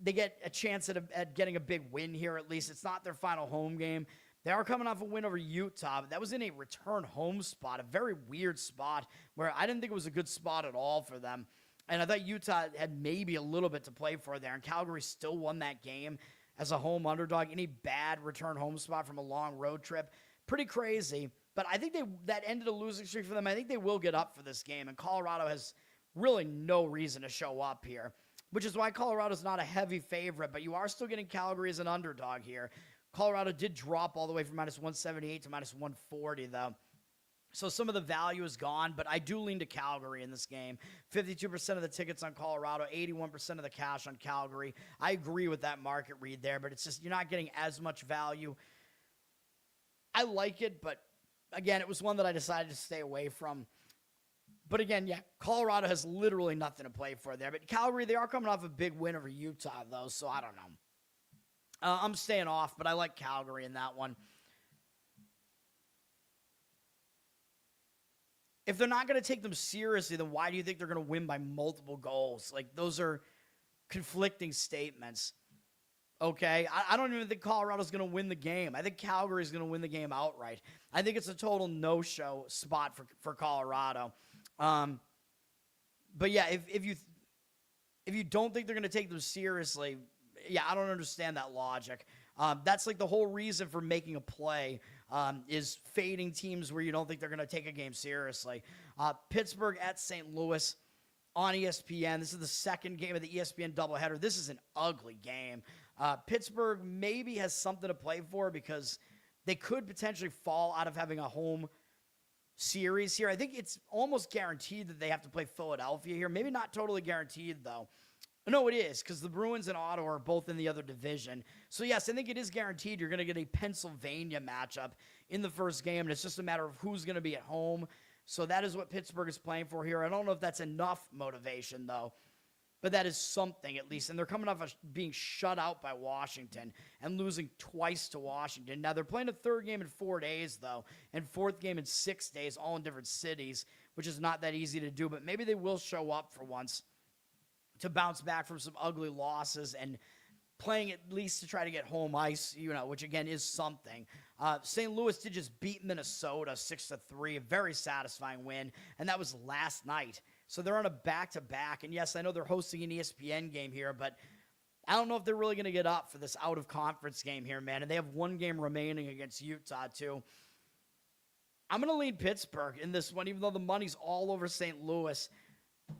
they get a chance at getting a big win here at least. It's not their final home game. They are coming off a win over Utah, but that was in a return home spot, a very weird spot where I didn't think it was a good spot at all for them. And I thought Utah had maybe a little bit to play for there, and Calgary still won that game as a home underdog in a bad return home spot from a long road trip. Pretty crazy, but I think that ended a losing streak for them. I think they will get up for this game, and Colorado has really no reason to show up here, which is why Colorado's not a heavy favorite, but you are still getting Calgary as an underdog here. Colorado did drop all the way from minus 178 to minus 140, though. So some of the value is gone, but I do lean to Calgary in this game. 52% of the tickets on Colorado, 81% of the cash on Calgary. I agree with that market read there, but it's just you're not getting as much value. I like it, but again, it was one that I decided to stay away from. But again, yeah, Colorado has literally nothing to play for there. But Calgary, they are coming off a big win over Utah, though, so I don't know. I'm staying off, but I like Calgary in that one. If they're not going to take them seriously, then why do you think they're going to win by multiple goals? Like, those are conflicting statements. Okay, I don't even think Colorado's going to win the game. I think Calgary's going to win the game outright. I think it's a total no-show spot for Colorado. But yeah, if you don't think they're going to take them seriously, yeah, I don't understand that logic. That's like the whole reason for making a play is fading teams where you don't think they're going to take a game seriously. Pittsburgh at St. Louis on ESPN. This is the second game of the ESPN doubleheader. This is an ugly game. Pittsburgh maybe has something to play for because they could potentially fall out of having a home series here. I think it's almost guaranteed that they have to play Philadelphia here. Maybe not totally guaranteed, though. No, it is, because the Bruins and Ottawa are both in the other division. So, yes, I think it is guaranteed you're going to get a Pennsylvania matchup in the first game, and it's just a matter of who's going to be at home. So that is what Pittsburgh is playing for here. I don't know if that's enough motivation, though, but that is something at least. And they're coming off of being shut out by Washington and losing twice to Washington. Now, they're playing a 3rd game in 4 days, though, and 4th game in 6 days, all in different cities, which is not that easy to do, but maybe they will show up for once to bounce back from some ugly losses and playing at least to try to get home ice, which again is something. St. Louis did just beat Minnesota 6-3, a very satisfying win, and that was last night. So they're on a back-to-back, and yes, I know they're hosting an ESPN game here, but I don't know if they're really going to get up for this out-of-conference game here, man, and they have 1 game remaining against Utah, too. I'm going to lean Pittsburgh in this one, even though the money's all over St. Louis.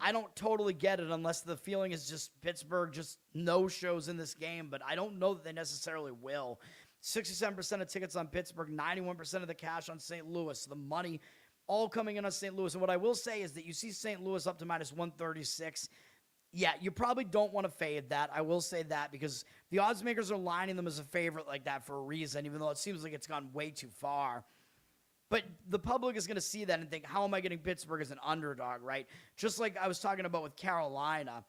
I don't totally get it unless the feeling is just Pittsburgh just no shows in this game, but I don't know that they necessarily will. 67% of tickets on Pittsburgh, 91% of the cash on St. Louis. The money all coming in on St. Louis. And what I will say is that you see St. Louis up to minus 136. Yeah, you probably don't want to fade that. I will say that because the odds makers are lining them as a favorite like that for a reason, even though it seems like it's gone way too far. But the public is going to see that and think, how am I getting Pittsburgh as an underdog, right? Just like I was talking about with Carolina.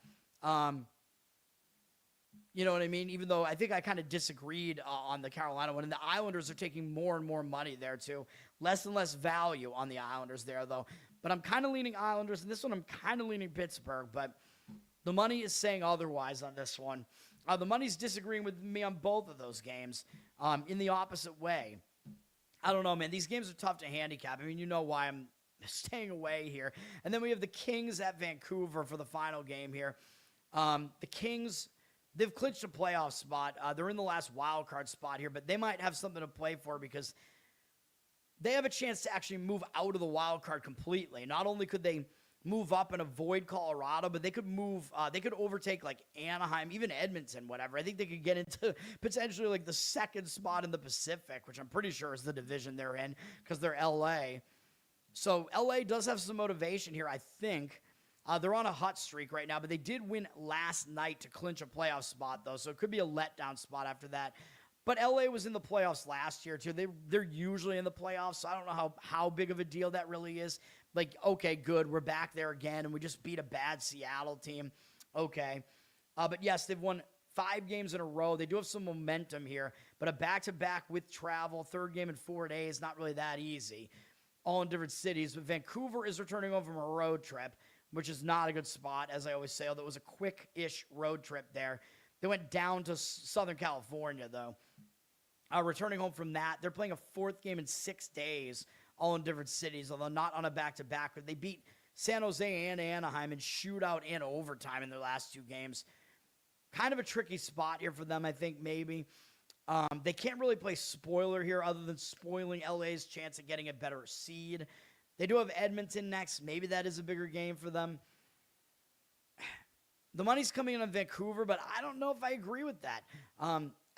You know what I mean? Even though I think I kind of disagreed on the Carolina one. And the Islanders are taking more and more money there, too. Less and less value on the Islanders there, though. But I'm kind of leaning Islanders. And this one, I'm kind of leaning Pittsburgh. But the money is saying otherwise on this one. The money's disagreeing with me on both of those games in the opposite way. I don't know, man. These games are tough to handicap. I mean, you know why I'm staying away here. And then we have the Kings at Vancouver for the final game here. The Kings, they've clinched a playoff spot. They're in the last wild card spot here, but they might have something to play for because they have a chance to actually move out of the wild card completely. Not only could they move up and avoid Colorado, but they could move, they could overtake like Anaheim, even Edmonton, whatever. I think they could get into potentially like the second spot in the Pacific, which I'm pretty sure is the division they're in because they're LA. So LA does have some motivation here, I think. They're on a hot streak right now, but they did win last night to clinch a playoff spot, though, so it could be a letdown spot after that. But LA was in the playoffs last year, too. They're usually in the playoffs, so I don't know how big of a deal that really is. Like, okay, good, we're back there again, and we just beat a bad Seattle team. Okay. But, yes, they've won 5 games in a row. They do have some momentum here, but a back-to-back with travel, third game in 4 days, not really that easy. All in different cities. But Vancouver is returning home from a road trip, which is not a good spot, as I always say, although it was a quick-ish road trip there. They went down to Southern California, though. Returning home from that, they're playing a 4th game in 6 days, all in different cities, although not on a back-to-back. But they beat San Jose and Anaheim in shootout and overtime in their last 2 games. Kind of a tricky spot here for them, I think, maybe. They can't really play spoiler here other than spoiling LA's chance of getting a better seed. They do have Edmonton next. Maybe that is a bigger game for them. The money's coming in on Vancouver, but I don't know if I agree with that.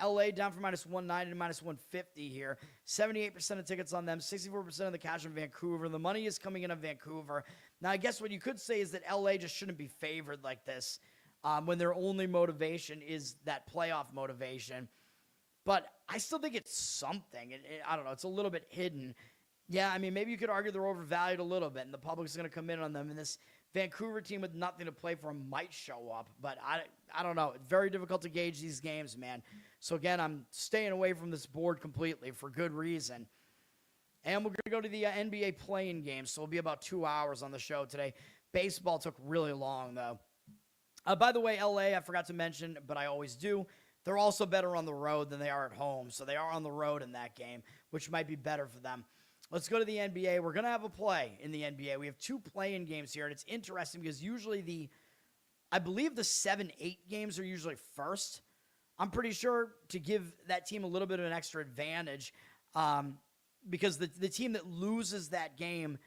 LA down from minus 190 to minus 150 here. 78% of tickets on them, 64% of the cash on Vancouver. The money is coming in on Vancouver. Now, I guess what you could say is that LA just shouldn't be favored like this when their only motivation is that playoff motivation. But I still think it's something. I don't know. It's a little bit hidden. Yeah, I mean, maybe you could argue they're overvalued a little bit, and the public's going to come in on them, and this Vancouver team with nothing to play for might show up. But I don't know. It's very difficult to gauge these games, man. So, again, I'm staying away from this board completely for good reason. And we're going to go to the NBA play-in game, so it'll be about 2 hours on the show today. Baseball took really long, though. By the way, LA, I forgot to mention, but I always do. They're also better on the road than they are at home, so they are on the road in that game, which might be better for them. Let's go to the NBA. We're going to have a play in the NBA. We have 2 play-in games here, and it's interesting because usually I believe the 7-8 games are usually first. I'm pretty sure to give that team a little bit of an extra advantage because the team that loses that game,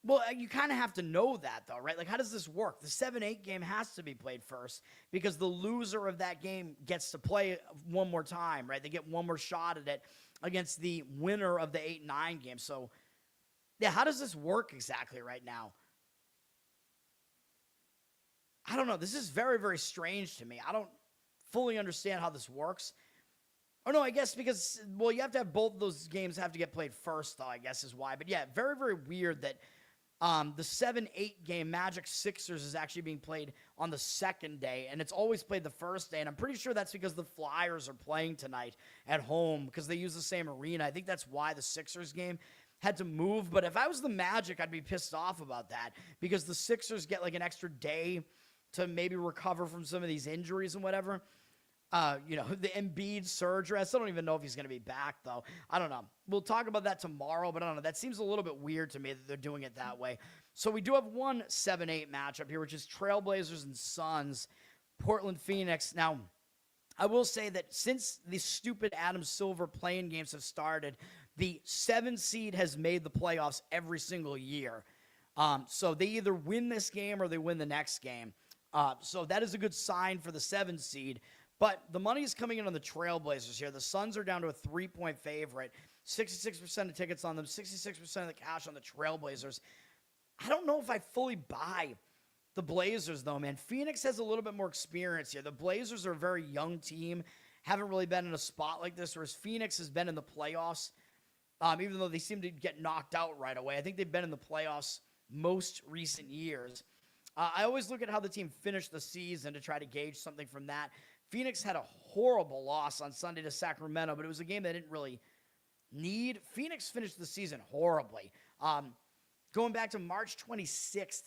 well, you kind of have to know that, though, right? Like, how does this work? The 7-8 game has to be played first because the loser of that game gets to play one more time, right? They get one more shot at it against the winner of the 8-9 game. So, yeah, how does this work exactly right now? I don't know. This is very, very strange to me. I don't fully understand how this works. Or no, I guess because, well, you have to have both of those games have to get played first, though, I guess is why. But, yeah, very, very weird that the 7-8 game, Magic Sixers, is actually being played on the second day, and it's always played the first day, and I'm pretty sure that's because the Flyers are playing tonight at home because they use the same arena. I think that's why the Sixers game had to move, but if I was the Magic, I'd be pissed off about that because the Sixers get like an extra day to maybe recover from some of these injuries and whatever. The Embiid surgery. I still don't even know if he's going to be back, though. I don't know. We'll talk about that tomorrow, but I don't know. That seems a little bit weird to me that they're doing it that way. So we do have one 7-8 matchup here, which is Trailblazers and Suns, Portland, Phoenix. Now, I will say that since the stupid Adam Silver play-in games have started, the 7 seed has made the playoffs every single year. So they either win this game or they win the next game. So that is a good sign for the 7 seed. But the money is coming in on the Trailblazers here. The Suns are down to a 3-point favorite. 66% of tickets on them, 66% of the cash on the Trailblazers. I don't know if I fully buy the Blazers, though, man. Phoenix has a little bit more experience here. The Blazers are a very young team, haven't really been in a spot like this, whereas Phoenix has been in the playoffs, even though they seem to get knocked out right away. I think they've been in the playoffs most recent years. I always look at how the team finished the season to try to gauge something from that. Phoenix had a horrible loss on Sunday to Sacramento, but it was a game they didn't really need. Phoenix finished the season horribly. Going back to March 26th,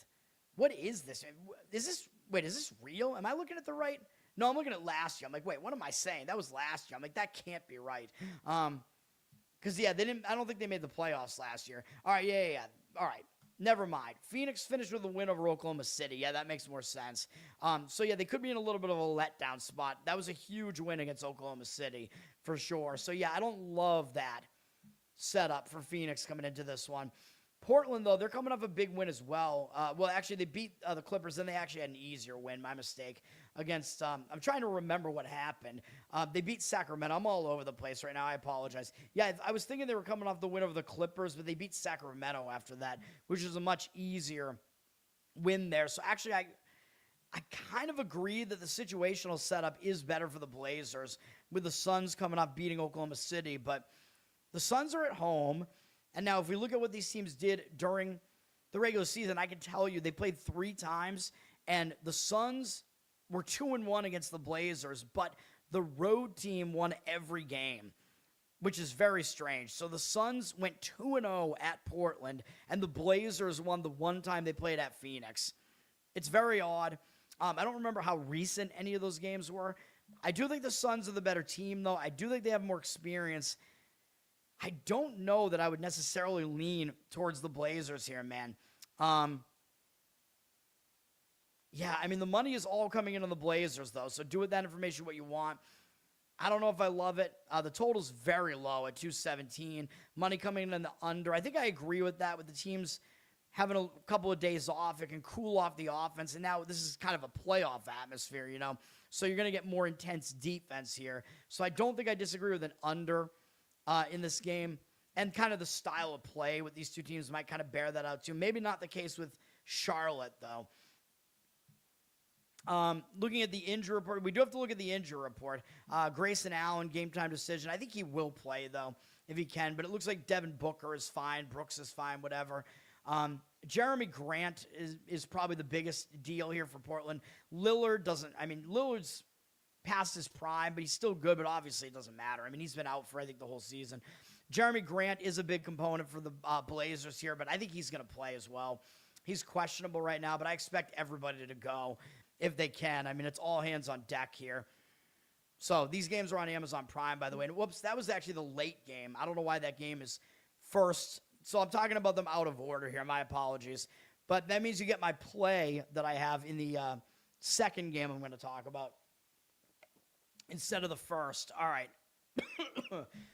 what is this? Is this real? Am I looking at the right? No, I'm looking at last year. I'm like, wait, what am I saying? That was last year. I'm like, that can't be right. Because, yeah, I don't think they made the playoffs last year. All right, yeah. All right, never mind. Phoenix finished with a win over Oklahoma City. Yeah, that makes more sense. So, yeah, they could be in a little bit of a letdown spot. That was a huge win against Oklahoma City, for sure. So, yeah, I don't love that setup for Phoenix coming into this one. Portland, though, they're coming off a big win as well. Actually, they beat the Clippers, then they actually had an easier win, my mistake, against, I'm trying to remember what happened. They beat Sacramento. I'm all over the place right now. I apologize. Yeah, I was thinking they were coming off the win over the Clippers, but they beat Sacramento after that, which is a much easier win there. So, actually, I kind of agree that the situational setup is better for the Blazers with the Suns coming off beating Oklahoma City, but the Suns are at home. And now if we look at what these teams did during the regular season, I can tell you they played 3 times, and the Suns were 2-1 against the Blazers, but the road team won every game, which is very strange. So the Suns went 2-0 at Portland, and the Blazers won the one time they played at Phoenix. It's very odd. I don't remember how recent any of those games were. I do think the Suns are the better team, though. I do think they have more experience. I don't know that I would necessarily lean towards the Blazers here, man. Yeah, I mean, the money is all coming in on the Blazers, though, so do with that information what you want. I don't know if I love it. The total's very low at 217. Money coming in the under. I think I agree with that, with the teams having a couple of days off. It can cool off the offense, and now this is kind of a playoff atmosphere, you know? So you're going to get more intense defense here. So I don't think I disagree with an under in this game, and kind of the style of play with these two teams might kind of bear that out too. Maybe not the case with Charlotte, though. Looking at the injury report, we do have to look at the injury report. Grayson Allen, game time decision. I think he will play, though, if he can, but it looks like Devin Booker is fine, Brooks is fine, whatever. Jeremy Grant is probably the biggest deal here for Portland. Lillard's past his prime, but he's still good, but obviously it doesn't matter. I mean, he's been out for, I think, the whole season. Jeremy Grant is a big component for the Blazers here, but I think he's going to play as well. He's questionable right now, but I expect everybody to go if they can. I mean, it's all hands on deck here. So these games are on Amazon Prime, by the way. And whoops, that was actually the late game. I don't know why that game is first. So I'm talking about them out of order here. My apologies. But that means you get my play that I have in the second game I'm going to talk about instead of the first. All right.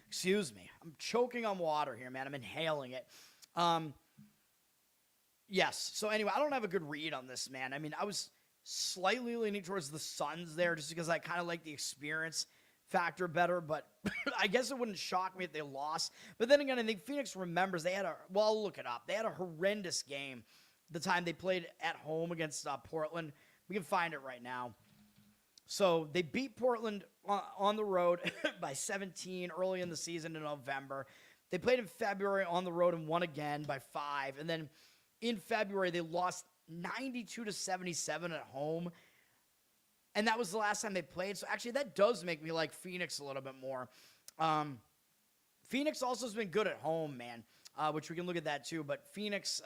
Excuse me. I'm choking on water here, man. I'm inhaling it. Yes. So anyway, I don't have a good read on this, man. I mean, I was slightly leaning towards the Suns there just because I kind of like the experience factor better, but I guess it wouldn't shock me if they lost. But then again, I think Phoenix remembers I'll look it up. They had a horrendous game the time they played at home against Portland. We can find it right now. So they beat Portland on the road by 17 early in the season in November. They played in February on the road and won again by 5. And then in February, they lost 92-77 at home. And that was the last time they played. So actually, that does make me like Phoenix a little bit more. Phoenix also has been good at home, man, which we can look at that too. But Phoenix...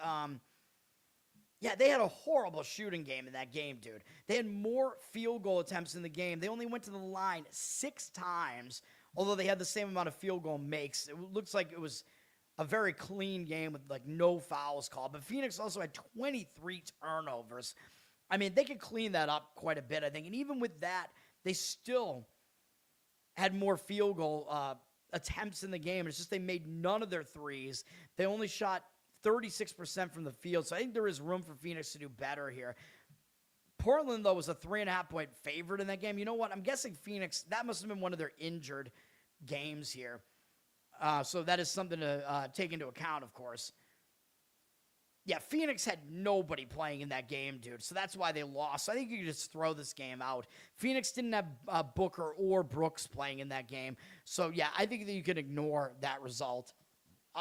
yeah, they had a horrible shooting game in that game, dude. They had more field goal attempts in the game. They only went to the line 6 times, although they had the same amount of field goal makes. It looks like it was a very clean game with, like, no fouls called. But Phoenix also had 23 turnovers. I mean, they could clean that up quite a bit, I think. And even with that, they still had more field goal attempts in the game. It's just they made none of their threes. They only shot 36% from the field. So I think there is room for Phoenix to do better here. Portland, though, was a 3.5-point favorite in that game. You know what? I'm guessing Phoenix, that must have been one of their injured games here. So that is something to take into account, of course. Yeah, Phoenix had nobody playing in that game, dude. So that's why they lost. So I think you could just throw this game out. Phoenix didn't have Booker or Brooks playing in that game. So, yeah, I think that you can ignore that result.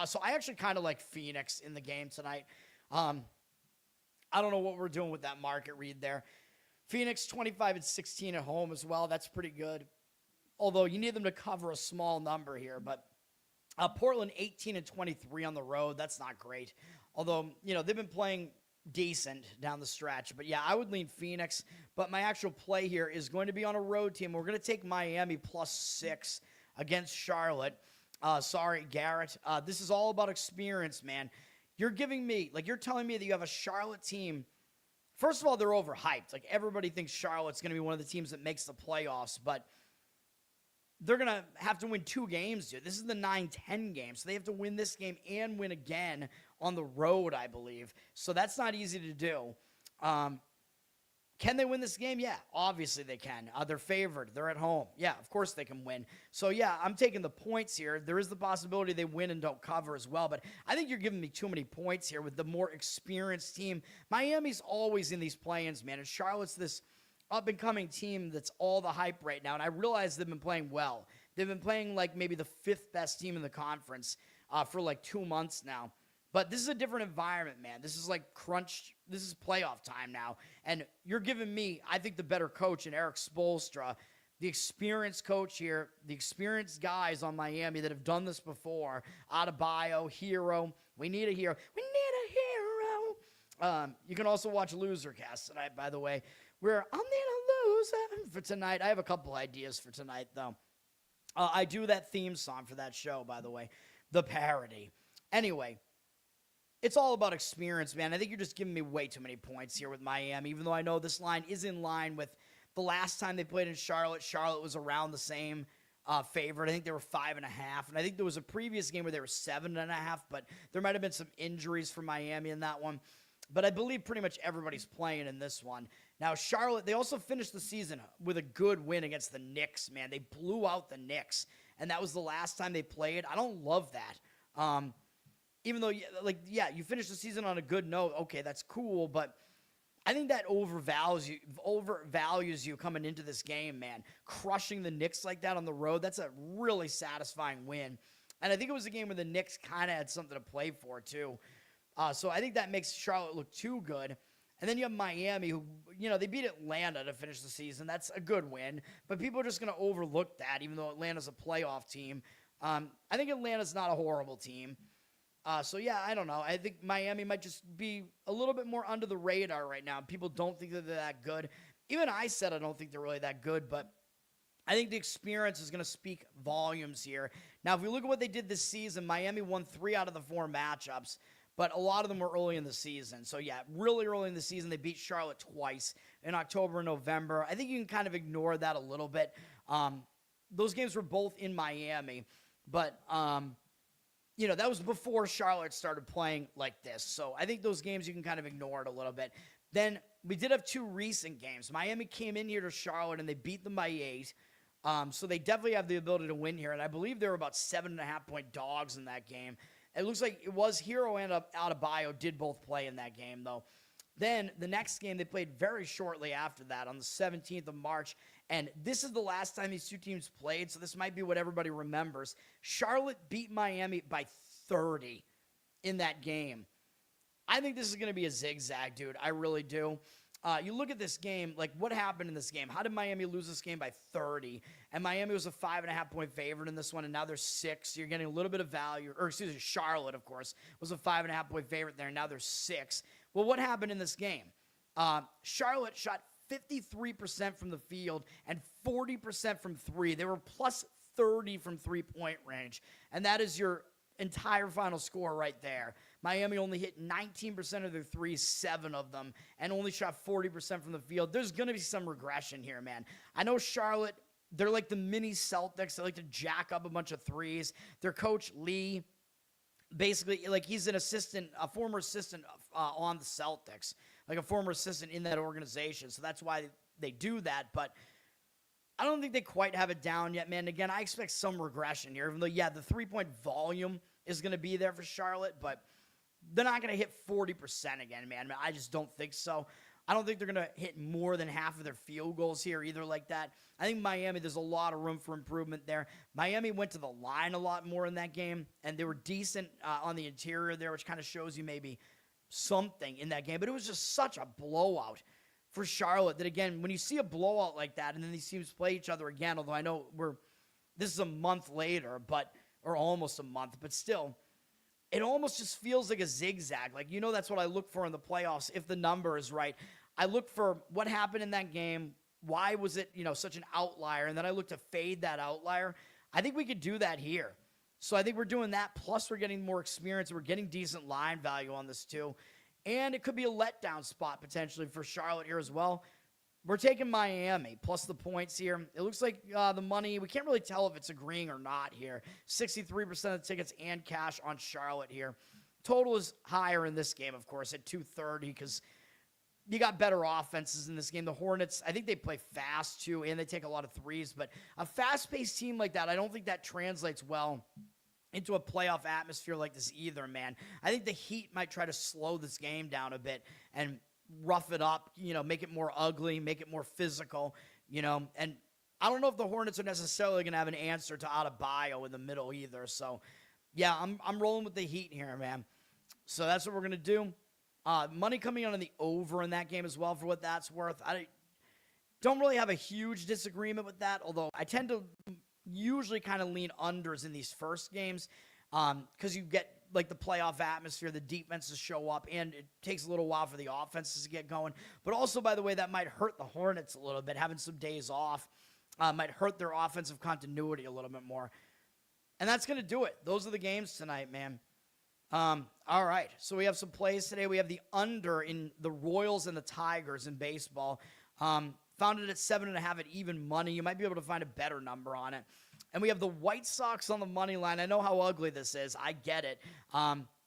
So I actually kind of like Phoenix in the game tonight. I don't know what we're doing with that market read there. Phoenix 25-16 at home as well. That's pretty good. Although you need them to cover a small number here. But Portland 18-23 on the road. That's not great. Although, you know, they've been playing decent down the stretch. But, yeah, I would lean Phoenix. But my actual play here is going to be on a road team. We're going to take Miami +6 against Charlotte. Sorry, Garrett. This is all about experience, man. You're giving me, like, you're telling me that you have a Charlotte team. First of all, they're overhyped. Like, everybody thinks Charlotte's going to be one of the teams that makes the playoffs. But they're going to have to win 2 games, dude. This is the 9-10 game. So they have to win this game and win again on the road, I believe. So that's not easy to do. Can they win this game? Yeah, obviously they can. They're favored. They're at home. Yeah, of course they can win. So, yeah, I'm taking the points here. There is the possibility they win and don't cover as well. But I think you're giving me too many points here with the more experienced team. Miami's always in these play-ins, man. And Charlotte's this up-and-coming team that's all the hype right now. And I realize they've been playing well. They've been playing like maybe the 5th best team in the conference for like 2 months now. But this is a different environment, man. This is like crunch. This is playoff time now. And you're giving me, I think, the better coach in Eric Spoelstra, the experienced coach here, the experienced guys on Miami that have done this before. Adebayo, Hero. We need a hero. We need a hero. You can also watch Losercast tonight, by the way. I'll need a loser for tonight. I have a couple ideas for tonight, though. I do that theme song for that show, by the way. The parody. Anyway. It's all about experience, man. I think you're just giving me way too many points here with Miami, even though I know this line is in line with the last time they played in Charlotte. Charlotte was around the same favorite. I think they were 5.5. And I think there was a previous game where they were 7.5, but there might have been some injuries for Miami in that one. But I believe pretty much everybody's playing in this one. Now, Charlotte, they also finished the season with a good win against the Knicks, man. They blew out the Knicks, and that was the last time they played. I don't love that. Even though, you finish the season on a good note, okay, that's cool, but I think that overvalues you coming into this game, man. Crushing the Knicks like that on the road, that's a really satisfying win. And I think it was a game where the Knicks kind of had something to play for, too. So I think that makes Charlotte look too good. And then you have Miami, who, they beat Atlanta to finish the season. That's a good win. But people are just going to overlook that, even though Atlanta's a playoff team. I think Atlanta's not a horrible team. So, yeah, I don't know. I think Miami might just be a little bit more under the radar right now. People don't think that they're that good. Even I said I don't think they're really that good, but I think the experience is going to speak volumes here. Now, if we look at what they did this season, Miami won 3 out of the 4 matchups, but a lot of them were early in the season. So, yeah, really early in the season, they beat Charlotte twice in October and November. I think you can kind of ignore that a little bit. Those games were both in Miami, but that was before Charlotte started playing like this. So I think those games you can kind of ignore it a little bit. Then we did have 2 recent games. Miami came in here to Charlotte, and they beat them by 8. So they definitely have the ability to win here. And I believe they were about 7.5-point dogs in that game. It looks like it was Hero and Adebayo did both play in that game, though. Then the next game they played very shortly after that on the 17th of March. And this is the last time these 2 teams played, so this might be what everybody remembers. Charlotte beat Miami by 30 in that game. I think this is going to be a zigzag, dude. I really do. You look at this game, like what happened in this game? How did Miami lose this game by 30? And Miami was a 5.5-point favorite in this one, and now they're 6. You're getting a little bit of value. Or excuse me, Charlotte, of course, was a 5.5-point favorite there, and now they're 6. Well, what happened in this game? Charlotte shot 53% from the field and 40% from 3. They were plus 30 from 3-point range, and that is your entire final score right there. Miami only hit 19% of their threes, 7 of them, and only shot 40% from the field. There's going to be some regression here, man. I know Charlotte, they're like the mini Celtics. They like to jack up a bunch of threes. Their coach, Lee, basically, like he's a former assistant on the Celtics. like a former assistant in that organization. So that's why they do that. But I don't think they quite have it down yet, man. Again, I expect some regression here, even though, yeah, the three-point volume is going to be there for Charlotte, but they're not going to hit 40% again, man. I just don't think so. I don't think they're going to hit more than half of their field goals here either like that. I think Miami, there's a lot of room for improvement there. Miami went to the line a lot more in that game, and they were decent on the interior there, which kind of shows you maybe something in that game. But it was just such a blowout for Charlotte that, again, when you see a blowout like that and then these teams play each other again, although I know this is a month later, or almost a month, but still, it almost just feels like a zigzag. Like, that's what I look for in the playoffs if the number is right. I look for what happened in that game. Why was it, such an outlier? And then I look to fade that outlier. I think we could do that here. So I think we're doing that. Plus, we're getting more experience. We're getting decent line value on this, too. And it could be a letdown spot, potentially, for Charlotte here as well. We're taking Miami, plus the points here. It looks like the money, we can't really tell if it's agreeing or not here. 63% of the tickets and cash on Charlotte here. Total is higher in this game, of course, at 230, because you got better offenses in this game. The Hornets, I think they play fast, too, and they take a lot of threes. But a fast-paced team like that, I don't think that translates well into a playoff atmosphere like this either, man. I think the Heat might try to slow this game down a bit and rough it up, make it more ugly, make it more physical, and I don't know if the Hornets are necessarily going to have an answer to Adebayo in the middle either. So, yeah, I'm rolling with the Heat here, man. So that's what we're going to do. Money coming out on the over in that game as well for what that's worth. I don't really have a huge disagreement with that, although I tend to usually kind of lean unders in these first games because you get like the playoff atmosphere, the defenses show up, and it takes a little while for the offenses to get going. But also, by the way, that might hurt the Hornets a little bit. Having some days off might hurt their offensive continuity a little bit more. And that's going to do it. Those are the games tonight, man. All right, so we have some plays today. We have the under in the Royals and the Tigers in baseball. Found it at 7.5 at even money. You might be able to find a better number on it. And we have the White Sox on the money line. I know how ugly this is. I get it.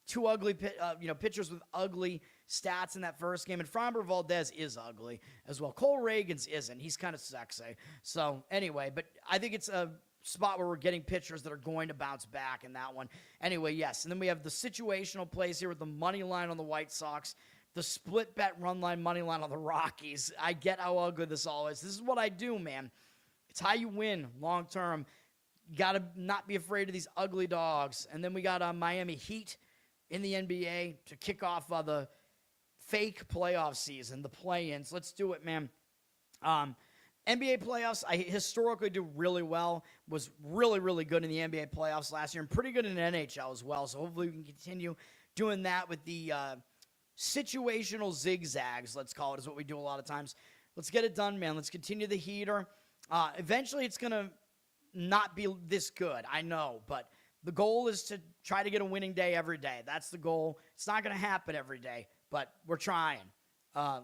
Two ugly, pitchers with ugly stats in that first game. And Framber Valdez is ugly as well. Cole Reagans isn't. He's kind of sexy. So anyway, but I think it's a spot where we're getting pitchers that are going to bounce back in that one. Anyway, yes. And then we have the situational plays here with the money line on the White Sox. The split bet run line money line on the Rockies. I get how ugly this all is. This is what I do, man. It's how you win long term. You got to not be afraid of these ugly dogs. And then we got Miami Heat in the NBA to kick off the fake playoff season, the play-ins. Let's do it, man. NBA playoffs, I historically do really well. Was really, really good in the NBA playoffs last year and pretty good in NHL as well. So hopefully we can continue doing that with the situational zigzags, let's call it, is what we do a lot of times. Let's get it done, man. Let's continue the heater. Eventually it's going to not be this good, I know, but the goal is to try to get a winning day every day. That's the goal. It's not going to happen every day, but we're trying.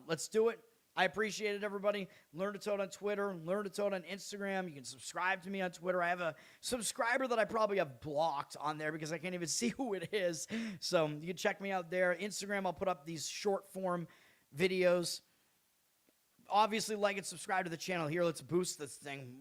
Let's do it. I appreciate it, everybody. Learn to Toad on Twitter. Learn to Toad on Instagram. You can subscribe to me on Twitter. I have a subscriber that I probably have blocked on there because I can't even see who it is. So you can check me out there. Instagram, I'll put up these short-form videos. Obviously, like and subscribe to the channel here. Let's boost this thing.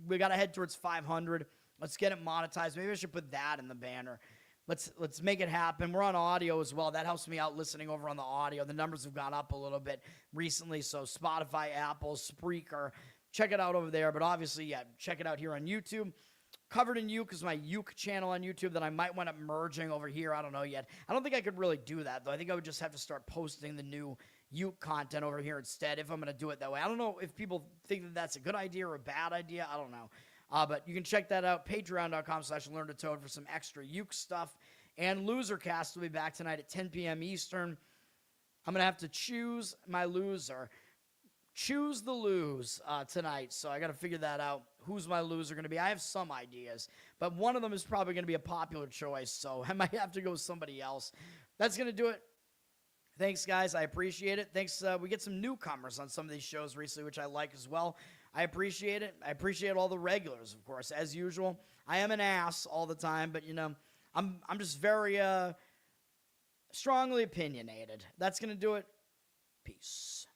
We got to head towards 500. Let's get it monetized. Maybe I should put that in the banner. Let's make it happen. We're on audio as well. That helps me out listening over on the audio. The numbers have gone up a little bit recently. So Spotify, Apple, Spreaker, check it out over there. But obviously, yeah, check it out here on YouTube. Covered in Uke is my Uke channel on YouTube that I might wind up merging over here. I don't know yet. I don't think I could really do that, though. I think I would just have to start posting the new Uke content over here instead if I'm going to do it that way. I don't know if people think that that's a good idea or a bad idea. I don't know. But you can check that out, patreon.com/learntotode for some extra Uke stuff. And Losercast will be back tonight at 10 p.m. Eastern. I'm going to have to choose my loser. Choose the lose tonight. So I got to figure that out. Who's my loser going to be? I have some ideas, but one of them is probably going to be a popular choice. So I might have to go with somebody else. That's going to do it. Thanks, guys. I appreciate it. Thanks. We get some newcomers on some of these shows recently, which I like as well. I appreciate it. I appreciate all the regulars, of course, as usual. I am an ass all the time, but, you know, I'm just very strongly opinionated. That's going to do it. Peace.